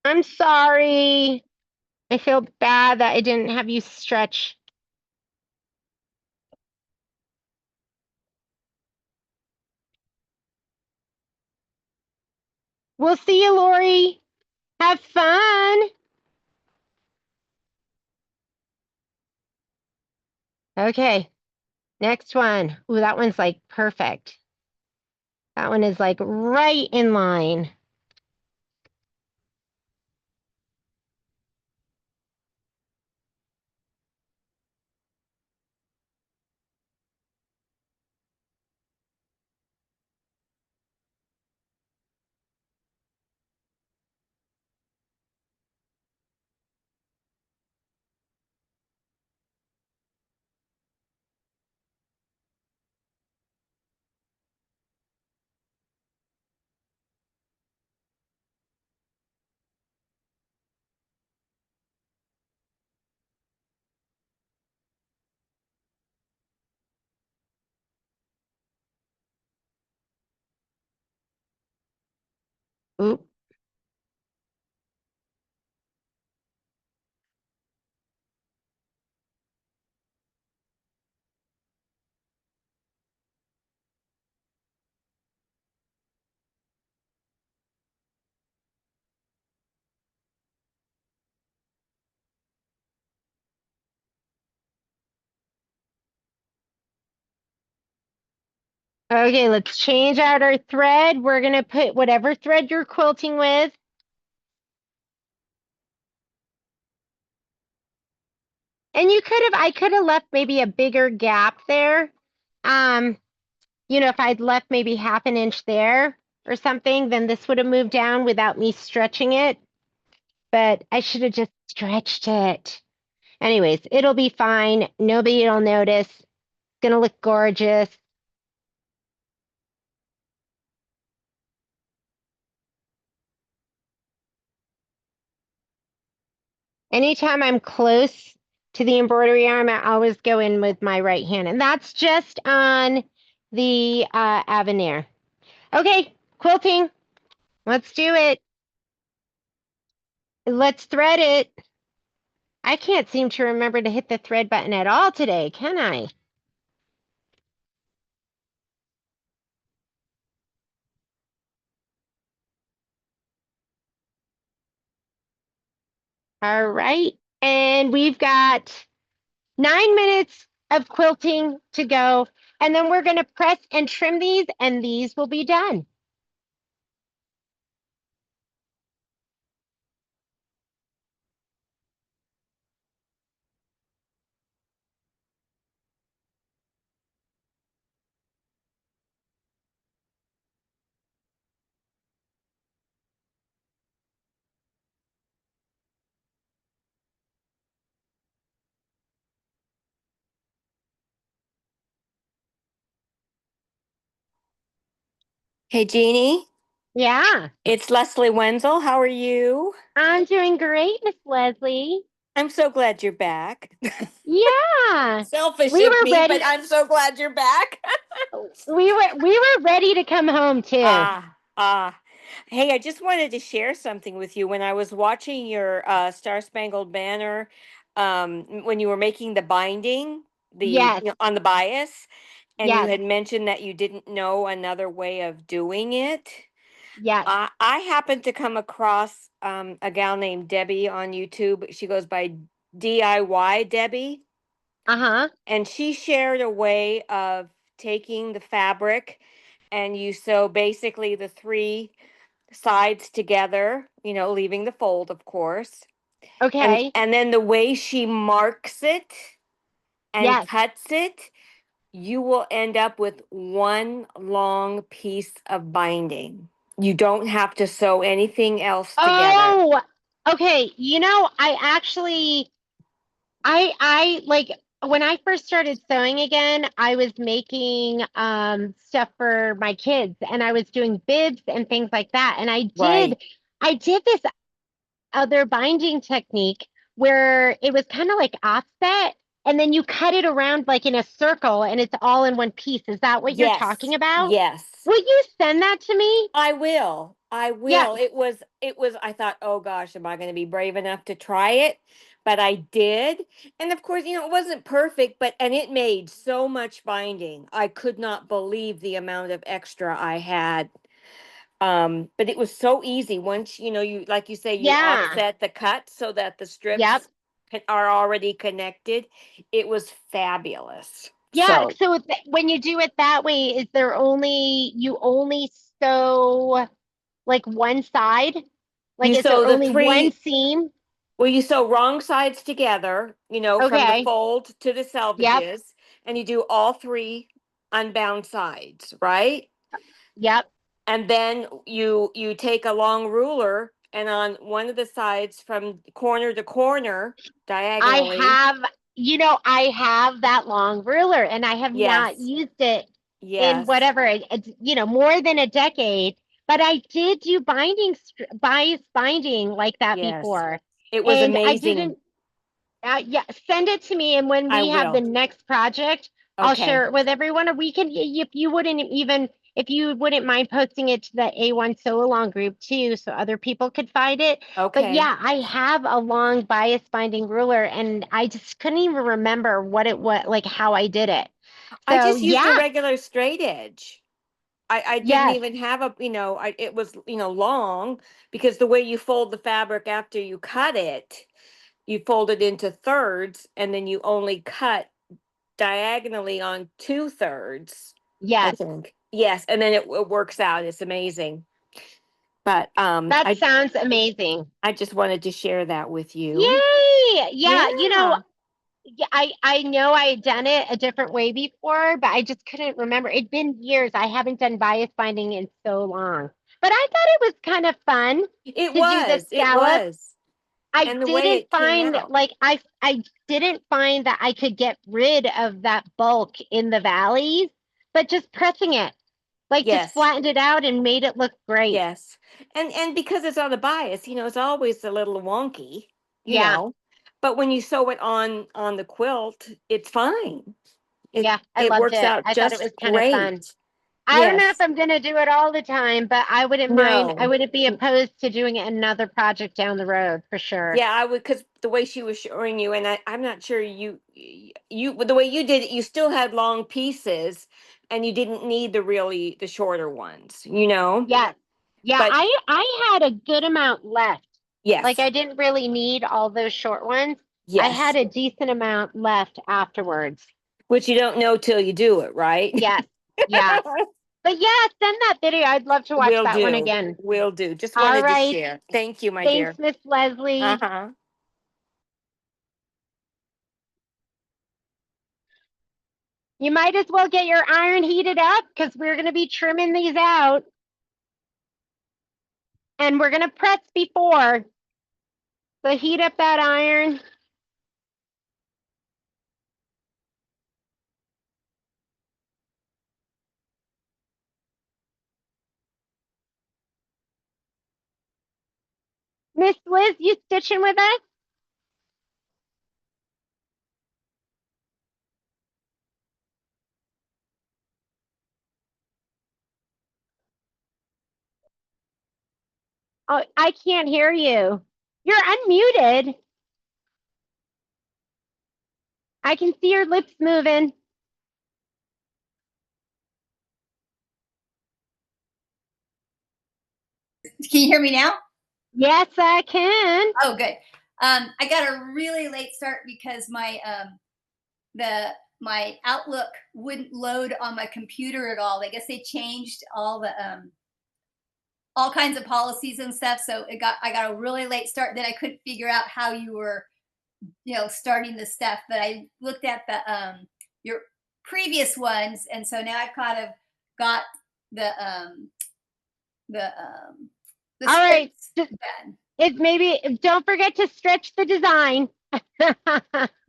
I'm sorry. I feel bad that I didn't have you stretch. We'll see you, Lori. Have fun. Okay, next one. Ooh, that one's like perfect. That one is like right in line. Oop. Okay, let's change out our thread. We're gonna put whatever thread you're quilting with. And I could have left maybe a bigger gap there. If I'd left maybe half an inch there or something, then this would have moved down without me stretching it. But I should have just stretched it. Anyways, it'll be fine. Nobody will notice. It's gonna look gorgeous. Anytime I'm close to the embroidery arm, I always go in with my right hand. And that's just on the Avenir. Okay, quilting. Let's do it. Let's thread it. I can't seem to remember to hit the thread button at all today, can I? All right. And we've got 9 minutes of quilting to go. And then we're going to press and trim these, and these will be done. Hey, Jeannie, Yeah, it's Leslie Wenzel. How are you? I'm doing great, Miss Leslie. I'm so glad you're back. Yeah, Selfish we of were me, but ready. I'm so glad you're back. We were ready to come home too. Ah. Hey, I just wanted to share something with you. When I was watching your Star Spangled Banner, when you were making the binding, Yes, on the bias, and you yes, had mentioned that you didn't know another way of doing it. yes. I happened to come across a gal named Debbie on YouTube. She goes by DIY Debbie, Uh-huh. and she shared a way of taking the fabric and you sew basically the three sides together, leaving the fold, of course. And Okay. and then the way she marks it and Yes. cuts it, you will end up with one long piece of binding. You don't have to sew anything else together. Oh, okay. I actually I like when I first started sewing again, I was making stuff for my kids and I was doing bibs and things like that. And Right. I did this other binding technique where it was kind of like offset and then you cut it around like in a circle and it's all in one piece. Is that what you're talking Yes. about? Yes. Will you send that to me? I will. I Yeah, will. It was I thought, "Oh gosh, am I going to be brave enough to try it?" But I did. And of course, it wasn't perfect, and it made so much binding. I could not believe the amount of extra I had. But it was so easy once, you like you say you yeah, offset the cut so that the yep. strips are already connected. It was fabulous. Yeah, So, so when you do it that way, is there you only sew like one side? Like, you is there sew the only one three. seam? Well, you sew wrong sides together, from the Okay. fold to the Yep. selvages, and you do all three unbound sides, right? Yep. And then you take a long ruler, and on one of the sides from corner to corner, I diagonally. have, I have that long ruler and I have not Yes, used it in yes, whatever, more than a decade, but I did do bias binding like that yes. before. It was And I amazing. didn't. Yeah, send it to me, and when I we have the will. next project, I'll Okay, share it with everyone. Or we can, if you wouldn't mind posting it to the A1 Sew Along group too, so other people could find it. But okay. yeah, I have a long bias binding ruler, and I just couldn't even remember what it was, like how I did it. I So just used a yeah, regular straight edge. I didn't yes, even have it was, long, because the way you fold the fabric after you cut it, you fold it into thirds and then you only cut diagonally on 2/3, I yes, think. Yes, and then it works out. It's amazing. But that sounds amazing. I just wanted to share that with you. Yay! Yeah, Yeah. yeah, I know I had done it a different way before, but I just couldn't remember. It'd been years. I haven't done bias binding in so long. But I thought it was kind of fun It to do the was. It scallop. was. I And the way didn't it came find out. like I didn't find that I could get rid of that bulk in the valleys, but just pressing it, like just Yes. flattened it out and made it look great. Yes. And because it's on the bias, it's always a little wonky, you Yeah. know. but when you sew it on the quilt, it's fine. Yeah, I It loved works it. out I thought it just was kind of fun. great. I don't know if Yes. I'm going to do it all the time, but I wouldn't mind. I No. wouldn't be opposed to doing another project down the road for sure. Yeah, I would, because the way she was showing you, and I'm not sure the way you did it, you still had long pieces, and you didn't need the shorter ones, you know. Yes. Yeah, But I had a good amount left. Like yes, I didn't really need all those short ones. I had yes, a decent amount left afterwards. which you don't know till you do it, right? Yes. Yeah. But yeah, send that video. I'd love to watch Will that one do. again. Will do. Just All wanted to right. share. Thank you, my Thanks, dear. Miss Leslie. Uh-huh. You might as well get your iron heated up because we're going to be trimming these out. And we're going to press before. So heat up that iron. Miss Liz, you stitching with us? Oh, I can't hear you. You're unmuted. I can see your lips moving. Can you hear me now? Yes, I can. Oh, good. I got a really late start because my my Outlook wouldn't load on my computer at all. I guess they changed all kinds of policies and stuff. So I got a really late start. Then I couldn't figure out how you were, starting the stuff. But I looked at your previous ones, and so now I've kind of got the All right. done. It's maybe don't forget to stretch the design.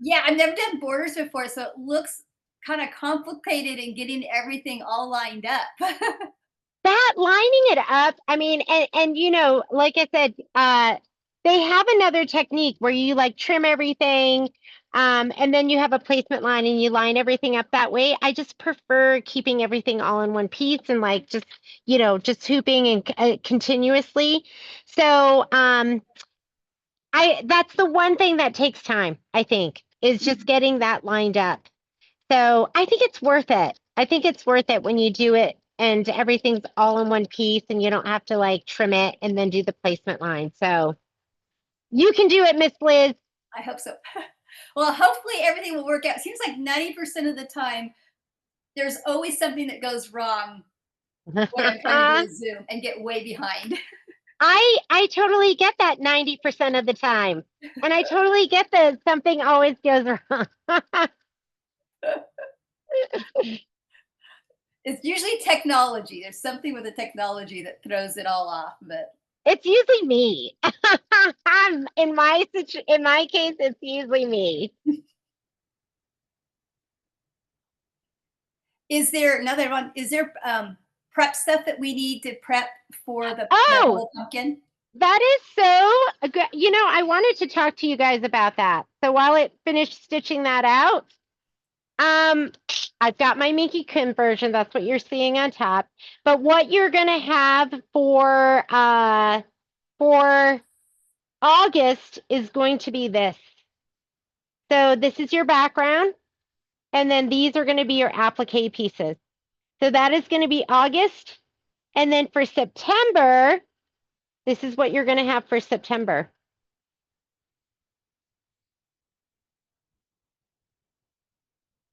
Yeah, I've never done borders before, so it looks kind of complicated in getting everything all lined up. That lining it up, I mean, and like I said, they have another technique where you like trim everything, and then you have a placement line and you line everything up that way. I just prefer keeping everything all in one piece and like just hooping and continuously. So, that's the one thing that takes time, I think, is just getting that lined up. So I think it's worth it. I think it's worth it when you do it and everything's all in one piece and you don't have to like trim it and then do the placement line. So you can do it, Miss Liz. I hope so. Well, hopefully everything will work out. It seems like 90% of the time, there's always something that goes wrong when I'm trying to do a Zoom and get way behind. I totally get that 90% of the time. And I totally get that something always goes wrong. It's usually technology. There's something with the technology that throws it all off, but it's usually me. in my case, it's usually me. is there another one? Is there prep stuff that we need to prep for the whole pumpkin? That is so good. I wanted to talk to you guys about that. So while it finished stitching that out, I've got my Minky conversion. That's what you're seeing on top. But what you're gonna have for August is going to be this. So this is your background, and then these are going to be your applique pieces. So that is going to be August. And then for September, this is what you're going to have for September.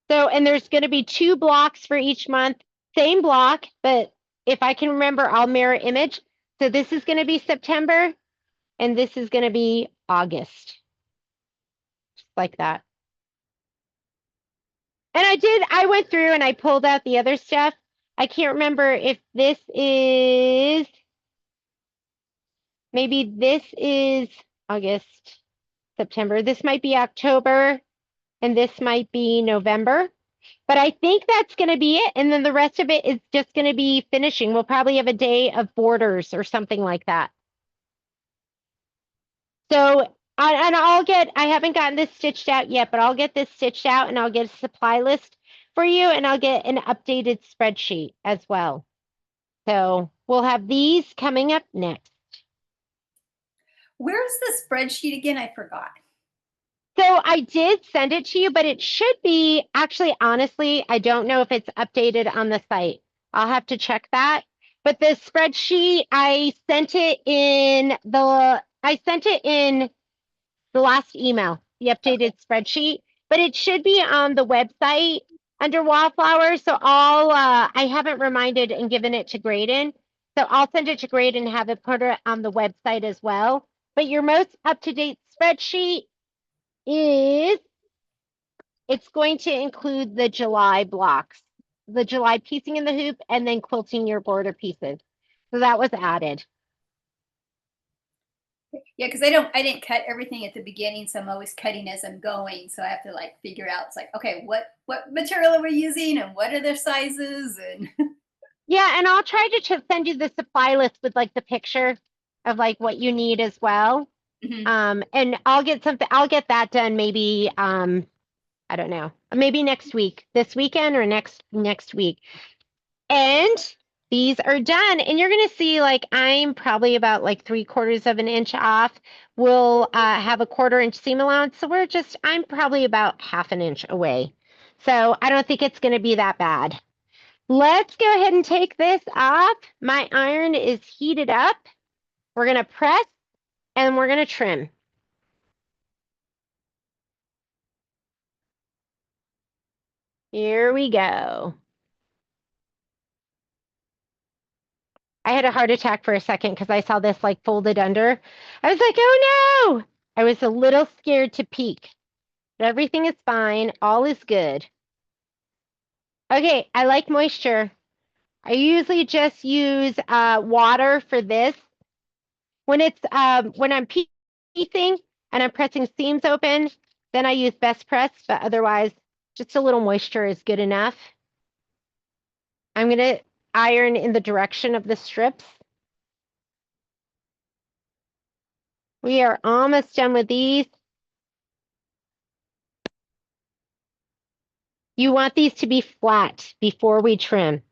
So, and there's going to be 2 blocks for each month, same block, but if I can remember, I'll mirror image. So this is going to be September, and this is going to be August. Just like that. And I went through and I pulled out the other stuff. I can't remember if this is, maybe this is August, September. This might be October, and this might be November. But I think that's going to be it. And then the rest of it is just going to be finishing. We'll probably have a day of borders or something like that. So And I haven't gotten this stitched out yet, but I'll get this stitched out and I'll get a supply list for you and I'll get an updated spreadsheet as well. So we'll have these coming up next. Where's the spreadsheet again? I forgot. So I did send it to you, but it should be actually, honestly, I don't know if it's updated on the site. I'll have to check that. But the spreadsheet, I sent it in the last email, the updated spreadsheet, but it should be on the website under Wallflower. So I haven't reminded and given it to Graydon. So I'll send it to Graydon and have it put it on the website as well. But your most up-to-date spreadsheet it's going to include the July blocks, the July piecing in the hoop, and then quilting your border pieces. So that was added. Yeah, because I didn't cut everything at the beginning, so I'm always cutting as I'm going. So I have to like figure out. It's like, okay, what material are we using, and what are their sizes, and Yeah, and I'll try to send you the supply list with like the picture of like what you need as well. And I'll get that done maybe I don't know, maybe next week, this weekend or next week. And these are done. And you're going to see like I'm probably about like 3/4 of an inch off. We'll have a 1/4 inch seam allowance. So I'm probably about 1/2 an inch away. So I don't think it's going to be that bad. Let's go ahead and take this off. My iron is heated up. We're going to press and we're going to trim. Here we go. I had a heart attack for a second because I saw this like folded under. I was like, oh no! I was a little scared to peek. But everything is fine. All is good. Okay, I like moisture. I usually just use water for this. When I'm piecing and I'm pressing seams open, then I use best press, but otherwise just a little moisture is good enough. I'm gonna iron in the direction of the strips. We are almost done with these. You want these to be flat before we trim.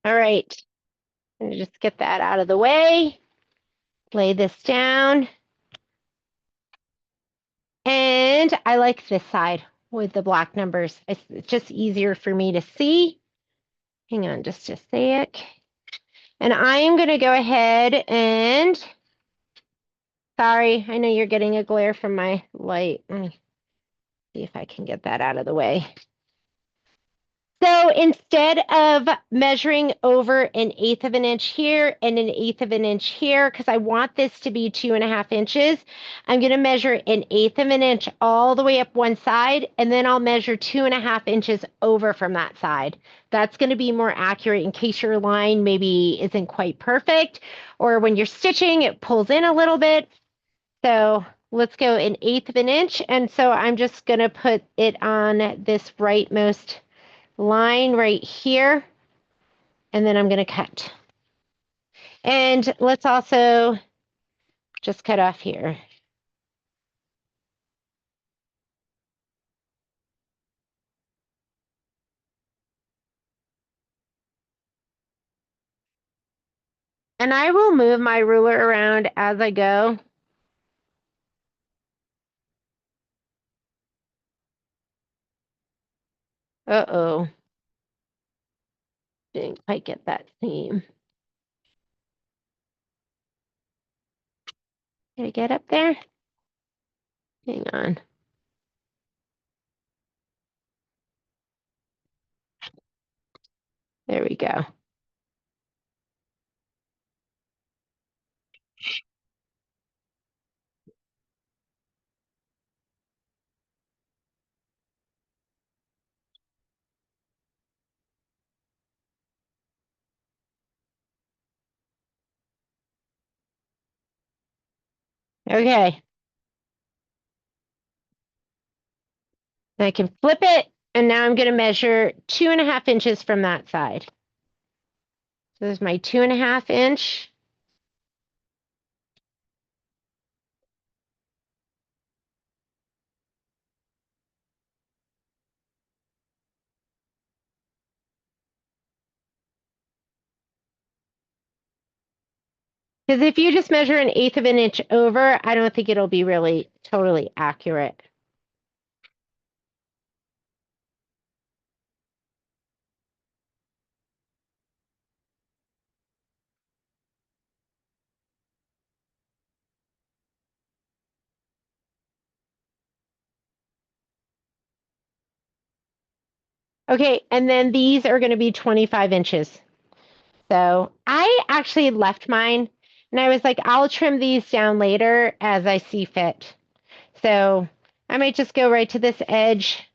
All right, I'm gonna just get that out of the way. Lay this down. And I like this side with the black numbers. It's just easier for me to see. Hang on just a sec. And I am going to go ahead and, sorry, I know you're getting a glare from my light. Let me see if I can get that out of the way. So instead of measuring over 1/8 of an inch here and 1/8 of an inch here, because I want this to be 2.5 inches, I'm going to measure 1/8 of an inch all the way up one side, and then I'll measure 2.5 inches over from that side. That's going to be more accurate in case your line maybe isn't quite perfect, or when you're stitching, it pulls in a little bit. So let's go 1/8 of an inch. And so I'm just going to put it on this rightmost line right here, and then I'm going to cut. And let's also just cut off here. And I will move my ruler around as I go. Uh-oh. Didn't quite get that seam. Can I get up there? Hang on. There we go. Okay. I can flip it, and now I'm going to measure 2.5 inches from that side. So there's my 2.5 inch. Because if you just measure 1/8 of an inch over, I don't think it'll be really totally accurate. Okay, and then these are going to be 25 inches. So I actually left mine, and I was like, I'll trim these down later as I see fit. So I might just go right to this edge.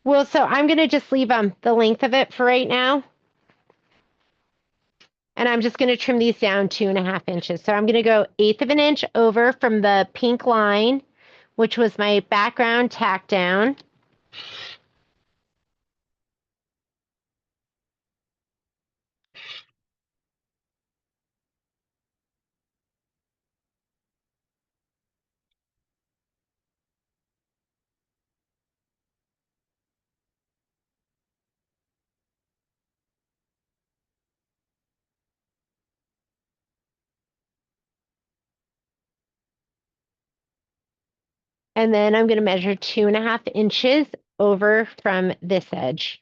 Well, so I'm going to just leave the length of it for right now. And I'm just going to trim these down 2.5 inches. So I'm going to go 1/8 of an inch over from the pink line, which was my background tack down. And then I'm going to measure 2.5 inches over from this edge.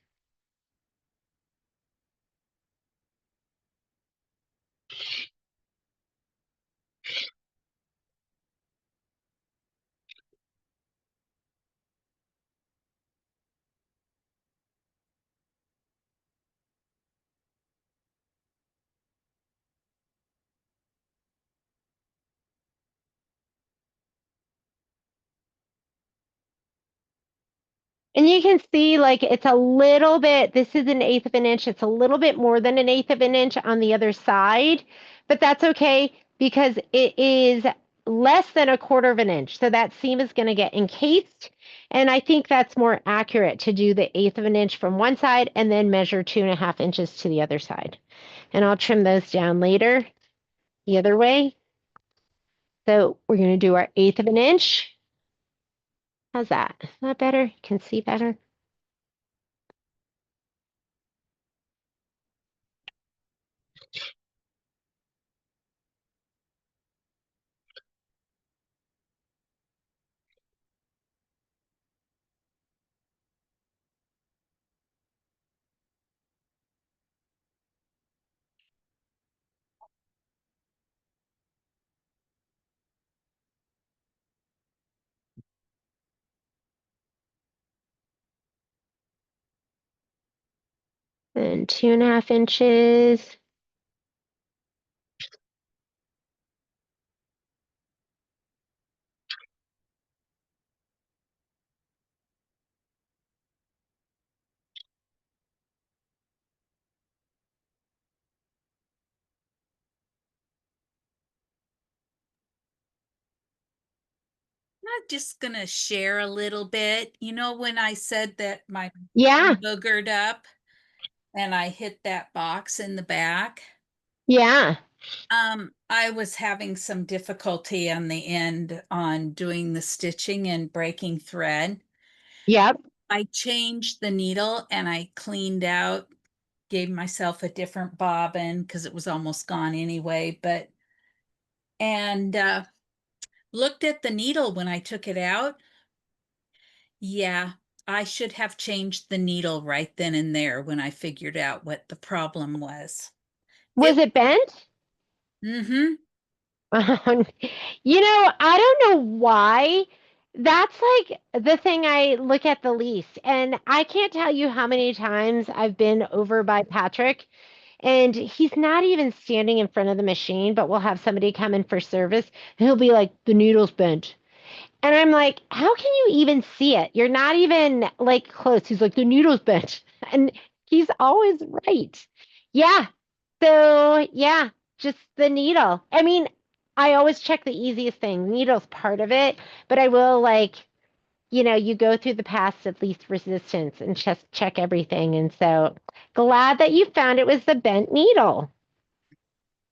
And you can see like it's a little bit, this is 1/8 of an inch. It's a little bit more than 1/8 of an inch on the other side, but that's okay because it is less than 1/4 of an inch. So that seam is going to get encased. And I think that's more accurate to do the 1/8 of an inch from one side and then measure 2.5 inches to the other side. And I'll trim those down later the other way. So we're going to do our 1/8 of an inch. How's that? Is that better? You can see better. And 2.5 inches. I'm just gonna share a little bit. You know, when I said that my Yeah, boogered up and I hit that box in the back, yeah. I was having some difficulty on the end on doing the stitching and breaking thread. Yep. I changed the needle and I cleaned out gave myself a different bobbin because it was almost gone anyway, and looked at the needle when I took it out. Yeah, I should have changed the needle right then and there when I figured out what the problem was. Was it bent? Mm-hmm. I don't know why. That's like the thing I look at the least. And I can't tell you how many times I've been over by Patrick and he's not even standing in front of the machine, but we'll have somebody come in for service. And he'll be like, the needle's bent. And I'm like, how can you even see it? You're not even like close. He's like, the needle's bent. And he's always right. Yeah. So, yeah, just the needle. I mean, I always check the easiest thing. Needle's part of it, but I will you go through the paths of least resistance and just check everything. And so glad that you found it was the bent needle.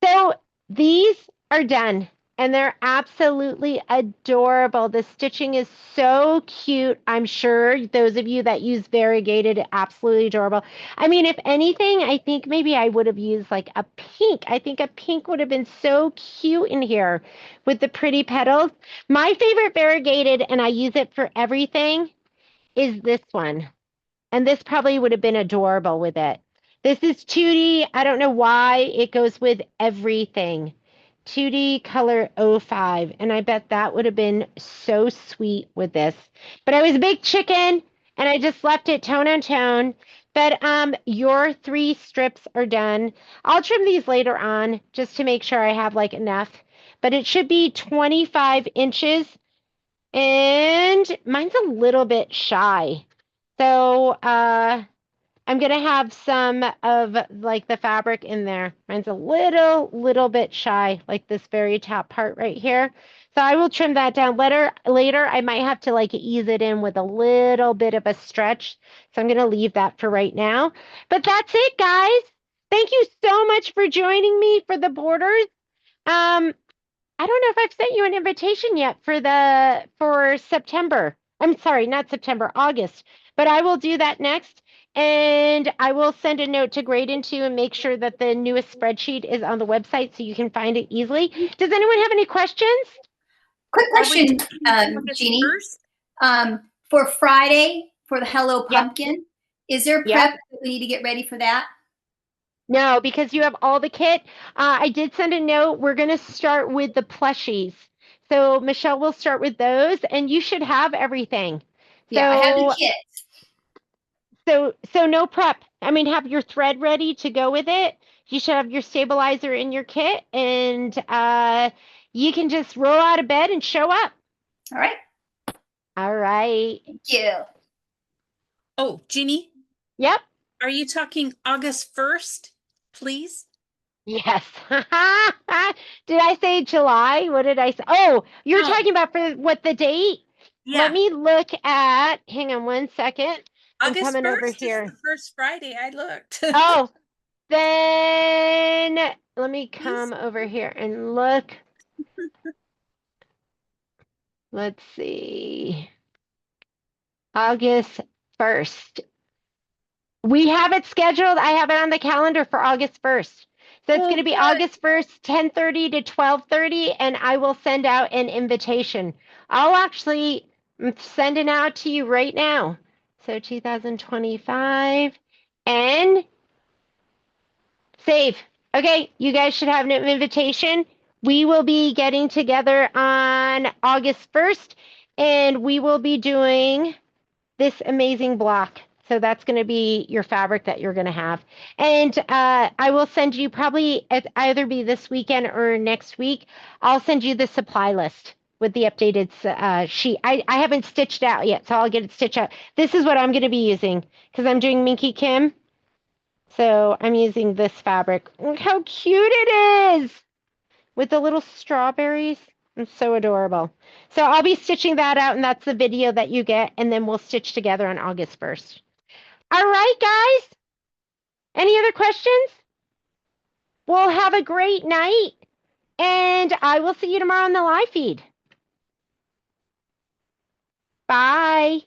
So these are done and they're absolutely adorable. The stitching is so cute. I'm sure those of you that use variegated, absolutely adorable. I mean, if anything, I think maybe I would have used like a pink. I think a pink would have been so cute in here with the pretty petals. My favorite variegated, and I use it for everything, is this one. And this probably would have been adorable with it. This is 2D. I don't know why it goes with everything. 2D color 05. And I bet that would have been so sweet with this. But I was a big chicken and I just left it tone on tone. But your 3 strips are done. I'll trim these later on just to make sure I have like enough. But it should be 25 inches. And mine's a little bit shy. So I'm gonna have some of like the fabric in there. Mine's a little bit shy, like this very top part right here. So I will trim that down later. I might have to like ease it in with a little bit of a stretch. So I'm gonna leave that for right now. But that's it, guys. Thank you so much for joining me for the borders. I don't know if I've sent you an invitation yet for September. I'm sorry, not September, August. But I will do that next. And I will send a note to Grade Into and make sure that the newest spreadsheet is on the website so you can find it easily. Does anyone have any questions? Quick question, Jeannie. For Friday, for the Hello Pumpkin, is there prep that we need to get ready for that? No, because you have all the kit. I did send a note. We're going to start with the plushies. So Michelle will start with those, and you should have everything. Yeah, I have the kit. So no prep. I mean, have your thread ready to go with it. You should have your stabilizer in your kit, and you can just roll out of bed and show up. All right. All right. Thank you. Oh, Jeannie? Yep. Are you talking August 1st, please? Yes. Did I say July? What did I say? Oh, you're talking about for what the date? Yeah. Let me look at, hang on one second. August I'm coming 1st over here. is the first Friday I looked. Oh, then let me come over here and look. Let's see. August 1st. We have it scheduled. I have it on the calendar for August 1st. So it's going to be August 1st, 10:30 to 12:30, and I will send out an invitation. I'll actually send it out to you right now. So 2025 and save. Okay, you guys should have an invitation. We will be getting together on August 1st, and we will be doing this amazing block. So that's going to be your fabric that you're going to have. And I will send you probably either be this weekend or next week. I'll send you the supply list with the updated sheet. I haven't stitched out yet, so I'll get it stitched out. This is what I'm going to be using because I'm doing Minky Kim. So I'm using this fabric. Look how cute it is with the little strawberries. It's so adorable. So I'll be stitching that out, and that's the video that you get, and then we'll stitch together on August 1st. All right, guys. Any other questions? Well, have a great night, and I will see you tomorrow on the live feed. Bye.